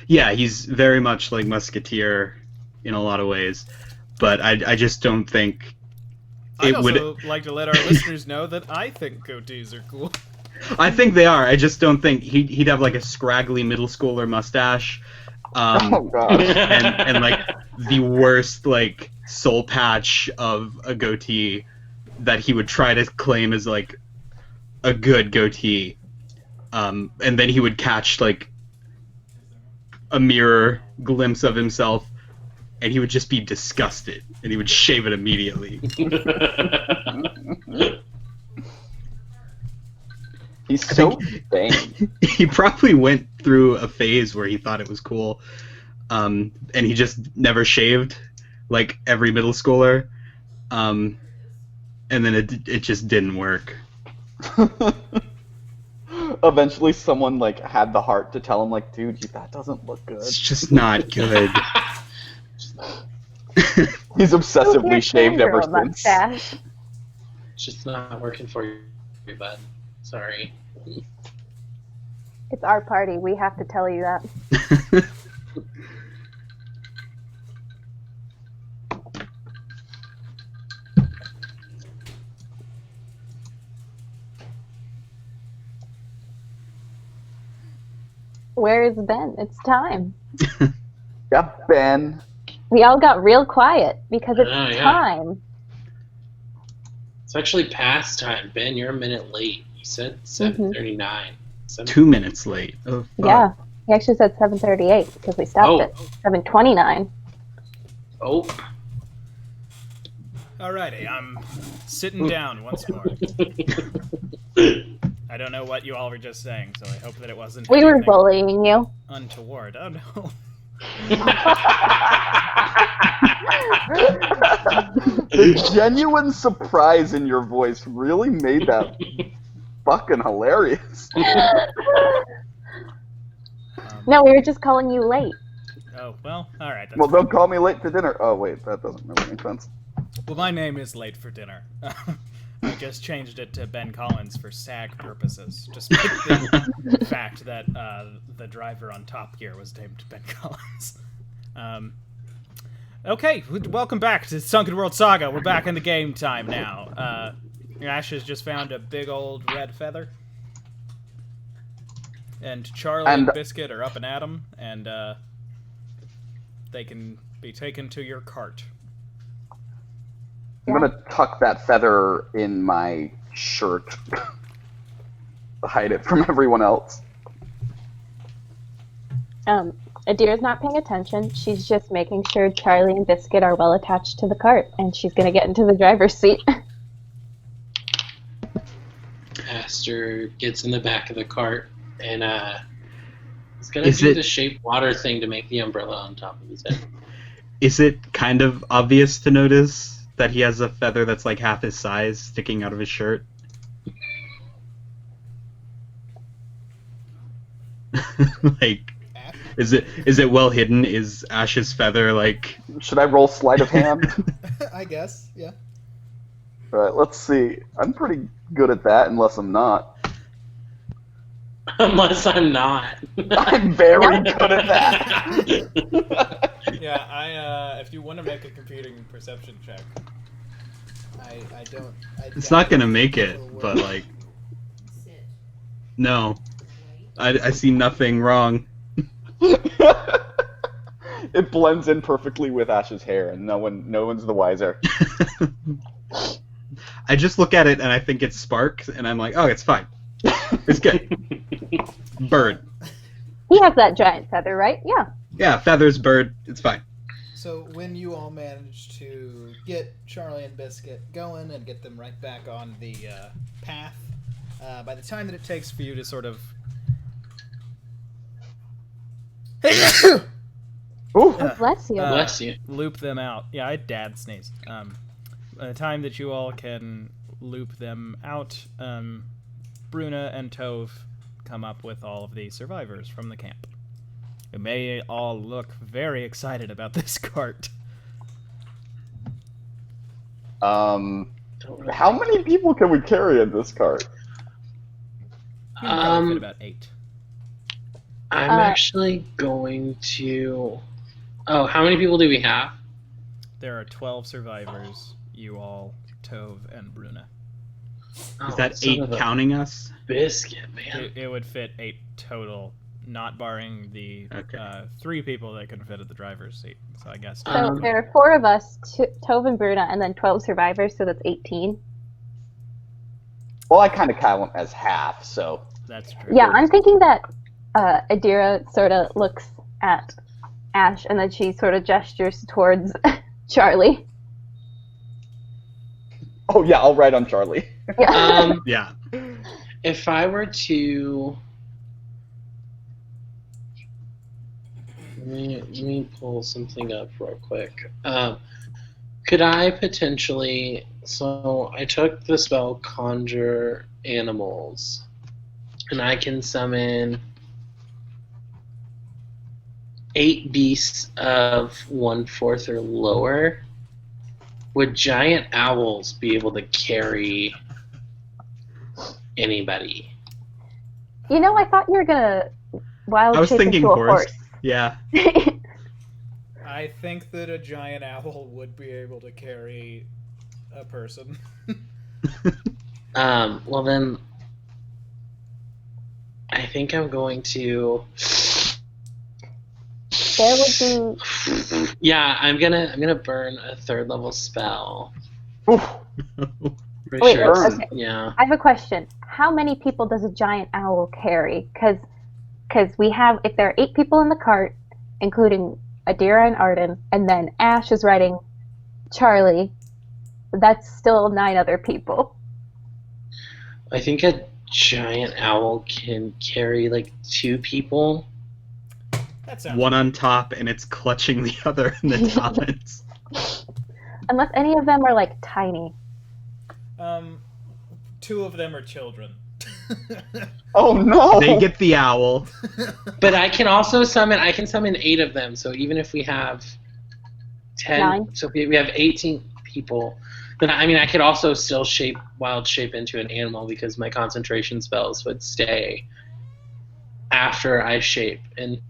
Yeah, he's very much like Musketeer in a lot of ways, but I just don't think I'd it would. also like to let our listeners know that I think goatees are cool. I think they are. I just don't think he'd have like a scraggly middle schooler mustache, Oh god. and like the worst like soul patch of a goatee that he would try to claim as like a good goatee, and then he would catch like a mirror glimpse of himself, and he would just be disgusted, and he would shave it immediately. He's so vain. He probably went through a phase where he thought it was cool, and he just never shaved, like every middle schooler, and then it just didn't work. Eventually, someone like had the heart to tell him, like, "Dude, that doesn't look good." It's just not good. He's obsessively shaved ever since. Mustache. It's just not working for you, bud. Sorry. It's our party. We have to tell you that. Where is Ben? It's time. Yeah, Ben. We all got real quiet because it's Oh, yeah. time. It's actually past time. Ben, you're a minute late. You said 7:39. 2 minutes late. Oh, fuck. Yeah. He actually said 7:38 because we stopped at 7:29. Oh. Alrighty, I'm sitting down once more. I don't know what you all were just saying, so I hope that it wasn't We were anything bullying you. untoward. Oh no. The genuine surprise in your voice really made that fucking hilarious. No, we were just calling you late. Oh, well, alright. Well, don't call me late to dinner. Oh, wait, that doesn't really make sense. Well, my name is Late for Dinner. I just changed it to Ben Collins for SAG purposes, despite the fact that the driver on Top Gear was named Ben Collins. Okay, welcome back to Sunken World Saga. We're back in the game time now. Ash has just found a big old red feather. And Charlie and Biscuit are up and at 'em, and they can be taken to your cart. I'm gonna tuck that feather in my shirt. Hide it from everyone else. Adira's not paying attention. She's just making sure Charlie and Biscuit are well attached to the cart, and she's gonna get into the driver's seat. Aster gets in the back of the cart and he's gonna do the shaped water thing to make the umbrella on top of his head. Is it kind of obvious to notice that he has a feather that's like half his size sticking out of his shirt? Like, is it well hidden? Is Ash's feather like? Should I roll sleight of hand? I guess, yeah. Alright, let's see. I'm pretty good at that, unless I'm not. Unless I'm not. I'm very good at that. Yeah, if you want to make a computing perception check, I don't. It's not gonna make it, but like, no, I see nothing wrong. It blends in perfectly with Ash's hair, and no one's the wiser. I just look at it and I think it's sparks, and I'm like, oh, it's fine. It's good. Bird. He has that giant feather, right? Yeah. Yeah, feathers, bird. It's fine. So when you all manage to get Charlie and Biscuit going and get them right back on the path, by the time that it takes for you to sort of Oh, bless you. Bless you. Loop them out. Yeah, I had dad sneeze. By the time that you all can loop them out, Bruna and Tove come up with all of the survivors from the camp. You may all look very excited about this cart. How many people can we carry in this cart? You can probably fit about 8. I'm actually going to... Oh, how many people do we have? There are 12 survivors. You all, Tove, and Bruna. Is that 8 counting us? Biscuit, man. It would fit 8 total, not barring the 3 people that can fit at the driver's seat. So I guess. So there are 4 of us, Tove and Bruna, and then 12 survivors, so that's 18. Well, I kind of count as half, so. That's true. Yeah, I'm thinking that Adira sort of looks at Ash, and then she sort of gestures towards Charlie. Oh yeah, I'll write on Charlie. Yeah. Yeah. If I were to... Let me pull something up real quick. Could I potentially... So I took the spell Conjure Animals, and I can summon 8 beasts of 1/4 or lower. Would giant owls be able to carry anybody? You know, I thought you were gonna wild I was shape thinking into a horse. Yeah. I think that a giant owl would be able to carry a person. Well then, I think I'm going to. There would be. Yeah, I'm gonna burn a 3rd level spell. Oof. Pretty Wait, sure burn. it's, yeah. I have a question. How many people does a giant owl carry? Because we have, if there are 8 people in the cart, including Adira and Arden, and then Ash is riding Charlie, that's still 9 other people. I think a giant owl can carry like 2 people. That sounds One on top, and it's clutching the other in the talons. Unless any of them are like tiny. 2 of them are children. Oh no! They get the owl. But I can also summon. I can summon 8 of them. So even if we have 10, 9. so if we have 18 people, then I could also still wild shape into an animal because my concentration spells would stay after I shape and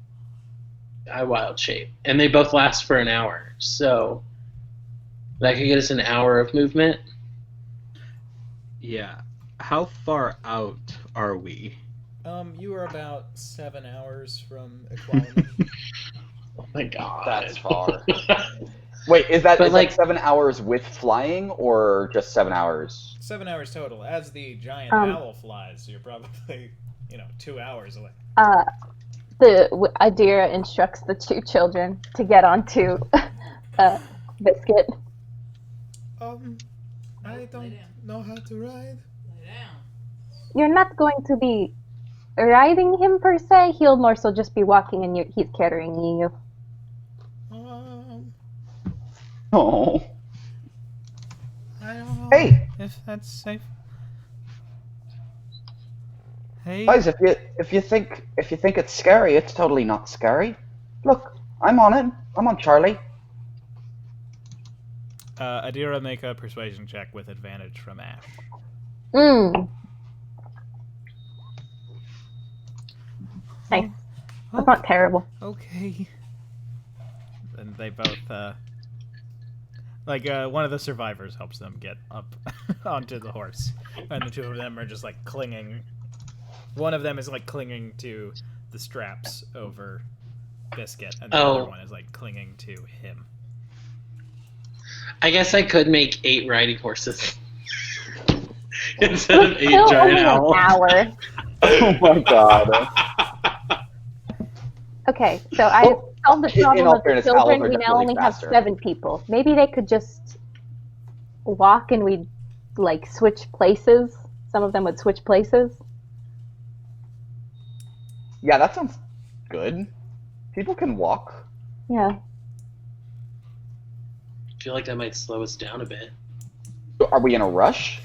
I wild shape, and they both last for an hour. So that could get us an hour of movement. Yeah. How far out are we? You are about 7 hours from Equality. Oh my god, That's far. Wait, is that But, like- 7 hours with flying or just 7 hours? 7 hours total. As the giant Um, owl flies, you're probably, 2 hours away. Adira instructs the 2 children to get onto Biscuit. I don't know how to ride. Lay down. You're not going to be riding him per se. He'll more so just be walking and he's carrying you. Oh. I don't know Hey, if that's safe. Hey, guys, if you think it's scary, it's totally not scary. Look, I'm on it. I'm on Charlie. Adira, make a persuasion check with advantage from Ash. Thanks. That's not terrible. Okay. And they both, one of the survivors helps them get up onto the horse. And the 2 of them are just, clinging. One of them is, clinging to the straps over Biscuit, and the other one is, clinging to him. I guess I could make 8 riding horses instead of 8 Still giant only owls. an hour. Oh my god. Okay, so I solved the In problem all of the fairness, children. owls are We now definitely only faster. have 7 people. Maybe they could just walk and we'd switch places. Some of them would switch places. Yeah, that sounds good. People can walk. Yeah. I feel like that might slow us down a bit. Are we in a rush?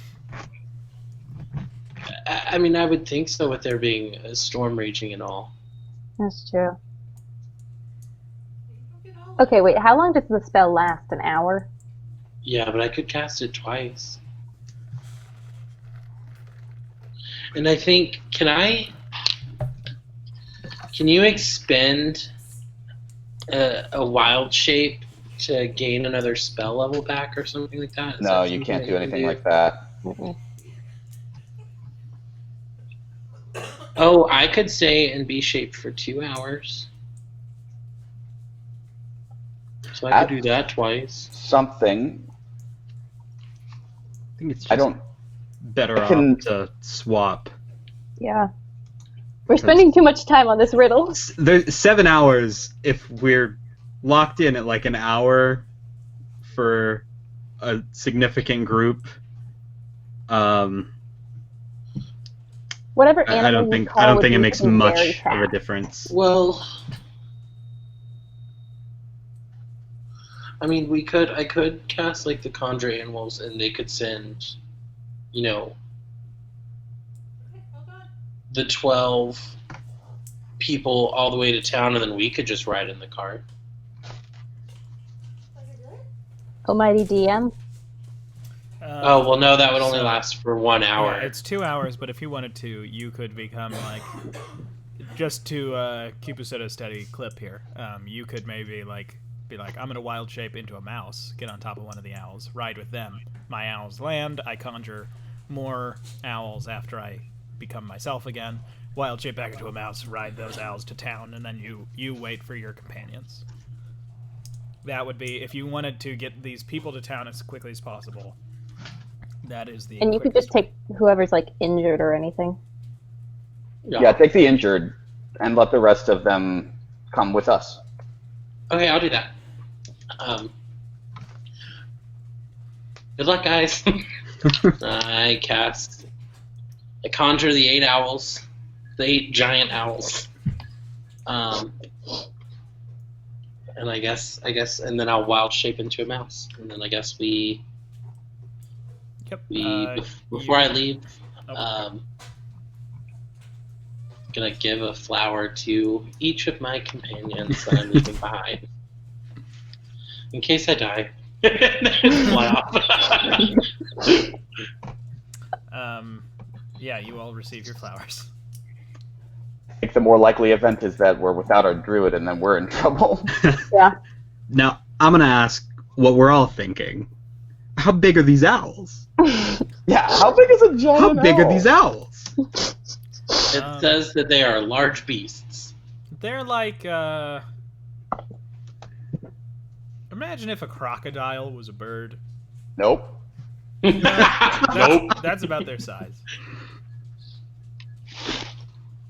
I would think so with there being a storm raging and all. That's true. Okay, wait, how long does the spell last? An hour? Yeah, but I could cast it twice. And I think, can you expend a wild shape to gain another spell level back or something like that? Is No, that you something can't that do you can anything like that. Oh, I could stay and be shaped for 2 hours. So I could do that twice. Something. I think it's just I don't. better I can- off to swap. Yeah. We're spending too much time on this riddle. There's 7 hours if we're locked in at an hour for a significant group. Whatever I animal don't you think call I don't would think it need makes to be very much of a fast. difference. Well, I could cast the conjure animals and they could send, Okay, hold on. the 12 people all the way to town and then we could just ride in the cart. Almighty DM. Oh, well, no, that would only last for 1 hour. Yeah, it's 2 hours, but if you wanted to, you could become like, just to keep us at a steady clip here. You could maybe be like, I'm gonna wild shape into a mouse, get on top of one of the owls, ride with them. My owls land. I conjure more owls after I become myself again. Wild shape back into a mouse, ride those owls to town, and then you wait for your companions. That would be if you wanted to get these people to town as quickly as possible. That is the. And you could just take whoever's like injured or anything. Yeah, take the injured and let the rest of them come with us. Okay, I'll do that. Good luck, guys. I conjure the 8 owls, the 8 giant owls. And I guess, and then I'll wild shape into a mouse, and then I guess we. Yep. Before I leave, gonna give a flower to each of my companions that I'm leaving behind, in case I die. Fly off. Yeah, you all receive your flowers. I think the more likely event is that we're without our druid and then we're in trouble. Yeah. Now, I'm going to ask what we're all thinking. How big are these owls? Yeah, how big is a giant How big owl? are these owls? It says that they are large beasts. They're like, imagine if a crocodile was a bird. Nope. That's about their size.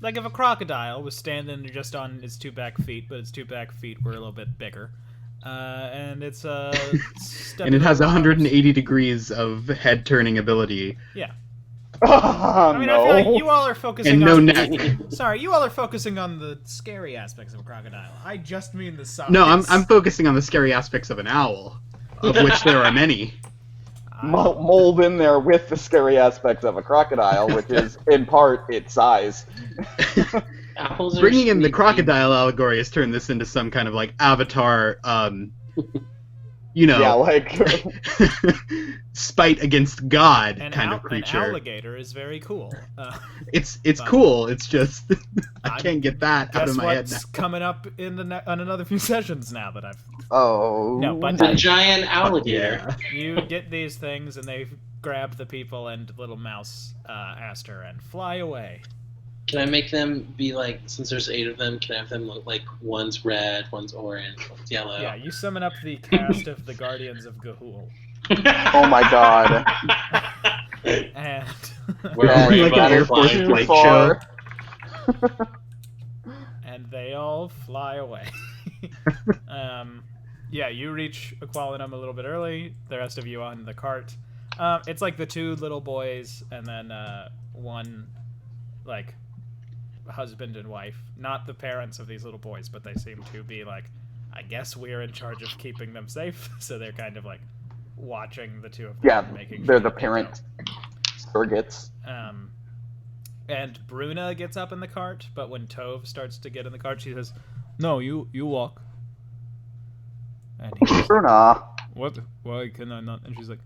Like if a crocodile was standing just on its 2 back feet, but its 2 back feet were a little bit bigger. And it's And it has 180 degrees of head turning ability. Yeah. Oh, I mean, no. I feel like you all are focusing And no on neck. Sorry, you all are focusing on the scary aspects of a crocodile. I just mean the size. No, I'm focusing on the scary aspects of an owl, of which there are many. Mold in there with the scary aspects of a crocodile, which is, in part, its size. Apples are Bringing in the sweet. crocodile allegory has turned this into some kind of like Avatar, Yeah, like... spite against God An kind of creature. An alligator is very cool. It's but- cool. It's just I I'm- can't get that out Guess of my head what's now. coming up in on another few sessions now that I've. Oh. No, but The giant alligator. Yeah. you get these things and they grab the people and little mouse Aster and fly away. Can I make them be like, since there's 8 of them, can I have them look like one's red, one's orange, one's yellow? Yeah, you summon up the cast of the Guardians of Gahul. Oh my god. And We're Yeah, already like an about Air to Force fly. Too flight far. and they all fly away. Yeah, you reach Equalinum a little bit early. The rest of you on the cart. It's like the 2 little boys and then one, like, husband and wife. Not the parents of these little boys, but they seem to be like, I guess we're in charge of keeping them safe. So they're kind of like watching the 2 of them. Yeah, and making they're sure the that they parent surrogates. go. And Bruna gets up in the cart, but when Tove starts to get in the cart, she says, "No, you walk." And he goes, Bruna. "What? Why can I not?" And she's like,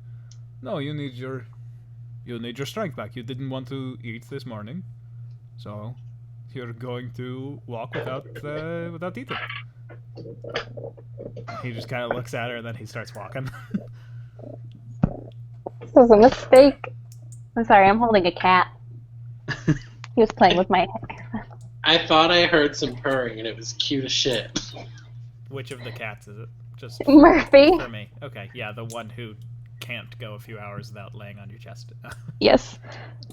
"No, you need your strength back. You didn't want to eat this morning, so you're going to walk without eating." He just kind of looks at her, and then he starts walking. This was a mistake. I'm sorry, I'm holding a cat. He was playing with my I thought I heard some purring and it was cute as shit. Which of the cats is it? Just Murphy. for me. Okay, yeah, the one who can't go a few hours without laying on your chest. Yes.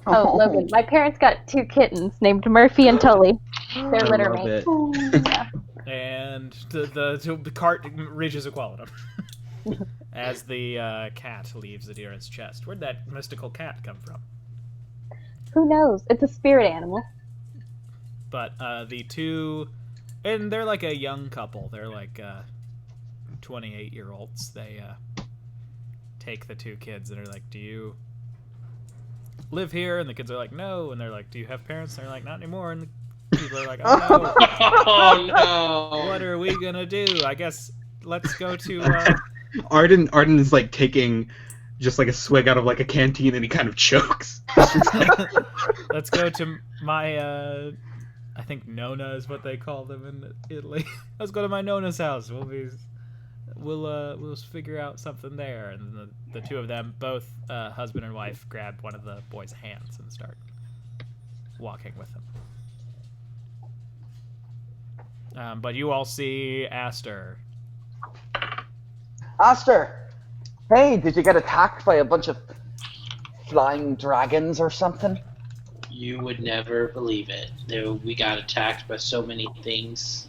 Oh, Logan. My parents got 2 kittens named Murphy and Tully. They're I litter love mates. it. Yeah. And the cart reaches Equalidum. As the cat leaves the deer's chest. Where'd that mystical cat come from? Who knows? It's a spirit animal. But the 2, and they're like a young couple. They're like 28-year-olds. They take the 2 kids and are like, "Do you live here?" And the kids are like, "No." And they're like, "Do you have parents?" And they're like, "Not anymore." And the people are like, "Oh no, Oh no! what are we gonna do? I guess let's go to." Arden is like taking just like a swig out of like a canteen, and he kind of chokes. Let's go to my. I think Nona is what they call them in Italy. Let's go to my Nona's house. We'll figure out something there. And the two of them, both husband and wife, grab one of the boy's hands and start walking with him. But you all see Aster. Aster! Hey, did you get attacked by a bunch of flying dragons or something? You would never believe it. We got attacked by so many things.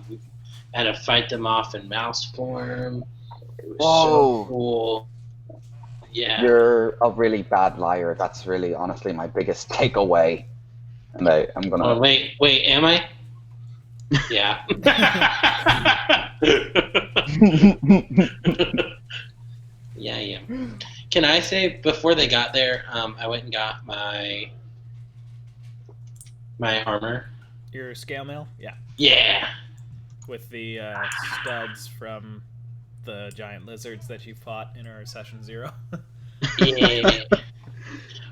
We had to fight them off in mouse form. It was so cool. Yeah. You're a really bad liar. That's really, honestly, my biggest takeaway. And I'm gonna... Oh, wait, am I? Yeah. Yeah, I am. Can I say, before they got there, I went and got my armor. Your scale mail? Yeah. Yeah. With the studs from the giant lizards that you fought in our session 0. Yeah.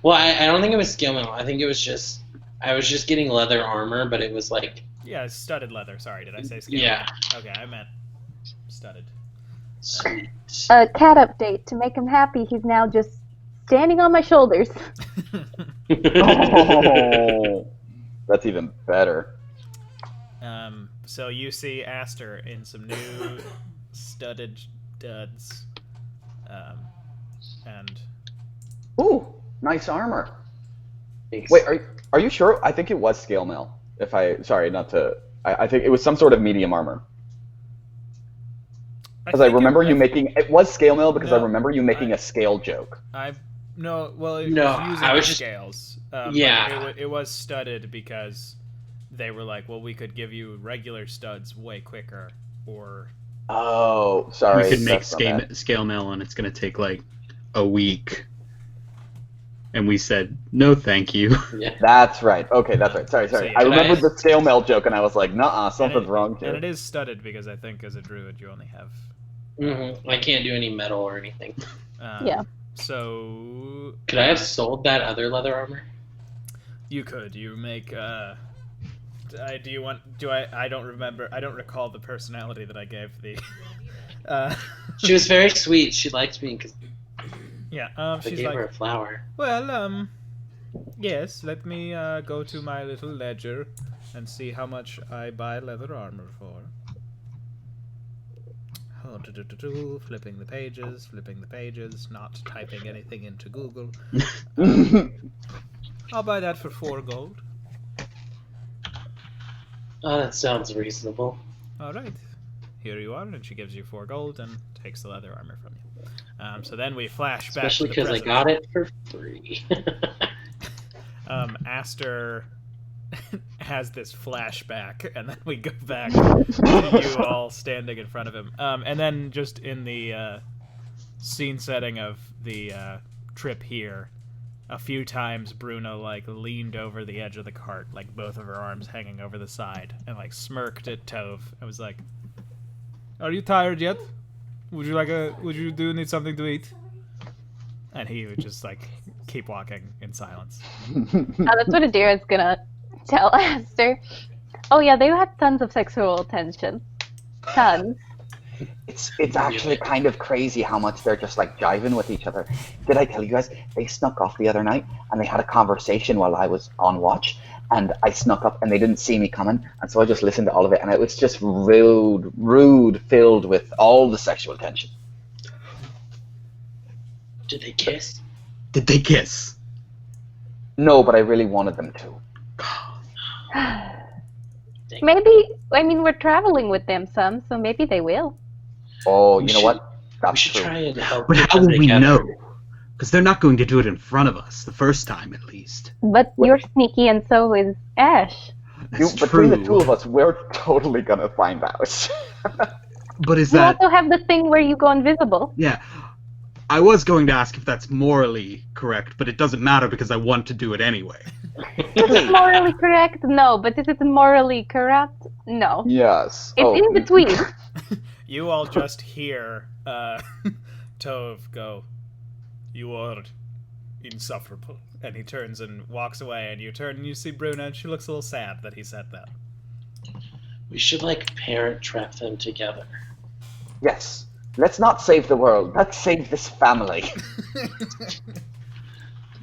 Well, I don't think it was scale mail. I think it was just, I was just getting leather armor, but it was like... Yeah, studded leather. Sorry, did I say scale? Yeah. Okay, I meant studded. Sweet. A cat update. To make him happy, he's now just standing on my shoulders. Oh, that's even better. So you see Aster in some new studded studs. And Ooh, nice armor. Thanks. Wait, are you sure? I think it was scale mail. Sorry, not to... I think it was some sort of medium armor. Because I remember you making... It was scale mail because I remember you making a scale joke. No, well, it No, was using I was the just- scales. Yeah. But it was studded because they were like, well, we could give you regular studs way quicker, or... Oh, sorry. We could make that's not bad. scale mail, and it's going to take like a week. And we said, no, thank you. Yeah. That's right. Okay, that's right. Sorry. So, yeah, I can remembered I- the scale mail joke, and I was like, nuh-uh, something's wrong And it here. is studded because I think as a druid you only have... I can't do any metal or anything. Yeah. So... Could I have sold that other leather armor? You could. You make... I don't remember... I don't recall the personality that I gave the... She was very sweet. She liked me because yeah, I she's gave like... her a flower. Well, yes, let me go to my little ledger and see how much I buy leather armor for. Oh, flipping the pages, not typing anything into Google. I'll buy that for 4 gold. Oh, that sounds reasonable. All right, here you are, and she gives you 4 gold and takes the leather armor from you. So then we flash back Especially to the because I present. got it for free. Aster has this flashback, and then we go back to you all standing in front of him. And then just in the scene setting of the trip here, a few times Bruna like leaned over the edge of the cart, like both of her arms hanging over the side, and like smirked at Tove. I was like, "Are you tired yet? Would you need something to eat?" And he would just like keep walking in silence. That's what Adira's gonna tell Aster. Oh yeah, they had tons of sexual attention. Tons. It's actually kind of crazy how much they're just like jiving with each other. Did I tell you guys? They snuck off the other night and they had a conversation while I was on watch, and I snuck up and they didn't see me coming, and so I just listened to all of it, and it was just rude, filled with all the sexual tension. Did they kiss? Did they kiss? No, but I really wanted them to. Maybe, I mean, we're traveling with them some, so maybe they will. Oh, We you know should- what? We That's should true. try and help. But put how them will we together. know? Because they're not going to do it in front of us the first time, at least. But you're sneaky and so is Ash. That's Between true. the two of us, we're totally gonna find out. But is You that... also have the thing where you go invisible. Yeah. I was going to ask if that's morally correct, but it doesn't matter because I want to do it anyway. Is it morally correct? No. But is it morally corrupt? No. Yes. It's in between. You all just hear Tove go, You are insufferable. And he turns and walks away, and you turn and you see Bruna, and she looks a little sad that he said that. We should, like, parent trap them together. Yes. Let's not save the world. Let's save this family.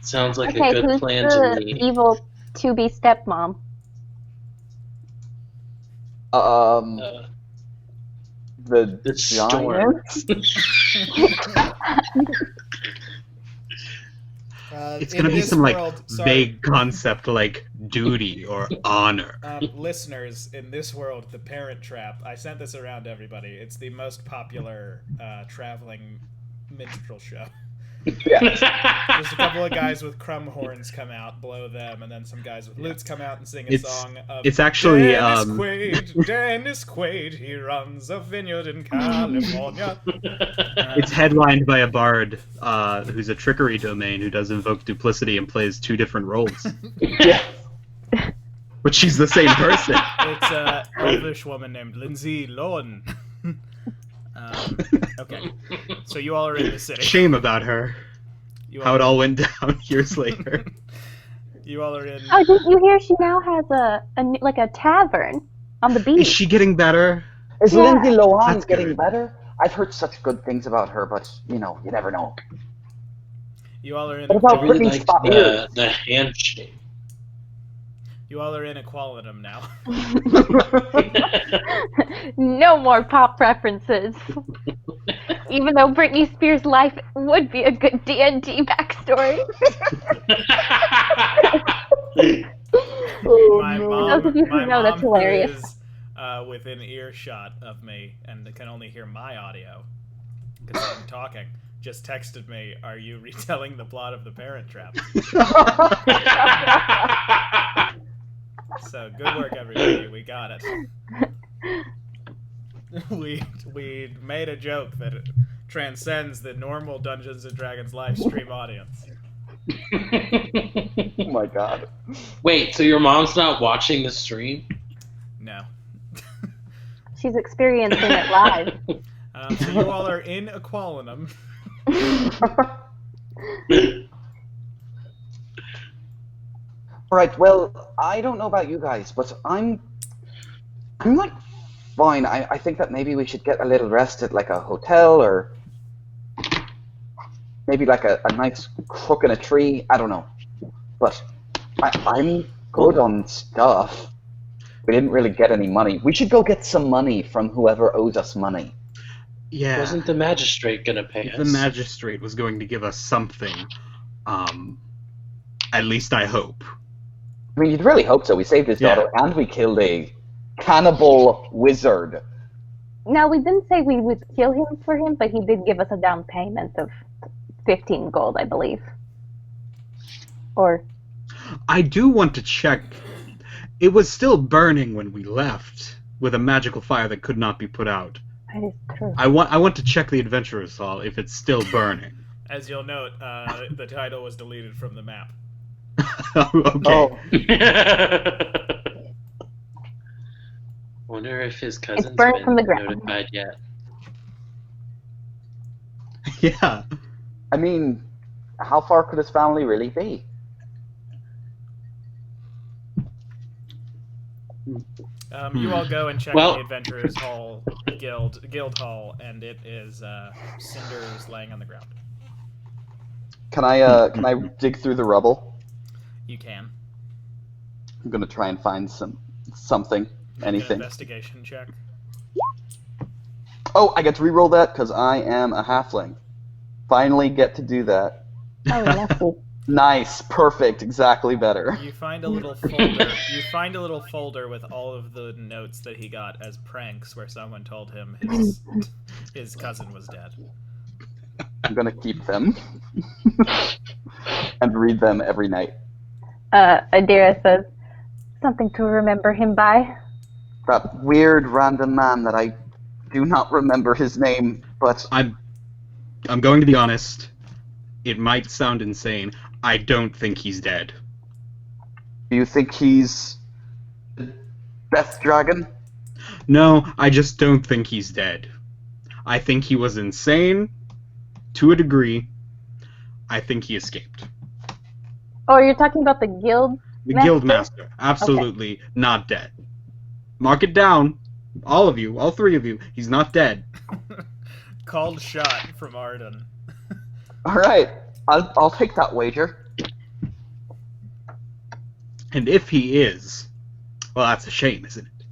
Sounds like Okay, a good who's plan the to me. evil to-be stepmom? The Storm. It's In gonna be this some world, sorry, vague concept like duty or honor. Listeners, in this world, the Parent Trap, I sent this around to everybody. It's the most popular traveling minstrel show. Just a couple of guys with crumb horns come out, blow them, and then some guys with lutes come out and sing a song of It's actually Dennis Quaid, he runs a vineyard in California. it's headlined by a bard who's a trickery domain who does invoke duplicity and plays two different roles. Yeah. But she's the same person. It's an elvish woman named Lindsay Lohan. Okay, so you all are in the city. Shame about her. How it all went down years later. You all are in. Oh, did you hear she now has a tavern on the beach? Is she getting better? Is Yeah. Lindsay Lohan That's getting good. better? I've heard such good things about her, but, you never know. You all are in. What about I really Britney liked Spears? the handshake. You all are in Equalitum now. No more pop references. Even though Britney Spears' life would be a good D&D backstory. My no. mom, Those of you who my know, that's mom, who hilarious. is within earshot of me and can only hear my audio because I'm talking, just texted me, "Are you retelling the plot of The Parent Trap?" So good work, everybody. We got it. We made a joke that transcends the normal Dungeons and Dragons live stream audience. Oh my god. Wait, so your mom's not watching the stream? No. She's experiencing it live. So you all are in Equalinum. Alright, well, I don't know about you guys, but I'm like, fine. I think that maybe we should get a little rest at, like, a hotel, or maybe, like, a nice crook in a tree. I don't know. But I'm good on stuff. We didn't really get any money. We should go get some money from whoever owes us money. Yeah. Wasn't the magistrate gonna pay us? The magistrate was going to give us something. At least I hope. I mean, you'd really hope so. We saved his Yeah. daughter, and we killed a cannibal wizard. Now, we didn't say we would kill him for him, but he did give us a down payment of 15 gold, I believe. Or, I do want to check. It was still burning when we left, with a magical fire that could not be put out. that is true. I want to check the Adventurers Hall if it's still burning. As you'll note, the title was deleted from the map. Okay. Oh, Wonder if his cousin's burnt been from the ground. notified yet. Yeah. I mean, how far could his family really be? You all go and check Well- the Adventurers Hall guild hall, and it is cinders laying on the ground. Can I dig through the rubble? You can. I'm gonna try and find something, Make anything. An investigation check. Oh, I get to reroll that because I am a halfling. Finally get to do that. Oh, lucky. Nice, perfect, exactly better. You find a little folder. You find a little folder with all of the notes that he got as pranks, where someone told him his cousin was dead. I'm gonna keep them and read them every night. Adira says, something to remember him by. That weird random man that I do not remember his name, but I'm going to be honest. It might sound insane. I don't think he's dead. do you think he's Death Dragon? No, I just don't think he's dead. I think he was insane to a degree. I think he escaped. Oh, you're talking about the guild? The Master? guild master, absolutely not dead. Mark it down, all of you, all three of you. He's not dead. Called shot from Arden. All right, I'll take that wager. And if he is, well, that's a shame, isn't it?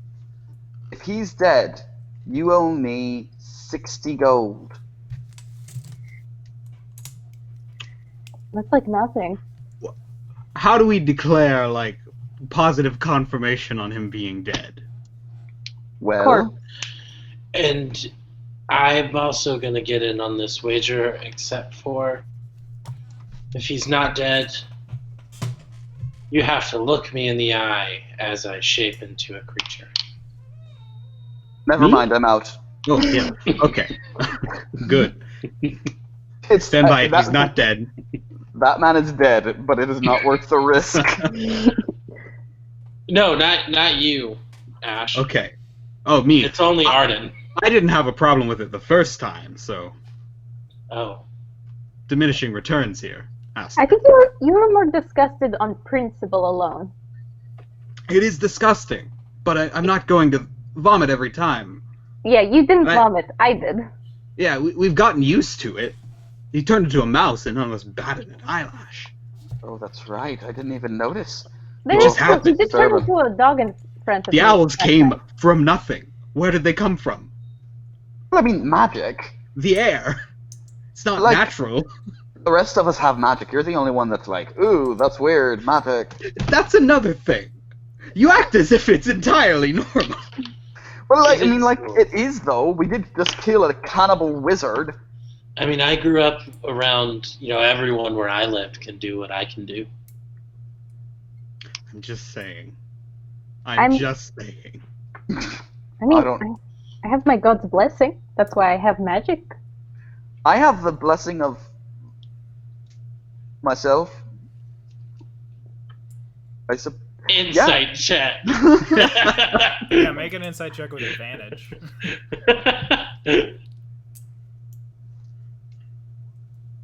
If he's dead, you owe me 60 gold. That's like nothing. How do we declare, like, positive confirmation on him being dead? Well, Corp. And I'm also gonna get in on this wager, except for if he's not dead, you have to look me in the eye as I shape into a creature. never Me? mind, I'm out. Oh, yeah. Okay. Good. It's, Stand by it. that- He's not dead. That man is dead, but it is not worth the risk. No, not you, Ash. Okay. Oh, me. It's only Arden. I didn't have a problem with it the first time, so Oh. diminishing returns here. I think you were more disgusted on principle alone. It is disgusting, but I'm not going to vomit every time. Yeah, you didn't Right. vomit. I did. Yeah, we've gotten used to it. He turned into a mouse and none of us batted an eyelash. Oh, that's right. I didn't even notice. There just is- happened. You did turn Seven. into a dog in front of The me. owls that came time. from nothing. Where did they come from? Well, I mean, magic. The air. It's not Like- natural. The rest of us have magic. You're the only one that's like, ooh, that's weird, magic. That's another thing. You act as if it's entirely normal. Well, like, It I mean, is. like, it is, though. We did just kill a cannibal wizard. I mean, I grew up around, everyone where I lived can do what I can do. I'm just saying. I'm- I'm just saying. I mean, I don't- I have my god's blessing. That's why I have magic. I have the blessing of myself. Insight check. Yeah, make an insight check with advantage.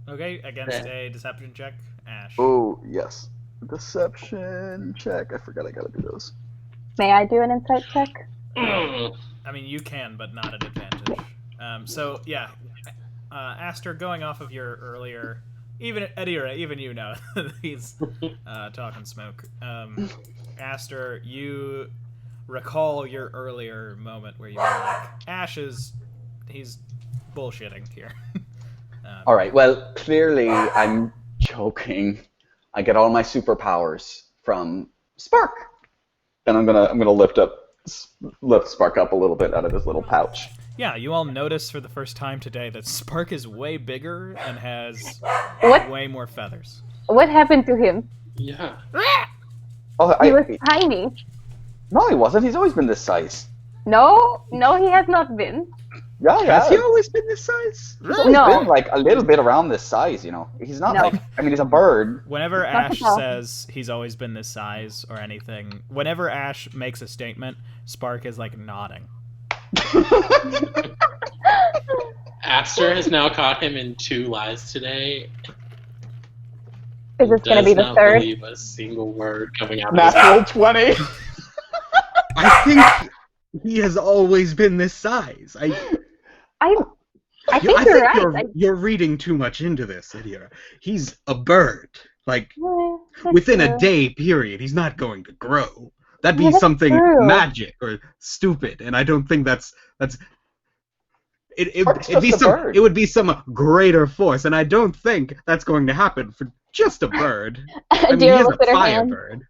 Okay, against a deception check, Ash. Oh, yes. Deception check. I forgot I gotta do those. May I do an insight check? Mm. I mean, you can, but not at advantage. So yeah, Aster, going off of your earlier, even Adira, even you know he's talking smoke. Aster, you recall your earlier moment where you were like, Ash he's bullshitting here. All right. Well, clearly I'm joking. I get all my superpowers from Spark, and I'm gonna lift Spark up a little bit out of his little pouch. Yeah, you all notice for the first time today that Spark is way bigger and has What? way more feathers. What happened to him? Yeah. Oh, He was tiny. no, he wasn't. He's always been this size. No, he has not been. Yeah, yeah. Has he always been this size? He's always No. been like a little bit around this size, you know. He's not No. like, I mean, he's a bird. Whenever Not Ash at all. says he's always been this size or anything, whenever Ash makes a statement, Spark is like nodding. Aster has now caught him in 2 lies today. Is this going to Does be the not third? believe a single word coming out of his mouth. Natural 20. I think he has always been this size. I think you're right. you're reading too much into this, Lydia. He's a bird. Like, That's within a true. day period, he's not going to grow. That'd be Yeah, that's something true. magic or stupid, and I don't think that's Spark's it'd be just a some bird. it would be some greater force, and I don't think that's going to happen for just a bird. I mean, he Dira is looked a at her hand. firebird.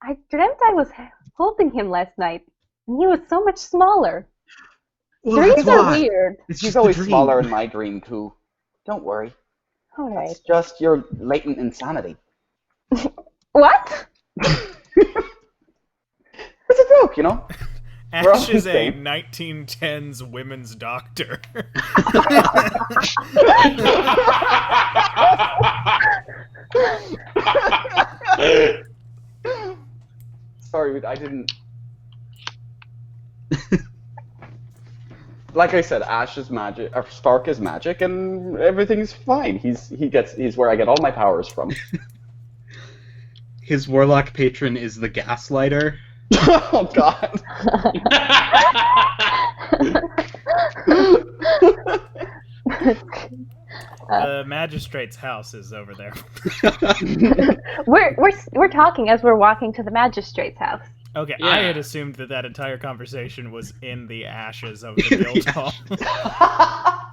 I dreamt I was holding him last night, and he was so much smaller. Well, Dreams that's are why. weird. It's He's just a always dream. smaller in my dream, too. Don't worry. All right. It's just your latent insanity. What? It's a joke, you know? We're all Ash is a insane. 1910s women's doctor. Sorry, I didn't. like I said, Ash is magic, or Spark is magic, and everything's fine. He's where I get all my powers from. His warlock patron is the gaslighter. Oh God. The magistrate's house is over there. we're talking as we're walking to the magistrate's house. Okay, Yeah. I had assumed that entire conversation was in the ashes of the guild hall.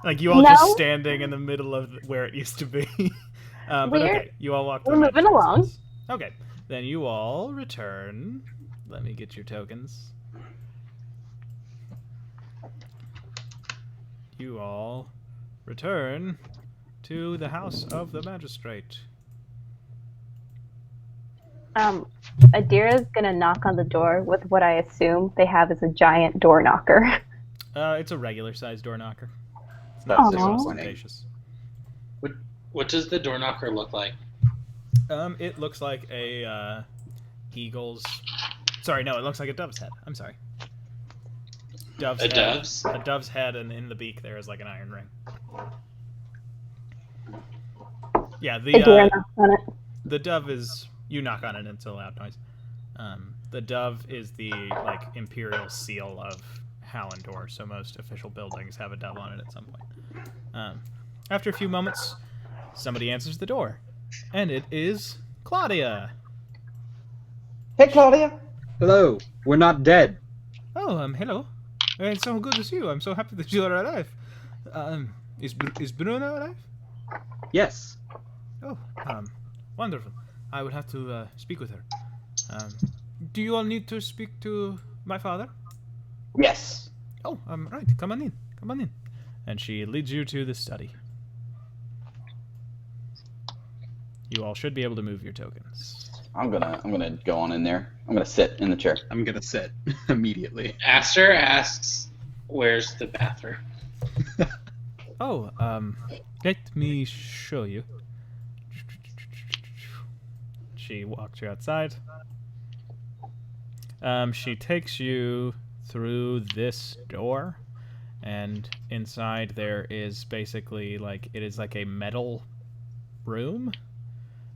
Like you all No. just standing in the middle of where it used to be. But We're- okay, you all walk. to we're the moving magistrate's along. house. Okay, then you all return. Let me get your tokens. You all return to the house of the magistrate. Adira's gonna knock on the door with what I assume they have is a giant door knocker. It's a regular-sized door knocker. It's That's not Aw. so disappointing. ostentatious. What does the door knocker look like? It looks like a eagle's. Sorry, no, it looks like a dove's head. I'm sorry. Dove's A head. dove's? A dove's head, and in the beak there is like an iron ring. Yeah, Adira knocks on it. the dove is. You knock on it, and it's a loud noise. The dove is the like imperial seal of Hallandor, so most official buildings have a dove on it at some point. After a few moments, somebody answers the door, and it is Claudia. Hey, Claudia. Hello, we're not dead. Oh, hello. It's so good to see you. I'm so happy that you are alive. Is Bruno alive? Yes. Oh, wonderful. I would have to speak with her. Do you all need to speak to my father? Yes. Oh, right. Come on in. Come on in. And she leads you to the study. You all should be able to move your tokens. I'm gonna go on in there. I'm gonna sit in the chair. I'm gonna sit immediately. Aster asks, "Where's the bathroom?" Oh, let me show you. She walks you outside. She takes you through this door, and inside there is basically like it is like a metal room,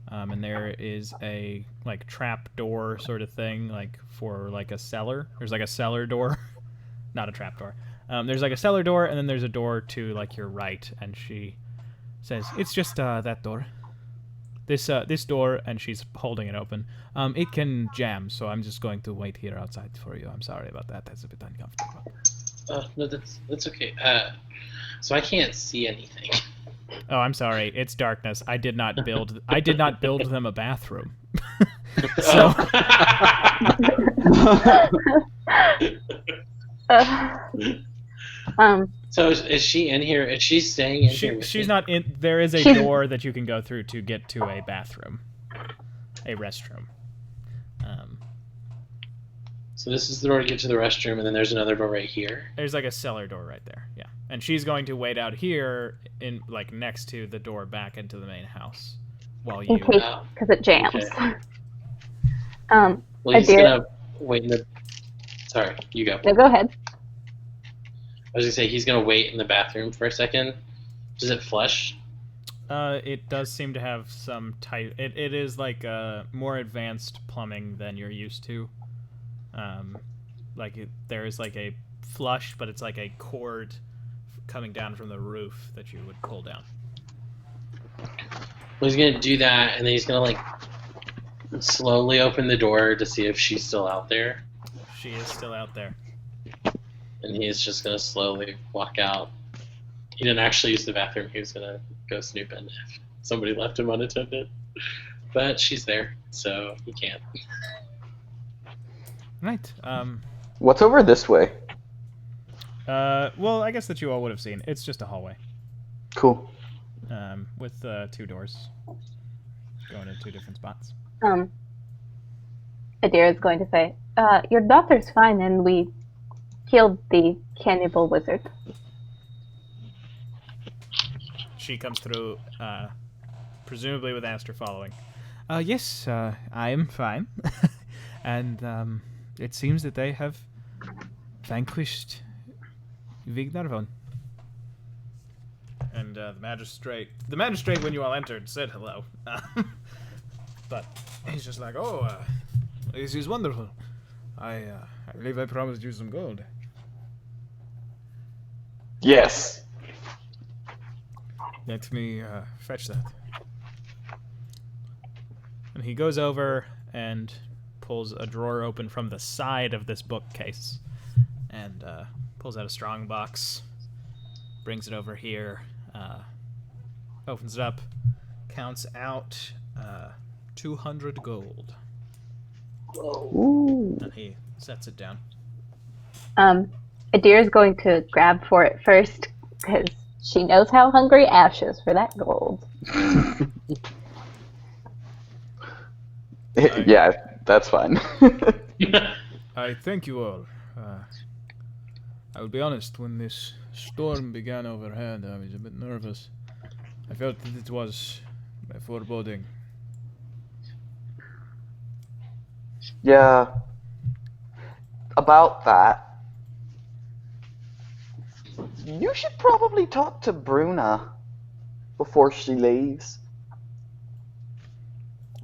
and there is a like trap door sort of thing, like for like a cellar. There's like a cellar door, not a trap door. There's like a cellar door, and then there's a door to like your right, and she says, "It's just that door." This door, and she's holding it open. It can jam, so I'm just going to wait here outside for you. I'm sorry about that. That's a bit uncomfortable. No, that's okay. So I can't see anything. Oh, I'm sorry. It's darkness. I did not build them a bathroom. So So is she in here? Is she staying in here? With she's me? not in. There is a She's- door that you can go through to get to a bathroom, a restroom. So this is the door to get to the restroom, and then there's another door right here. There's like a cellar door right there. Yeah, and she's going to wait out here in like next to the door back into the main house, while you. In case, Oh, because it jams. okay. Um, Well, he's Adira- gonna wait in the. Sorry, you go. no, go ahead. I was gonna say he's gonna wait in the bathroom for a second. Does it flush? It does seem to have some type. It is like more advanced plumbing than you're used to. There is like a flush, but it's like a cord coming down from the roof that you would pull down. Well, he's gonna do that, and then he's gonna like slowly open the door to see if she's still out there, She is still out there. and he's just gonna slowly walk out. He didn't actually use the bathroom. He was gonna go snooping if somebody left him unattended, but she's there, so he can't. Right. What's over this way? Well, I guess that you all would have seen. It's just a hallway. Cool. With two doors going in two different spots. Adira's going to say, your daughter's fine, and we killed the cannibal wizard. She comes through, presumably with Aster following. Yes, I am fine. And, it seems that they have vanquished Vigdarvon. And the magistrate, when you all entered, said hello. But he's just like, this is wonderful. I believe I promised you some gold. Yes. Let me fetch that. And he goes over and pulls a drawer open from the side of this bookcase and pulls out a strong box, brings it over here, opens it up, counts out 200 gold. Ooh. And he sets it down. Adira's going to grab for it first because she knows how hungry Ash is for that gold. Yeah, that's fine. I thank you all. I will be honest, when this storm began overhead, I was a bit nervous. I felt that it was a foreboding. Yeah. About that, you should probably talk to Bruna before she leaves.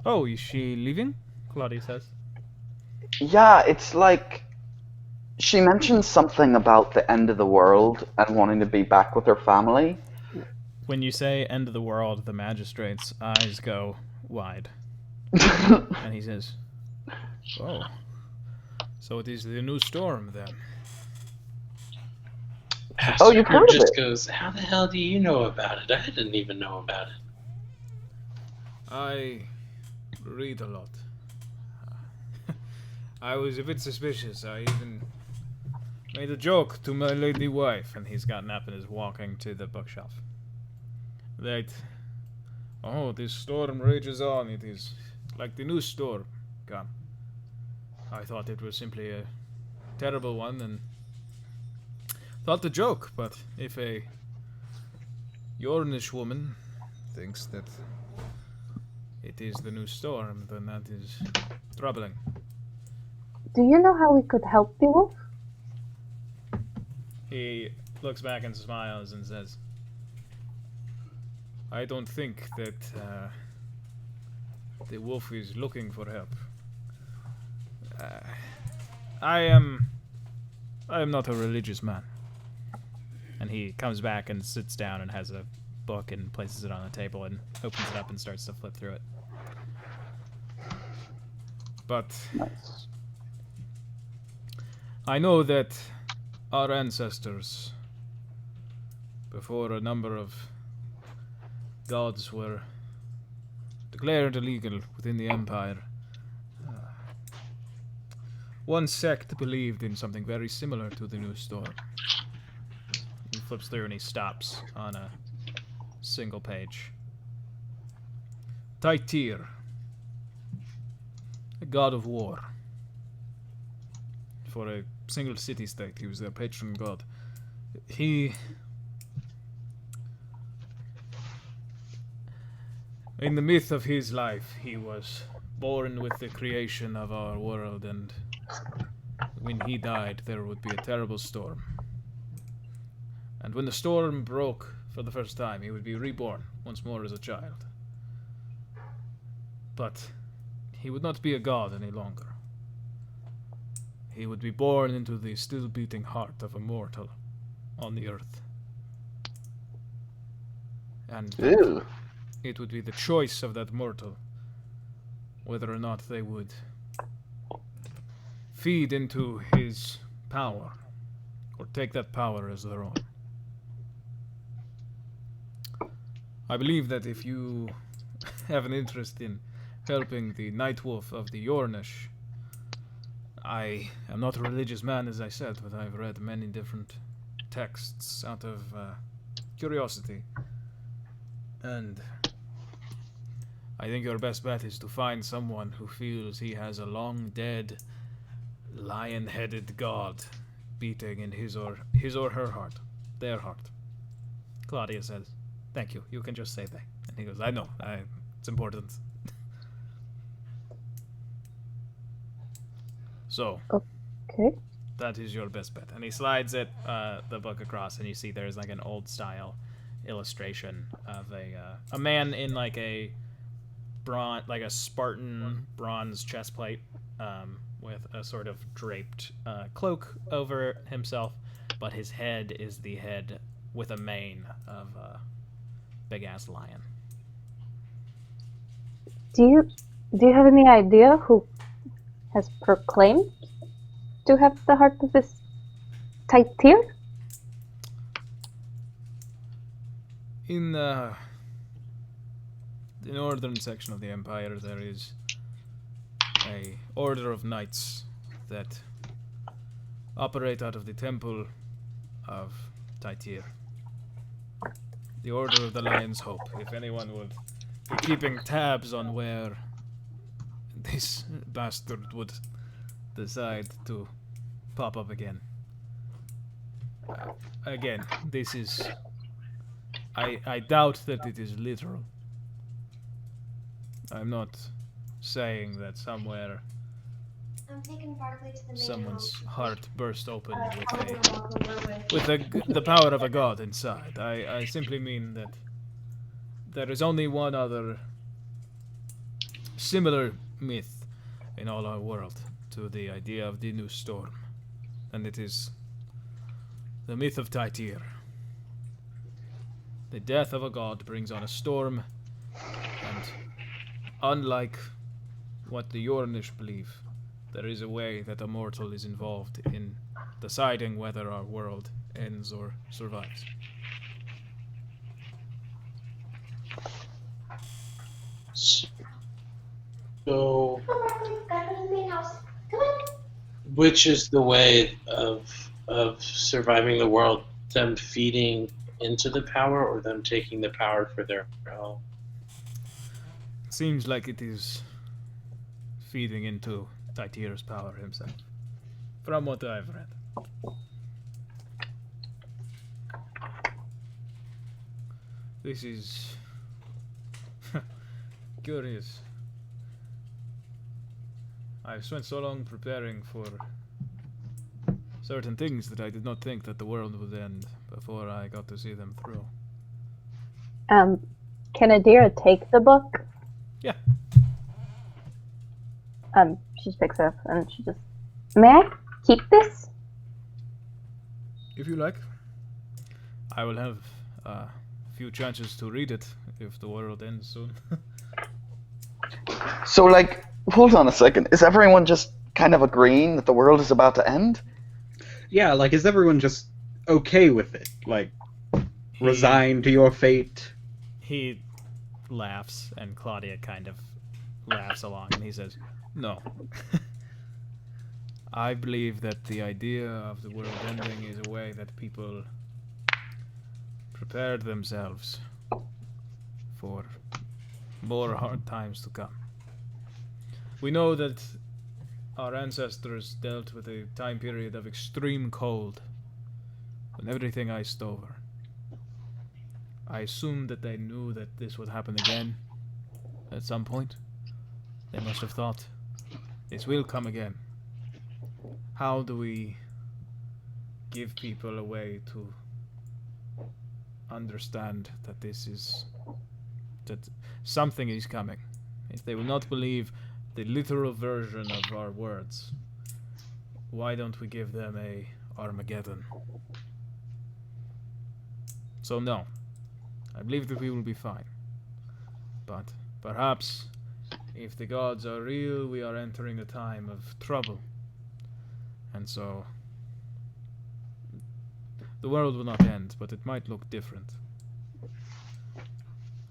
Oh, is she leaving? Claudia says. Yeah, it's like she mentioned something about the end of the world and wanting to be back with her family. When you say end of the world, the magistrate's eyes go wide. And he says, oh, so it is the new storm then. Oh, you've heard of just it. goes, how the hell do you know about it? I didn't even know about it. I read a lot. I was a bit suspicious. I even made a joke to my lady wife, And he's gotten up and is walking to the bookshelf. that, oh, this storm rages on. It is like the new storm. Come. I thought it was simply a terrible one and thought the joke, but if a Yornish woman thinks that it is the new storm, then that is troubling. Do you know how we could help the wolf? He looks back and smiles and says, I don't think that the wolf is looking for help. I am not a religious man. and he comes back and sits down and has a book and places it on the table and opens it up and starts to flip through it. But Nice. I know that our ancestors, before a number of gods were declared illegal within the Empire, one sect believed in something very similar to the new storm. He flips through and he stops on a single page. Taitir, a god of war. For a single city-state, he was their patron god. In the myth of his life, he was born with the creation of our world, and when he died, there would be a terrible storm. And when the storm broke for the first time, he would be reborn once more as a child. But he would not be a god any longer. He would be born into the still beating heart of a mortal on the earth. And Ew. it would be the choice of that mortal whether or not they would feed into his power or take that power as their own. I believe that if you have an interest in helping the Night Wolf of the Yornish, I am not a religious man, as I said, but I've read many different texts out of curiosity. And I think your best bet is to find someone who feels he has a long-dead, lion-headed god beating in his or her heart. Their heart. Claudia says, "Thank you. You can just say they." And he goes, "I know. It's important." So, Okay. That is your best bet. And he slides it, the book across, and you see there's like an old style illustration of a man in like a Spartan bronze chestplate, with a sort of draped cloak over himself, but his head is the head with a mane of a big ass lion. Do you have any idea who has proclaimed to have the heart of this Tightir? In the northern section of the Empire, there is a order of knights that operate out of the Temple of Tightir. The Order of the Lion's Hope. If anyone would be keeping tabs on where this bastard would decide to pop up again. Again, this is... I doubt that it is literal. I'm not saying that somewhere I'm taking Barkley to the main someone's hall. heart burst open I'm gonna walk over with the power of a god inside. I simply mean that there is only one other similar myth in all our world to the idea of the new storm, and it is the myth of Tightir. The death of a god brings on a storm, and unlike what the Yornish believe, there is a way that a mortal is involved in deciding whether our world ends or survives. So, gotta go to the main house. Come on. which is the way of surviving the world? Them feeding into the power, or them taking the power for their own? Seems like it is feeding into Tightir's power himself, from what I've read. This is curious. I've spent so long preparing for certain things that I did not think that the world would end before I got to see them through. Can Adira take the book? Yeah. She just picks it up and she just... May I keep this? If you like. I will have a few chances to read it if the world ends soon. So, like, hold on a second. Is everyone just kind of agreeing that the world is about to end? Yeah, like, is everyone just okay with it? Like, resigned to your fate? He laughs, and Claudia kind of laughs along, and he says, "No. I believe that the idea of the world ending is a way that people prepared themselves for more hard times to come. We know that our ancestors dealt with a time period of extreme cold when everything iced over. I assume that they knew that this would happen again at some point. They must have thought, this will come again. How do we give people a way to understand that that something is coming? If they will not believe the literal version of our words, why don't we give them a Armageddon? So no, I believe that we will be fine. But perhaps, if the gods are real, we are entering a time of trouble. And so, the world will not end, but it might look different.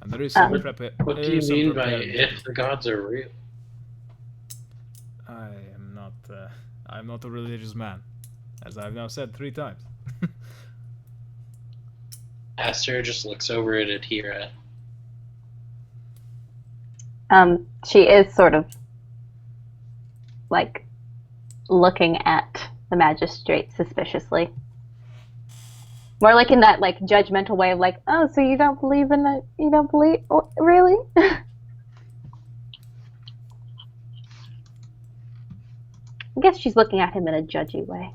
And there is some What do you mean by if the gods are real? I'm not a religious man, as I've now said 3 times. Aster just looks over at Adira. She is sort of like looking at the magistrate suspiciously. More like in that like judgmental way of like, oh, so you don't believe in it? You don't believe? Oh, really? I guess she's looking at him in a judgy way.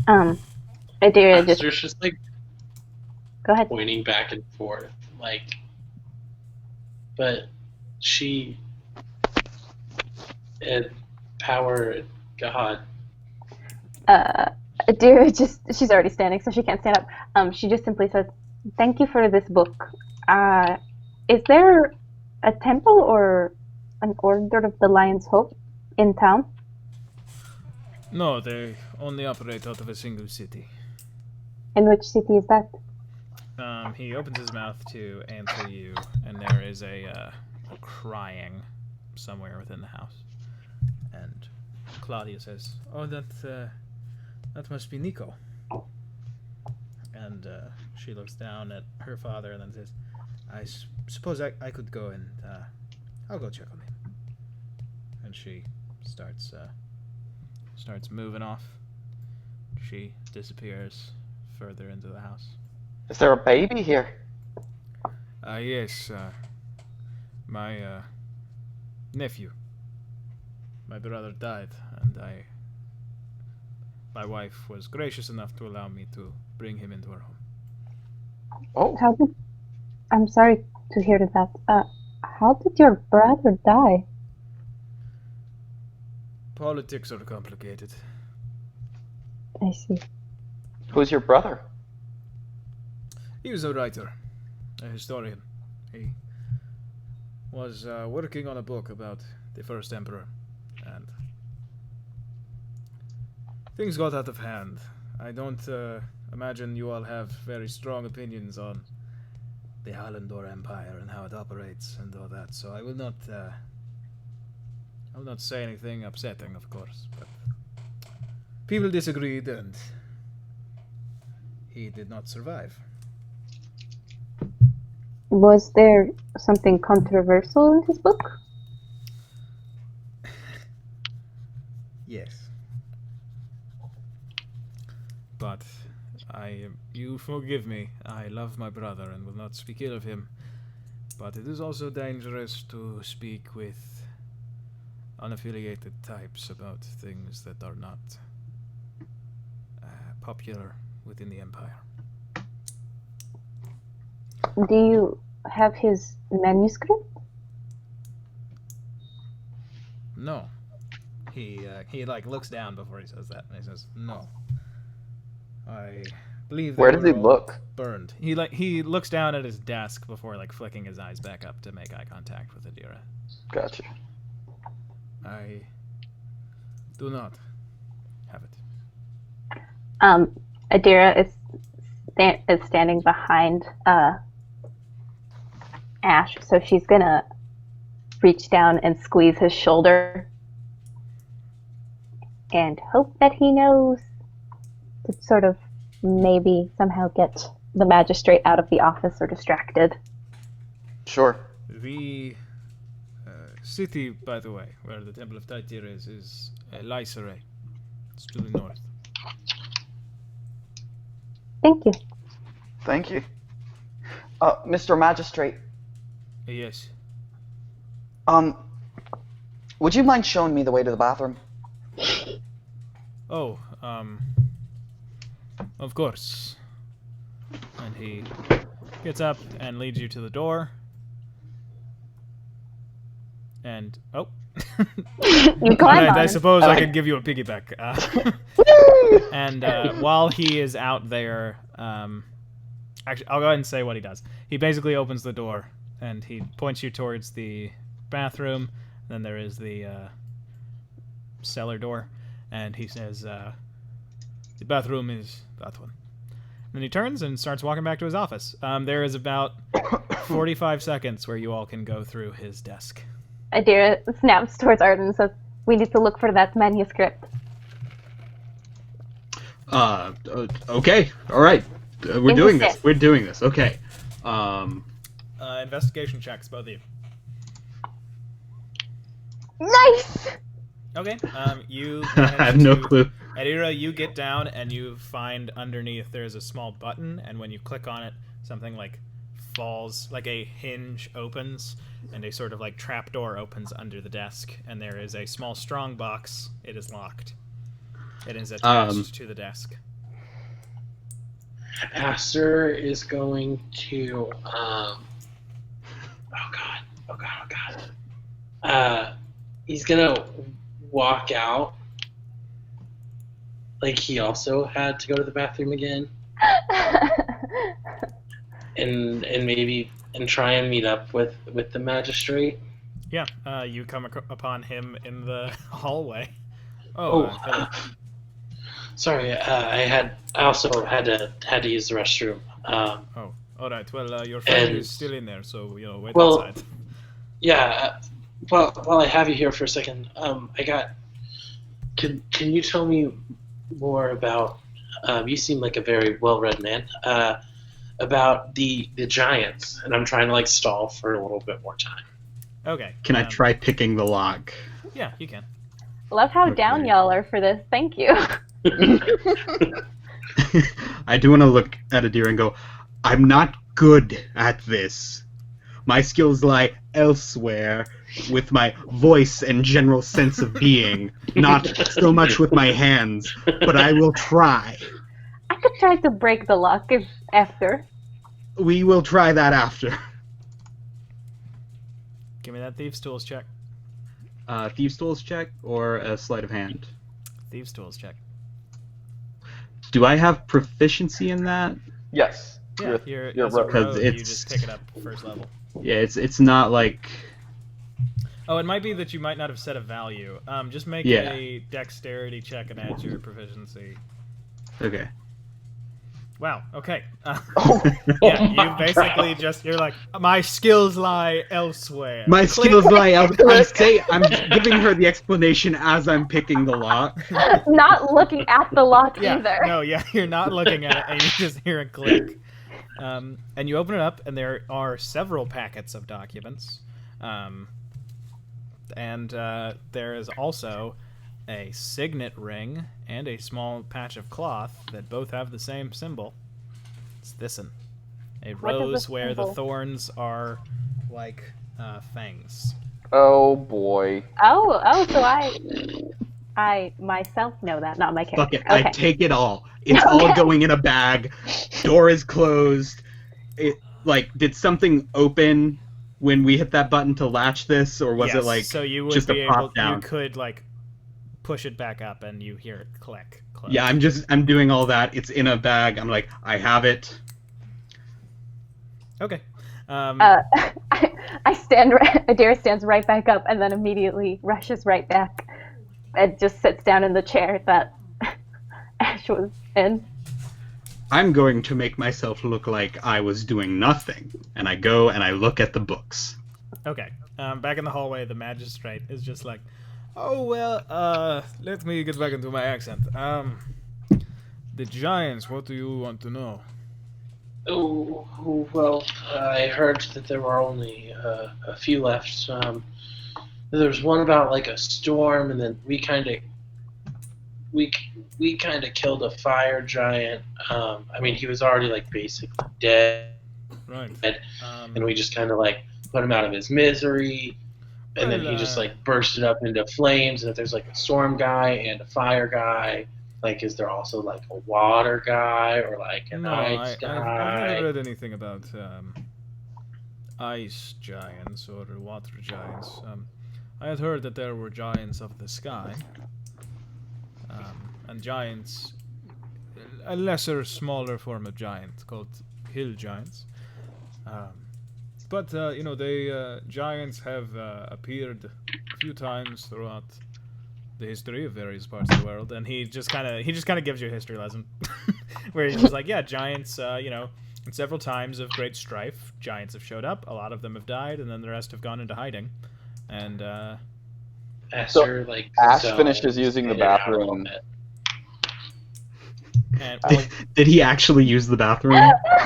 Adira just Aster's just like go ahead. pointing back and forth, like, but she and power God. Adira she's already standing, so she can't stand up. She just simply says, "Thank you for this book. Is there a temple or an order of the Lion's Hope in town?" No, they only operate out of a single city. In which city is that? He opens his mouth to answer you, and there is a crying somewhere within the house. And Claudia says, "Oh, that must be Nico." And she looks down at her father and then says, "I suppose I could go and I'll go check on him." And she starts moving off. She disappears further into the house. Is there a baby here? Yes, my nephew. My brother died, and my wife was gracious enough to allow me to bring him into her home. Oh, I'm sorry to hear that. How did your brother die? Politics are complicated. I see. who's your brother? He was a writer, a historian. He was working on a book about the first emperor, and things got out of hand. I don't imagine you all have very strong opinions on the Hallandor Empire and how it operates and all that, so I will not say anything upsetting, of course, but people disagreed and he did not survive. Was there something controversial in his book? Yes. But you forgive me, I love my brother and will not speak ill of him, but it is also dangerous to speak with unaffiliated types about things that are not popular within the Empire. Do you have his manuscript? No. He like looks down before he says that, and he says, "No. I believe." Where does he look? Burned. He looks down at his desk before like flicking his eyes back up to make eye contact with Adira. Gotcha. I do not have it. Adira is standing behind Ash, so she's gonna reach down and squeeze his shoulder and hope that he knows to sort of maybe somehow get the magistrate out of the office or distracted. Sure. The city, by the way, where the Temple of Taitir is Lysere. It's to the north. Thank you. Thank you. Mr. Magistrate, Yes. would you mind showing me the way to the bathroom? Oh, of course. And he gets up and leads you to the door. And You climb on I him. suppose I could give you a piggyback. And while he is out there, actually, I'll go ahead and say what he does. He basically opens the door and he points you towards the bathroom. Then there is the cellar door, and he says, "The bathroom is that one." Then he turns and starts walking back to his office. There is about 45 seconds where you all can go through his desk. Adira snaps towards Arden and says, "We need to look for that manuscript." Okay, all right. We're doing this. Insist. We're doing this. Okay. Investigation checks, both of you. Nice! Okay. You I have no clue. Adira, you get down and you find underneath there's a small button, and when you click on it, something like falls, like a hinge opens, and a sort of like trapdoor opens under the desk, and there is a small strong box. It is locked. It is attached to the desk. Aster is going to he's gonna walk out like he also had to go to the bathroom again, and maybe try and meet up with the magistrate. Yeah, you come upon him in the hallway. Oh, sorry. I also had to use the restroom. All right. Well, your friend And- is still in there, so wait Well- outside. Yeah. Well, while I have you here for a second, Can you tell me more about? You seem like a very well-read man. About the giants, and I'm trying to like stall for a little bit more time. Okay. Can I try picking the lock? Yeah, you can. Love how Okay. down y'all are for this. Thank you. I do want to look at a deer and go, I'm not good at this. My skills lie elsewhere with my voice and general sense of being, not so much with my hands, but I will try. I could try to break the lock if after. We will try that after. Give me that thieves' tools check. Thieves' tools check or a sleight of hand? Thieves' tools check. Do I have proficiency in that? Yes. Yeah, You're as a rogue. Because rogue, you it's- just pick it up first level. Yeah, it's not like... Oh, it might be that you might not have set a value. Just make Yeah. a dexterity check and add your proficiency. Okay. Wow. Okay. Oh, Yeah, you basically you're like, my skills lie elsewhere. My Click. skills lie out. I'm giving her the explanation as I'm picking the lock. Not looking at the lock Yeah, either. no, yeah, you're not looking at it, and you just hear a click. And you open it up, and there are several packets of documents. And there is also a signet ring and a small patch of cloth that both have the same symbol. It's this'n. A What is the rose where the symbol? thorns are like fangs. oh boy. Oh, so I myself know that, not my Fuck character. it. I Okay. take it all. It's all Okay. going in a bag. Door is closed. It did something open when we hit that button to latch this, or was Yes, it like so you would just be a pop able, down? you could like push it back up and you hear it click. Close. Yeah, I'm doing all that. It's in a bag. I'm like, I have it. Okay. I stand. Adira stands right back up and then immediately rushes right back and just sits down in the chair that Ash was in. I'm going to make myself look like I was doing nothing. And I go and I look at the books. Okay. Back in the hallway, the magistrate is just like, oh, well, let me get back into my accent. The giants, what do you want to know? Oh, well, I heard that there were only a few left. There was one about like a storm, and then we kind of killed a fire giant. I mean, he was already like basically dead, Right. and we just kind of like put him out of his misery. And then Well, he just like bursted up into flames. And if there's like a storm guy and a fire guy, like is there also like a water guy or like an No, ice I've guy? never read anything about ice giants or water giants. I had heard that there were giants of the sky. And giants, a lesser, smaller form of giant called hill giants. But they giants have appeared a few times throughout the history of various parts of the world, and he just kind of gives you a history lesson, where he's just like, yeah, giants, in several times of great strife, giants have showed up. A lot of them have died, and then the rest have gone into hiding. And Esther, like Ash so finishes using the figured out a little bathroom. bit. and Did he actually use the bathroom?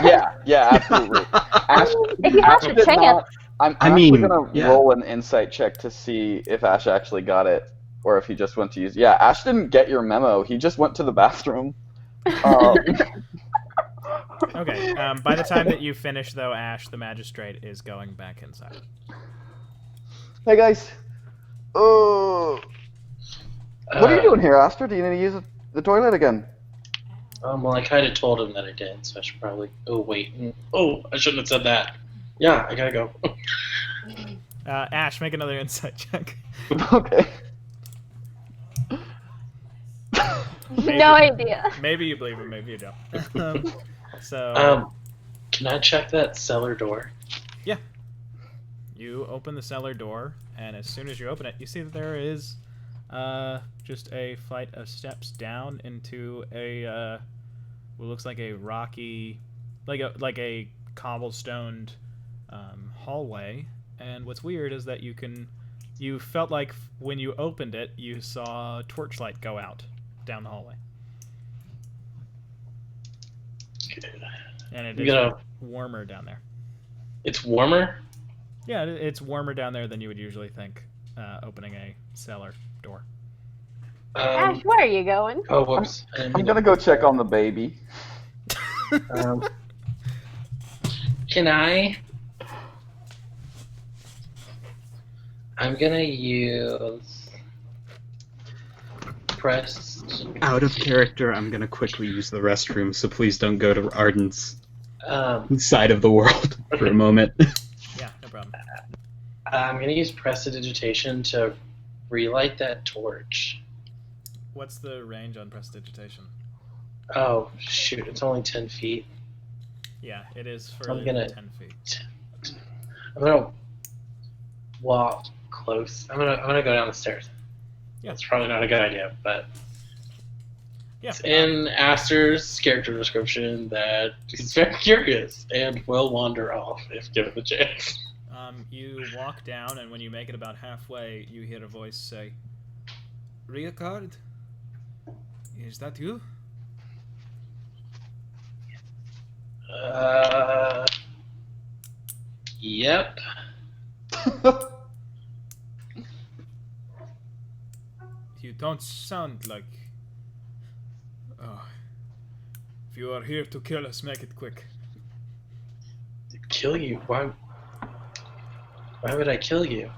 Yeah, absolutely. Ash, If you have the did chance. not- I'm I actually mean, gonna yeah. roll an insight check to see if Ash actually got it, or if he just went to use. Yeah, Ash didn't get your memo. He just went to the bathroom. okay, by the time that you finish, though, Ash, the magistrate is going back inside. Hey guys. Oh. What are you doing here, Aster? Do you need to use the toilet again? Well, I kind of told him that I did, so I should probably. Oh wait. Oh, I shouldn't have said that. Yeah, I gotta go. Ash, make another insight check. Okay. Maybe- No idea. Maybe you believe him, maybe you don't. So Can I check that cellar door? you open the cellar door, and as soon as you open it, you see that there is just a flight of steps down into a what looks like a rocky, like a cobblestoned hallway. And what's weird is that you felt like when you opened it, you saw a torchlight go out down the hallway, and it is warmer down there. It's warmer. Yeah, it's warmer down there than you would usually think, opening a cellar door. Ash, where are you going? Oh, whoops. I'm gonna go check on the baby. Can I? I'm gonna use press. Out of character, I'm gonna quickly use the restroom, so please don't go to Arden's side of the world for a moment. Yeah, no problem. I'm gonna use prestidigitation to relight that torch. What's the range on prestidigitation? Oh shoot! It's only 10 feet. Yeah, it is I'm further gonna- than 10 feet. I'm gonna walk close. I'm gonna go down the stairs. Yeah. That's probably not a good idea, but Yeah. it's in Aster's character description that he's very curious and will wander off if given the chance. You walk down, and when you make it about halfway, you hear a voice say, "Riacard? Is that you?" Yep. You don't sound like... Oh. If you are here to kill us, make it quick. Kill you? Why? Why would I kill you?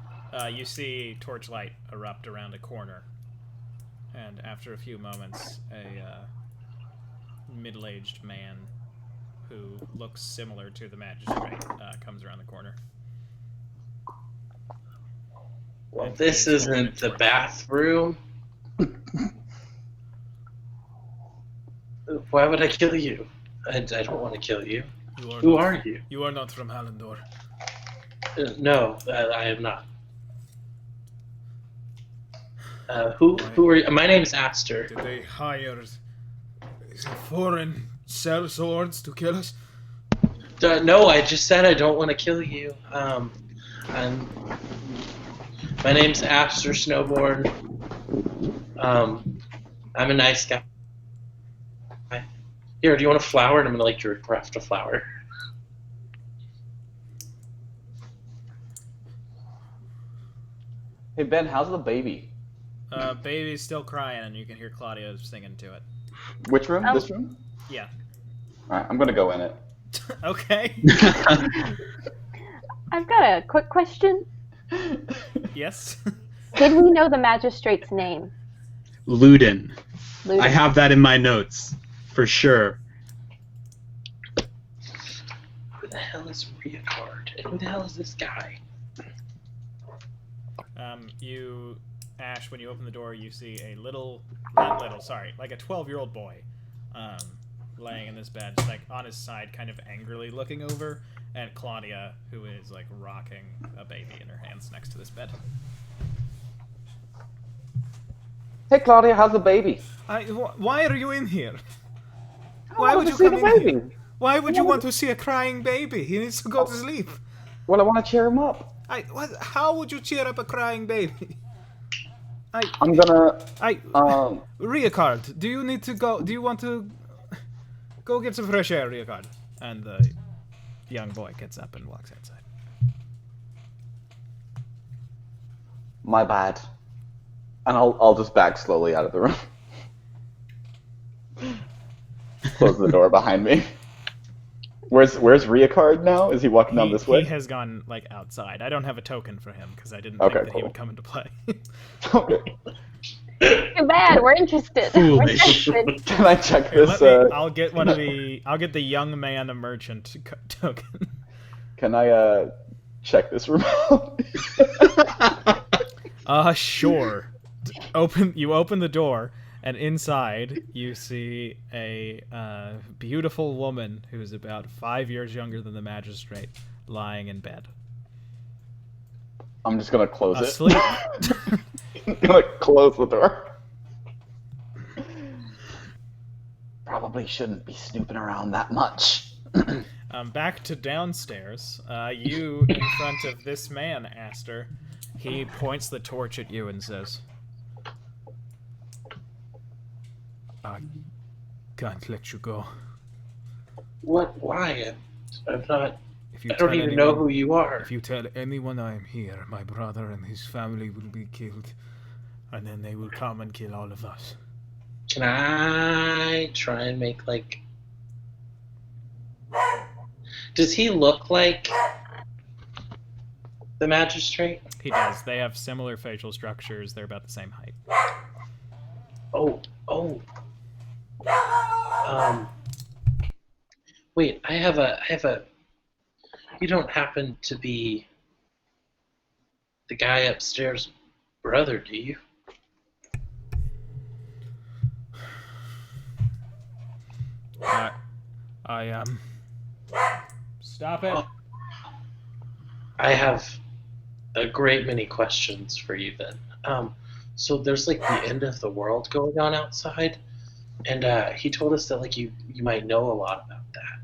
You see torchlight erupt around a corner, and after a few moments, a middle-aged man who looks similar to the magistrate comes around the corner. Well, And this he's holding isn't a the torch. bathroom. Why would I kill you? I don't want to kill you. Who are you? You are not from Hallandor. No, I am not. Who are you? My name's Aster. Did they hire foreign sellswords to kill us? No, I just said I don't want to kill you. My name's Aster Snowborn. I'm a nice guy. Here, do you want a flower? And I'm gonna like craft a flower. Hey Ben, how's the baby? Baby's still crying, and you can hear Claudia singing to it. Which room? Oh. This room? Yeah. Alright, I'm gonna go in it. Okay. I've got a quick question. Yes. Did we know the magistrate's name? Ludin. Ludin. I have that in my notes, for sure. Who the hell is Riacard? And who the hell is this guy? Ash, when you open the door, you see like a 12-year-old boy, laying in this bed, just like on his side, kind of angrily looking over, and Claudia, who is like rocking a baby in her hands next to this bed. Hey Claudia, how's the baby? Why are you in here? I Why wanted would to you see come the in baby. here? Why would you want to see a crying baby? He needs to go to sleep. Well, I want to cheer him up. How would you cheer up a crying baby? I'm gonna. Riacard, do you need to go? Do you want to go get some fresh air, Riacard? And the young boy gets up and walks outside. My bad. And I'll just back slowly out of the room. Close the door behind me. Where's Riacard now? Is he walking down this way? He has gone like outside. I don't have a token for him because I didn't Okay, think that he cool. would come into play. Okay. Too bad. We're interested. Foolish. We're interested. Can I check Here, this? I'll get I'll get the young man a merchant token. Can I check this remote? Sure. You open the door, and inside you see a beautiful woman who's about 5 years younger than the magistrate, lying in bed. I'm just gonna close it. Asleep. I'm gonna close the door. Probably shouldn't be snooping around that much. Back to downstairs. You in front of this man, Aster. He points the torch at you and says, "I can't let you go. What? Why? I'm not. If you I don't tell even know anyone- who you are. If you tell anyone I am here, my brother and his family will be killed, and then they will come and kill all of us. Can I try and make like? Does he look like the magistrate? He does. They have similar facial structures. They're about the same height. Oh. Wait, I have a. You don't happen to be the guy upstairs' brother, do you? I am. Stop it. Oh. I have a great many questions for you then. So there's like the end of the world going on outside, and he told us that like you might know a lot about that.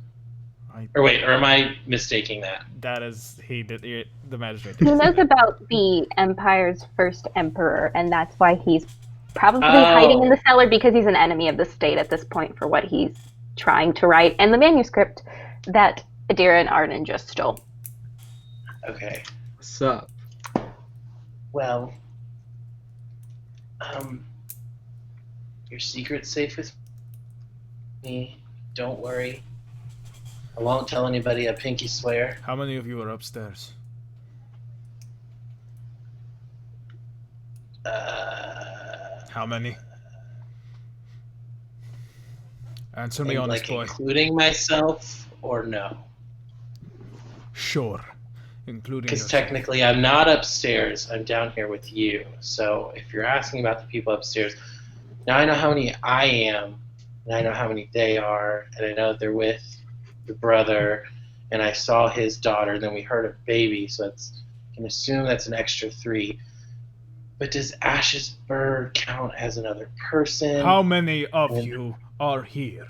Or am I mistaking that? That is the magistrate. He knows about the Empire's first emperor, and that's why he's probably hiding in the cellar because he's an enemy of the state at this point for what he's trying to write, and the manuscript that Adira and Arden just stole. Okay. What's up? Well, your secret's safe with me. Don't worry. I won't tell anybody, I pinky swear. How many of you are upstairs? How many? Answer me on this, Like boy. including myself, or no? Sure. Including Because yourself. technically I'm not upstairs, I'm down here with you. So if you're asking about the people upstairs, now I know how many I am, and I know how many they are, and I know they're with the brother, and I saw his daughter, and then we heard a baby, so I can assume that's an extra 3. But does Ash's bird count as another person? How many of you are here?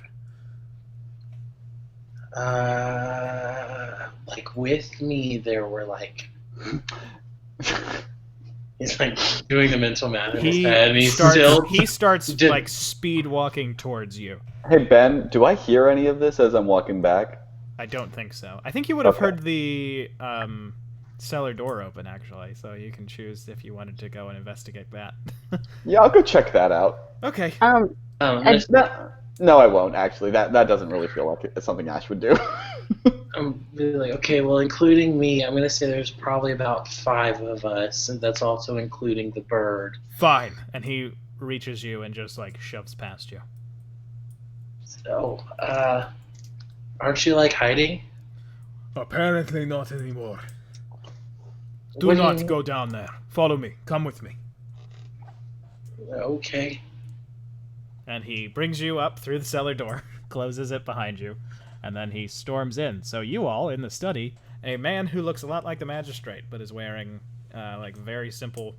Like with me, there were like. He's like doing the mental math in his head, and he starts like speed walking towards you. Hey Ben, do I hear any of this as I'm walking back? I don't think so. I think you would have Okay. heard the cellar door open, actually, so you can choose if you wanted to go and investigate that. Yeah, I'll go check that out. Okay. No, I won't actually. That doesn't really feel like it's something Ash would do. I'm really like, okay, well, including me, I'm gonna say there's probably about 5 of us, and that's also including the bird. Fine. And he reaches you and just like shoves past you. So, aren't you like hiding? Apparently not anymore. Do What do you not mean? go down there. Follow me. Come with me. Okay. And he brings you up through the cellar door, closes it behind you, and then he storms in. So you all, in the study, a man who looks a lot like the magistrate, but is wearing, like, very simple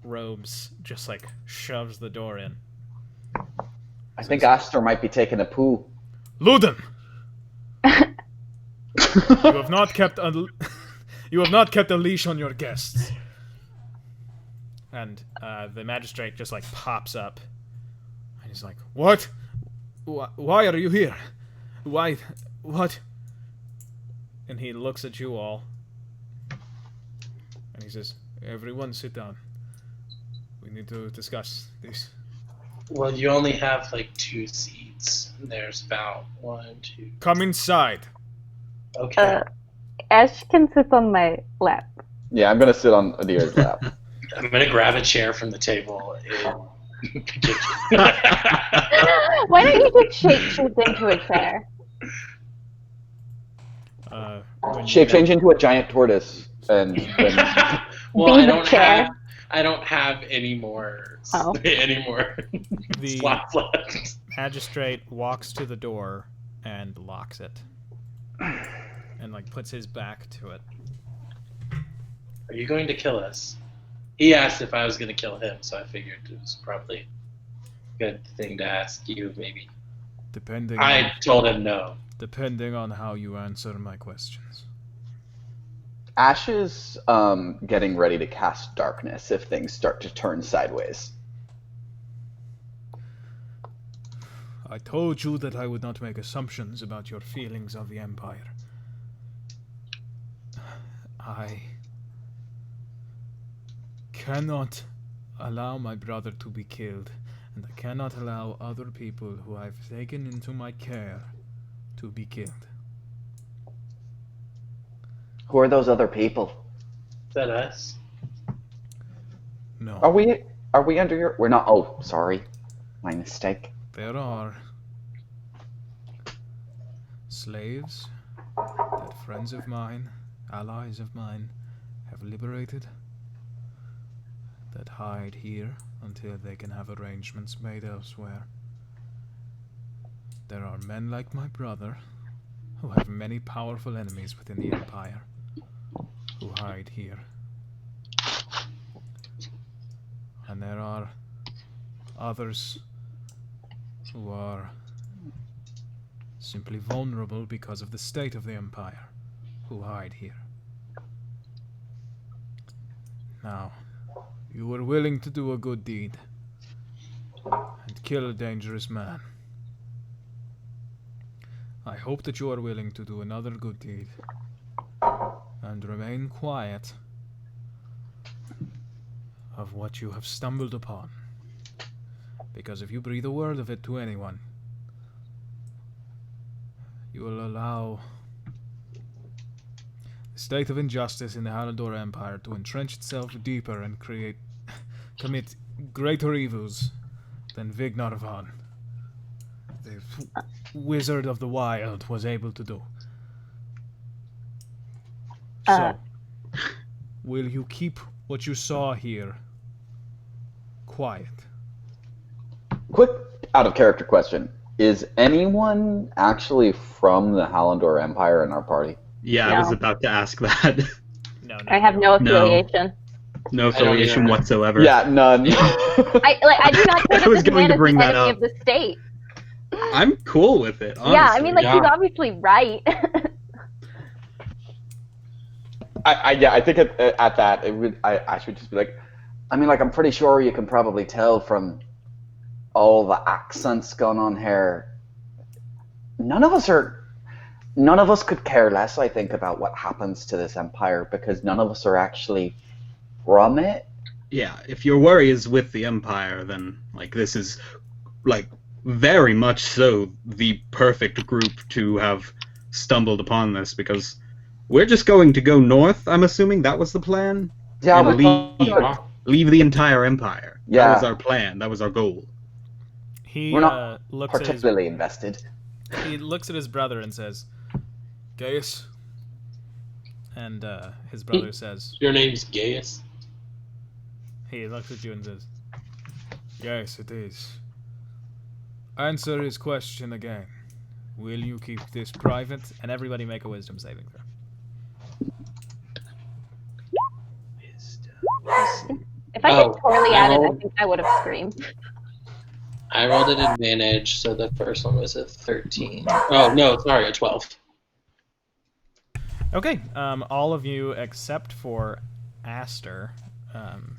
robes, just, like, shoves the door in. I think Aster might be taking a poo. Luden! You have not kept a leash on your guests. And the magistrate just, like, pops up. And he's like, "What? Why are you here? Why? What?" And he looks at you all. And he says, "Everyone sit down. We need to discuss this." Well, you only have like 2 seats. There's about 1, 2. Come inside. Okay. Ash can sit on my lap. Yeah, I'm gonna sit on Adira's lap. I'm gonna grab a chair from the table and Why don't you just shape into a chair? When Shape you- change into a giant tortoise, and then Well, Be I the don't chair. have. I don't have any more. Oh. Any more The- slots left. Magistrate walks to the door and locks it. And like puts his back to it. Are you going to kill us? He asked if I was going to kill him, so I figured it was probably a good thing to ask you, maybe. Depending I told him no. depending on how you answer my questions. Ash is getting ready to cast darkness if things start to turn sideways. I told you that I would not make assumptions about your feelings of the Empire. I cannot allow my brother to be killed, and I cannot allow other people who I've taken into my care to be killed. Who are those other people? Is that us? No. Are we under your? We're not. Oh, sorry, my mistake. There are slaves that friends of mine, allies of mine, have liberated that hide here until they can have arrangements made elsewhere. There are men like my brother who have many powerful enemies within the Empire who hide here. And there are others who are simply vulnerable because of the state of the Empire, who hide here. Now, you were willing to do a good deed and kill a dangerous man. I hope that you are willing to do another good deed and remain quiet of what you have stumbled upon. Because if you breathe a word of it to anyone, you will allow the state of injustice in the Halador Empire to entrench itself deeper and commit greater evils than Vignarvan, the wizard of the wild, was able to do. So, will you keep what you saw here quiet? Quick out of character question. Is anyone actually from the Halandor Empire in our party? Yeah, No. I was about to ask that. No, I have no No. affiliation. No affiliation either. whatsoever. Yeah, none. I do not think I of was this going man to as bring the that enemy up. of the state. I'm cool with it, honestly. Yeah, I mean, like, Yeah. he's obviously right. I think at that I should just be like, I mean, like, I'm pretty sure you can probably tell from all the accents going on here. None of us could care less, I think, about what happens to this empire because none of us are actually from it. Yeah, if your worry is with the Empire, then, like, this is, like, very much so the perfect group to have stumbled upon this, because we're just going to go north, I'm assuming that was the plan? Yeah, And but leave the entire Empire. Yeah. That was our plan, that was our goal. He We're not looks at his particularly invested. he looks at his brother and says, "Gaius." And his brother says, Your name's Gaius? he looks at you and says, "Yes, it is. Answer his question again. Will you keep this private?" And everybody make a wisdom saving throw. If I Oh, get totally I at it, I rolled- think I would have screamed. I rolled an advantage, so the first one was a 13. Oh, no, sorry, a 12. Okay, all of you except for Aster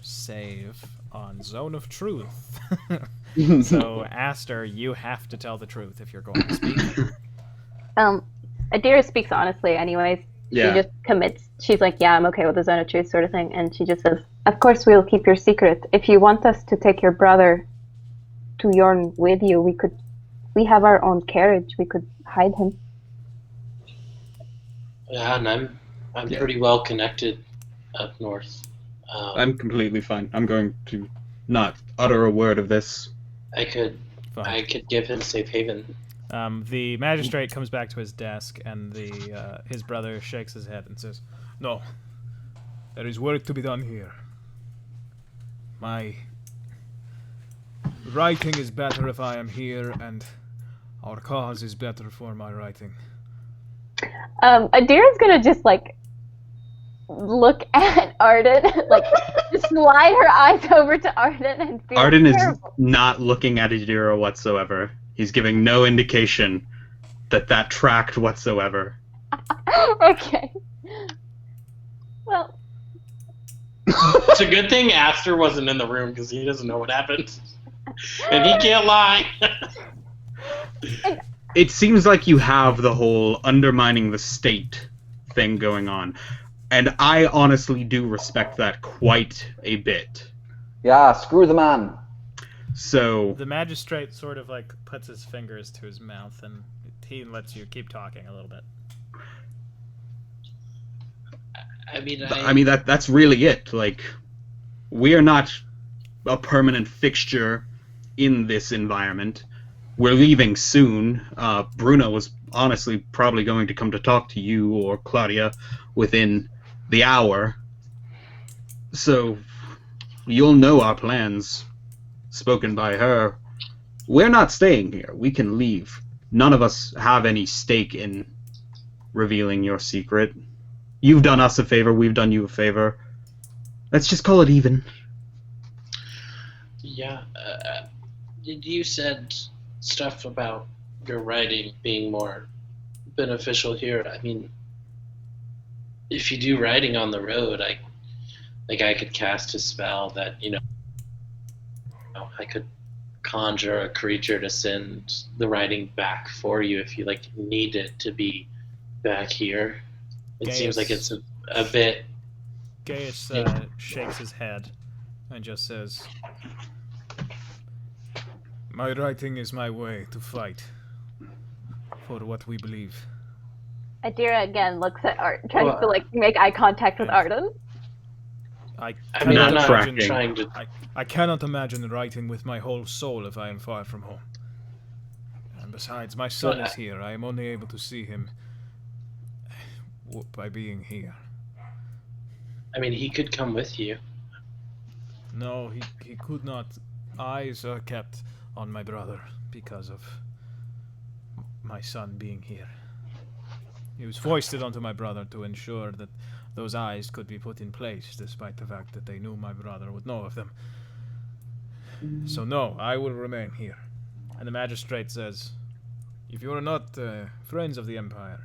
save on Zone of Truth. So, Aster, you have to tell the truth if you're going to speak. Adira speaks honestly anyways. Yeah. She just commits. She's like, yeah, I'm okay with the zone of truth sort of thing. And she just says, of course we'll keep your secret. If you want us to take your brother to Yorn with you, we have our own carriage. We could hide him. Yeah, and I'm pretty well connected up north. I'm completely fine. I'm going to not utter a word of this. I could Fine. give him safe haven. The magistrate comes back to his desk, and his brother shakes his head and says, No. There is work to be done here. My writing is better if I am here, and our cause is better for my writing. Adira's gonna just like look at Arden, like just slide her eyes over to Arden and feel Arden is terrible. not looking at Adira whatsoever. He's giving no indication that tracked whatsoever. Okay. Well, It's a good thing Aster wasn't in the room because he doesn't know what happened, and he can't lie. It seems like you have the whole undermining the state thing going on. And I honestly do respect that quite a bit. Yeah, screw the man. So, the magistrate sort of like puts his fingers to his mouth, and he lets you keep talking a little bit. I mean, that's really it. Like, we are not a permanent fixture in this environment. We're leaving soon. Bruno was honestly probably going to come to talk to you or Claudia within the hour. So, you'll know our plans, spoken by her. We're not staying here. We can leave. None of us have any stake in revealing your secret. You've done us a favor, we've done you a favor. Let's just call it even. Yeah. You said stuff about your writing being more beneficial here. I mean, if you do writing on the road, I could cast a spell that, I could conjure a creature to send the writing back for you if you need it to be back here. It seems like it's a bit. Gaius shakes his head and just says, My writing is my way to fight for what we believe. Adira again looks at Art, tries to like make eye contact with Arden. I mean, I'm cannot not imagine, trying to. I cannot imagine writing with my whole soul if I am far from home. And besides, my son is here. I am only able to see him by being here. I mean, he could come with you. No, he could not. Eyes are kept on my brother because of my son being here. He was foisted onto my brother to ensure that those eyes could be put in place, despite the fact that they knew my brother would know of them. So no, I will remain here. and the magistrate says, if you are not friends of the Empire,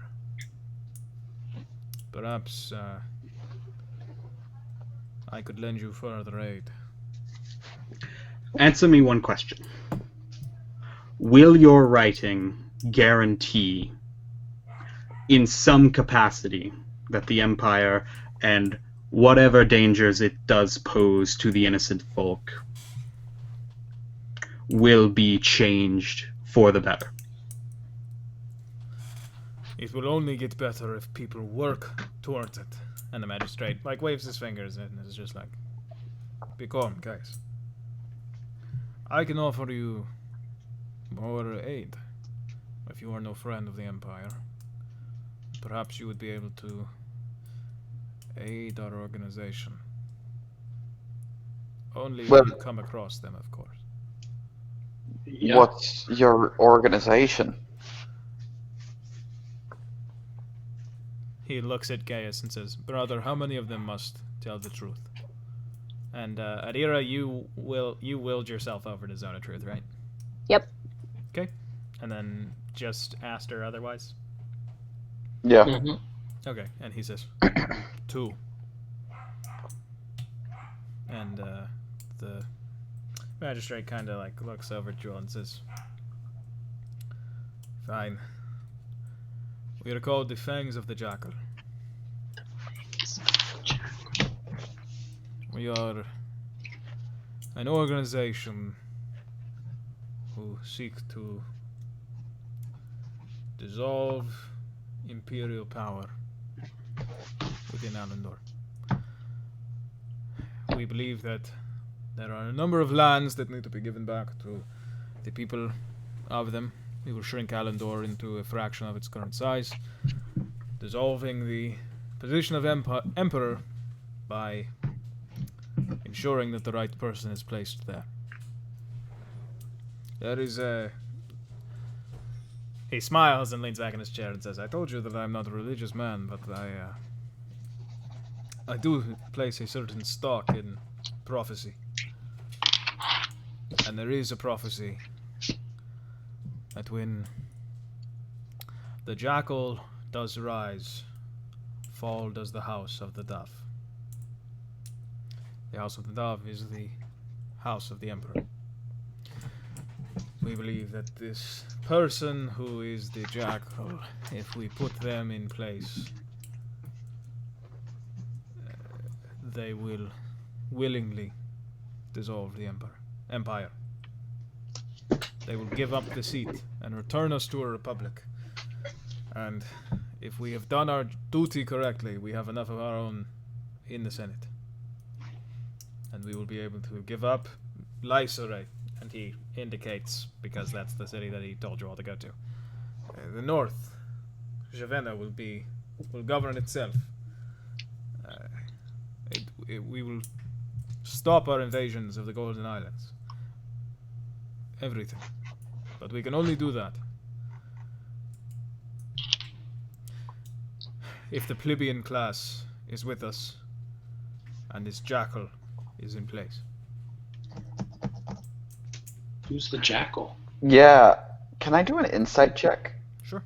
perhaps I could lend you further aid. Answer me one question. Will your writing guarantee, in some capacity, that the Empire and whatever dangers it does pose to the innocent folk will be changed for the better? It will only get better if people work towards it. And the magistrate waves his fingers and is just like, Be calm, guys. I can offer you more aid if you are no friend of the Empire. Perhaps you would be able to aid our organization. Only Well- when you come across them, of course. Yeah. What's your organization? he looks at Gaius and says, brother, how many of them must tell the truth? And Adira, you willed yourself over to Zone of Truth, right? Yep. Okay. And then just asked her otherwise? Yeah. Mhm. Okay. And he says, 2. And the magistrate kind of looks over at Jewel and says, fine. We are called the Fangs of the Jackal. We are an organization who seek to dissolve imperial power within Alendor. We believe that There are a number of lands that need to be given back to the people of them. We will shrink Alendor into a fraction of its current size, dissolving the position of Emperor by ensuring that the right person is placed there. There is a... He smiles and leans back in his chair and says, I told you that I'm not a religious man, but I do place a certain stock in prophecy. And there is a prophecy that when the jackal does rise, fall does the house of the dove. The house of the dove is the house of the emperor. We believe that this person who is the jackal, if we put them in place, they will willingly dissolve the empire. They will give up the seat and return us to a republic. And if we have done our duty correctly, we have enough of our own in the Senate. And we will be able to give up Lysore. And he indicates, because that's the city that he told you all to go to. The north, Javenna, will govern itself. We will stop our invasions of the Golden Islands. Everything. But we can only do that if the plebeian class is with us and this jackal is in place. Who's the jackal? Yeah. Can I do an insight check? Sure.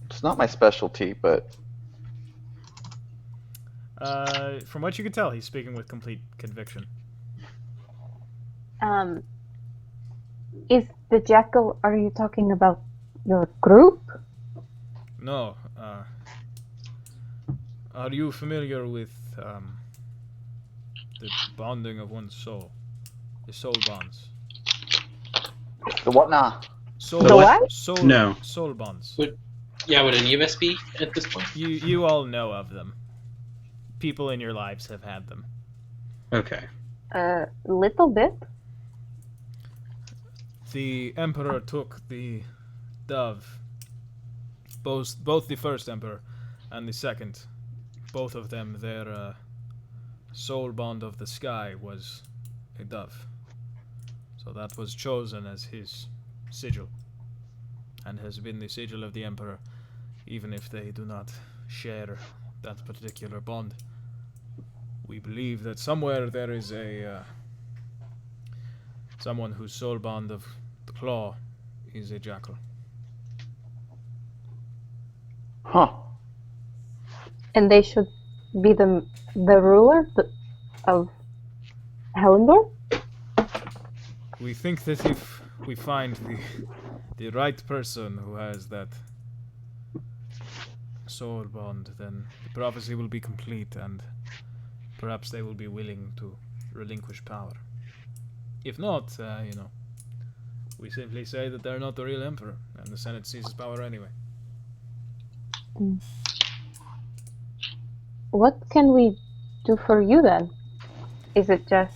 It's not my specialty, but... From what you can tell, he's speaking with complete conviction. Is the jackal, are you talking about your group? No. Are you familiar with the bonding of one's soul? The soul bonds. The what now? Soul, The what? Soul, No. Soul bonds. Would any of us be at this point? You all know of them. People in your lives have had them. Okay. A little bit. The emperor took the dove, both the first emperor and the second, both of them, their soul bond of the sky was a dove. So that was chosen as his sigil, and has been the sigil of the emperor, even if they do not share that particular bond. We believe that somewhere there is someone whose soul bond of the claw is a jackal. Huh. And they should be the ruler of Helendor? We think that if we find the right person who has that soul bond, then the prophecy will be complete, and perhaps they will be willing to relinquish power. If not, we simply say that they're not the real emperor, and the Senate seizes power anyway. What can we do for you then? Is it just...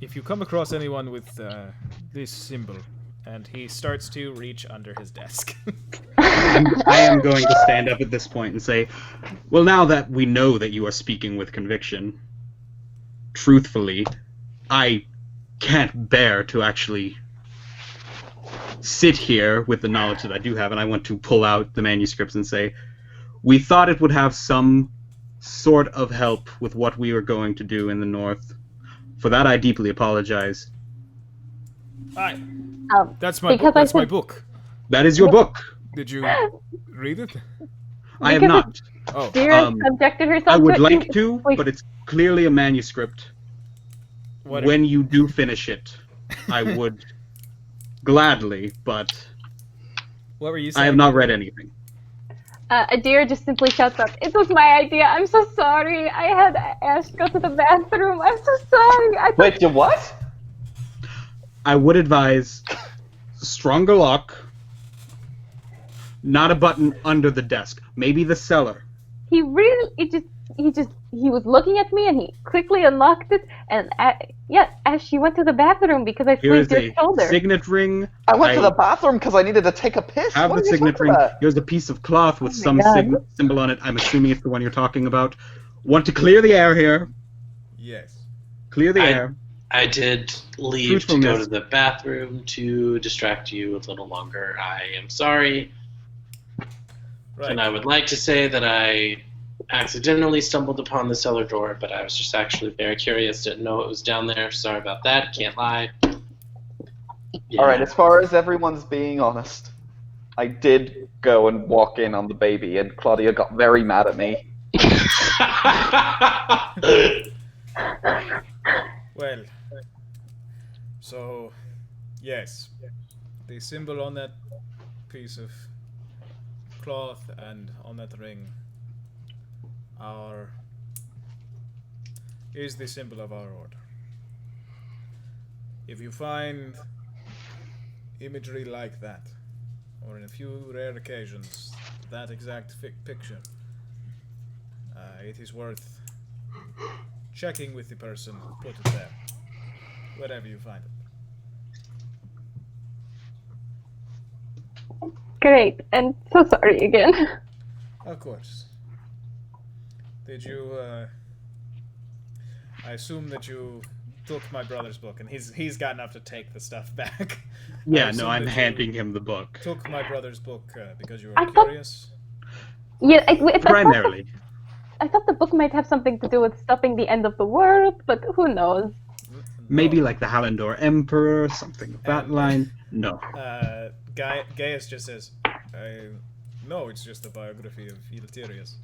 If you come across anyone with this symbol, and he starts to reach under his desk. I am going to stand up at this point and say, well, now that we know that you are speaking with conviction, truthfully, I can't bear to actually sit here with the knowledge that I do have, and I want to pull out the manuscripts and say, we thought it would have some sort of help with what we were going to do in the north. For that, I deeply apologize. Hi. That's my because book. That's I my said- book. That is your book. Did you read it? I have Because not. Oh, Dira subjected herself I would to it. like to, Wait. but it's clearly a manuscript. what? When you do finish it, I would gladly, but What were you saying? I have not read anything. Adira just simply shouts out, "It was my idea. I'm so sorry. I had Ash go to the bathroom. I'm so sorry." Wait, you what? I would advise stronger lock, not a button under the desk. Maybe the cellar. He really, it just, he was looking at me and he quickly unlocked it and as she went to the bathroom because I Here is squeezed your a shoulder. signet ring. I went to the bathroom because I needed to take a piss. Have What the are you signet talking ring. about? Here's a piece of cloth with Oh my some God. symbol on it. I'm assuming it's the one you're talking about. Want to clear the air here. Yes. Clear the air. I did leave to go Truthfulness. to the bathroom to distract you a little longer. I am sorry. Right. And I would like to say that I accidentally stumbled upon the cellar door, but I was just actually very curious, didn't know it was down there. Sorry about that, can't lie. Yeah. All right, as far as everyone's being honest, I did go and walk in on the baby, and Claudia got very mad at me. Well, so, yes, the symbol on that piece of cloth and on that ring is the symbol of our order. If you find imagery like that, or in a few rare occasions, that exact picture, it is worth checking with the person who put it there, wherever you find it. Great, and so sorry again. Of course. Did you, I assume that you took my brother's book, and he's got enough to take the stuff back. I Yeah, assume no, I'm that you handing him the book. Took my brother's book because you were I thought- curious. Yeah, Primarily. I thought the book might have something to do with stopping the end of the world, but who knows? Maybe No. like the Hallandor Emperor, something of that And- line. No. Gaius just says, no, it's just a biography of Eleutherius.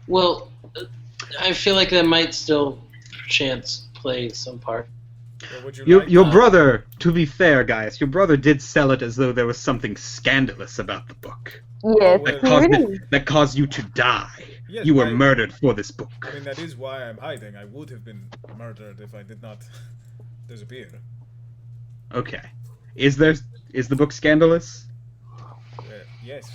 Well, I feel like that might still chance play some part. Well, would you Your, like your brother, to be fair, guys, your brother did sell it as though there was something scandalous about the book. Yes, well- That caused you to die. Yes, You were I- murdered for this book. I mean, that is why I'm hiding. I would have been murdered if I did not disappear. Okay. Is the book scandalous? Yes.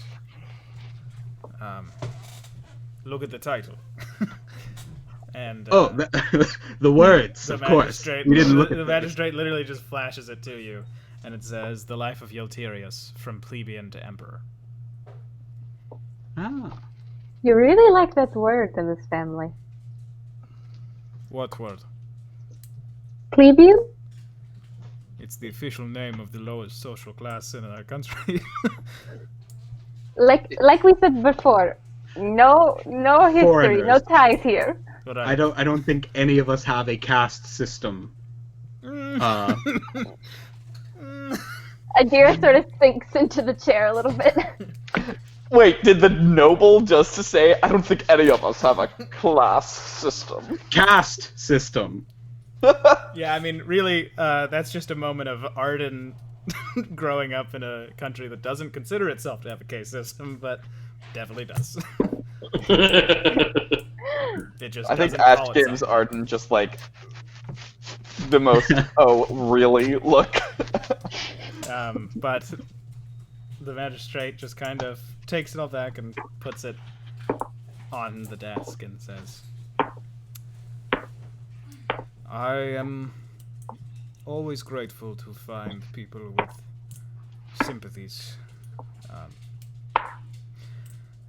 Look at the title. And Oh, the words, the of course. magistrate, We didn't look the at magistrate literally just flashes it to you, and it says, "The Life of Eleutherius, from plebeian to emperor." Ah. You really like that word in this family. What word? Plebeian? It's the official name of the lowest social class in our country. Like we said before, no history, Foreigners. no ties here. But I don't think any of us have a caste system. Adira sort of sinks into the chair a little bit. Wait, did the noble just to say, I don't think any of us have a class system? Caste system. Yeah, I mean, really, that's just a moment of Arden growing up in a country that doesn't consider itself to have a caste system, but definitely does. It just I think doesn't Ash call gives itself. Arden just like the most, oh, really? Look. But the magistrate just kind of takes it all back and puts it on the desk and says, I am always grateful to find people with sympathies.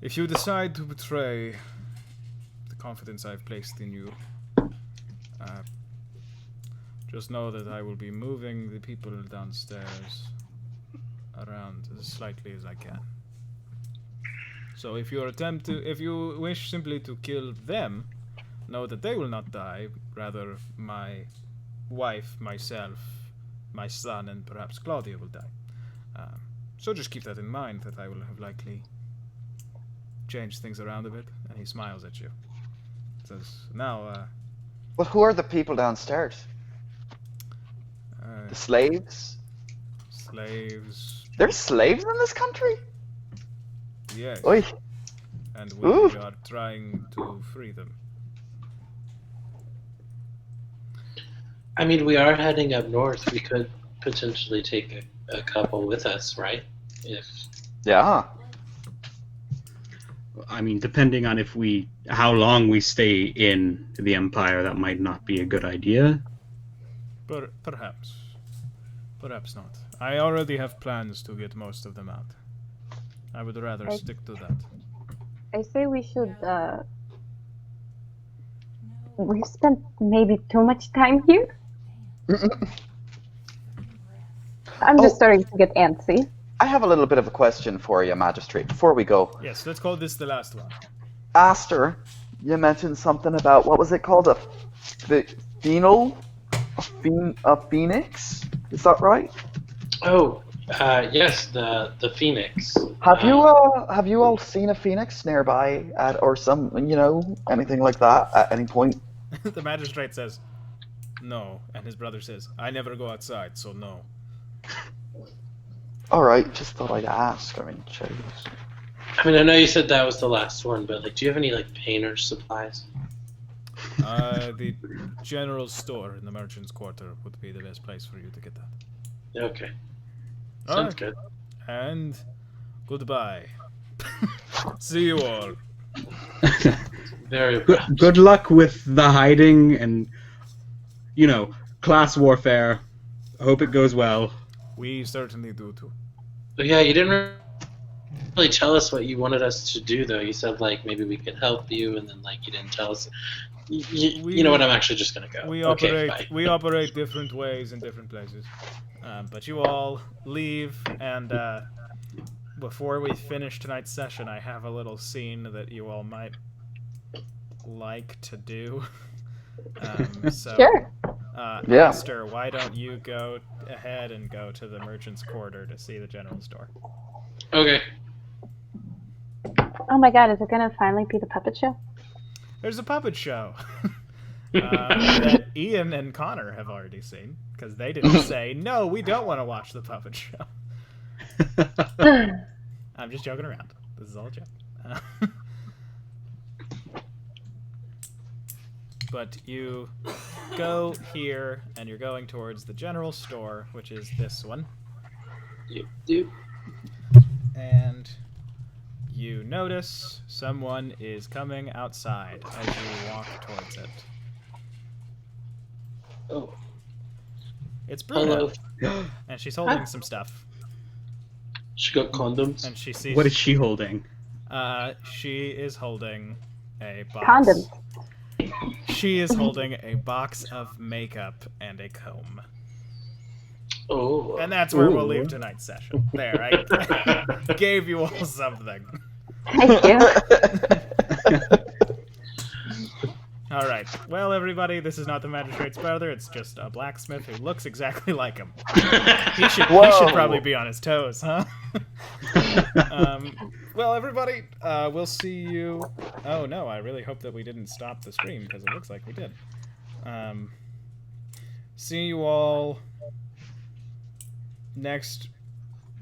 If you decide to betray the confidence I've placed in you, just know that I will be moving the people downstairs around as slightly as I can. So if you wish simply to kill them, know that they will not die, rather my wife, myself, my son, and perhaps Claudia will die. So just keep that in mind, that I will have likely changed things around a bit. And he smiles at you. Says, now, Well, who are the people downstairs? The slaves? slaves, There's slaves in this country? yes, Oi. and we Ooh. are trying to free them. I mean, we are heading up north. We could potentially take a couple with us, right? If Yeah. I mean, depending on how long we stay in the Empire, that might not be a good idea. But perhaps not. I already have plans to get most of them out. I would rather I- stick to that. I say we should, we've spent maybe too much time here. I'm just Oh. starting to get antsy. I have a little bit of a question for you, Magistrate, before we go. Yes, let's call this the last one. Aster, you mentioned something about, what was it called? A phoenix? Is that right? Oh, yes, the phoenix. Have you all seen a phoenix nearby or anything like that at any point? The magistrate says, no, and his brother says, I never go outside, so no. Alright, just thought I'd ask. I mean, jeez. I mean, I know you said that was the last one, but like, do you have any like painter supplies? The general store in the merchant's quarter would be the best place for you to get that. Okay, All sounds right. good. And goodbye. See you all. Very well. Good luck with the hiding and, class warfare. I hope it goes well. We certainly do too. But yeah, you didn't really tell us what you wanted us to do, though. You said like maybe we could help you, and then like you didn't tell us. You know what? I'm actually just gonna go. We Okay, operate bye. we operate different ways in different places. But you all leave, and before we finish tonight's session, I have a little scene that you all might like to do. So, Sure. Yeah. Esther, why don't you go ahead and go to the merchant's quarter to see the general store? Okay. Oh my god, is it gonna finally be the puppet show? There's a puppet show that Ian and Connor have already seen, because they didn't say, no, we don't want to watch the puppet show. I'm just joking around. This is all a joke. But you go here, and you're going towards the general store, which is this one. Dude. And you notice someone is coming outside as you walk towards it. Oh. It's Bruno, Hello. and she's holding some stuff. She got condoms. And she sees... What is she holding? She is holding a box. Condoms. She is holding a box of makeup and a comb. Oh. And that's where we'll Ooh. leave tonight's session. There, I gave you all something. Thank you. Alright, well everybody, this is not the magistrate's brother, it's just a blacksmith who looks exactly like him. He should Whoa. probably be on his toes, huh? Well everybody, we'll see you... Oh no, I really hope that we didn't stop the stream, because it looks like we did. See you all next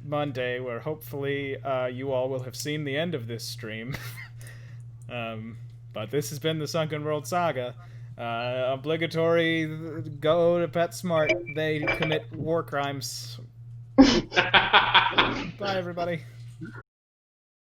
Monday, where hopefully you all will have seen the end of this stream. But this has been the Sunken World Saga. Obligatory, go to PetSmart. They commit war crimes. Bye, everybody.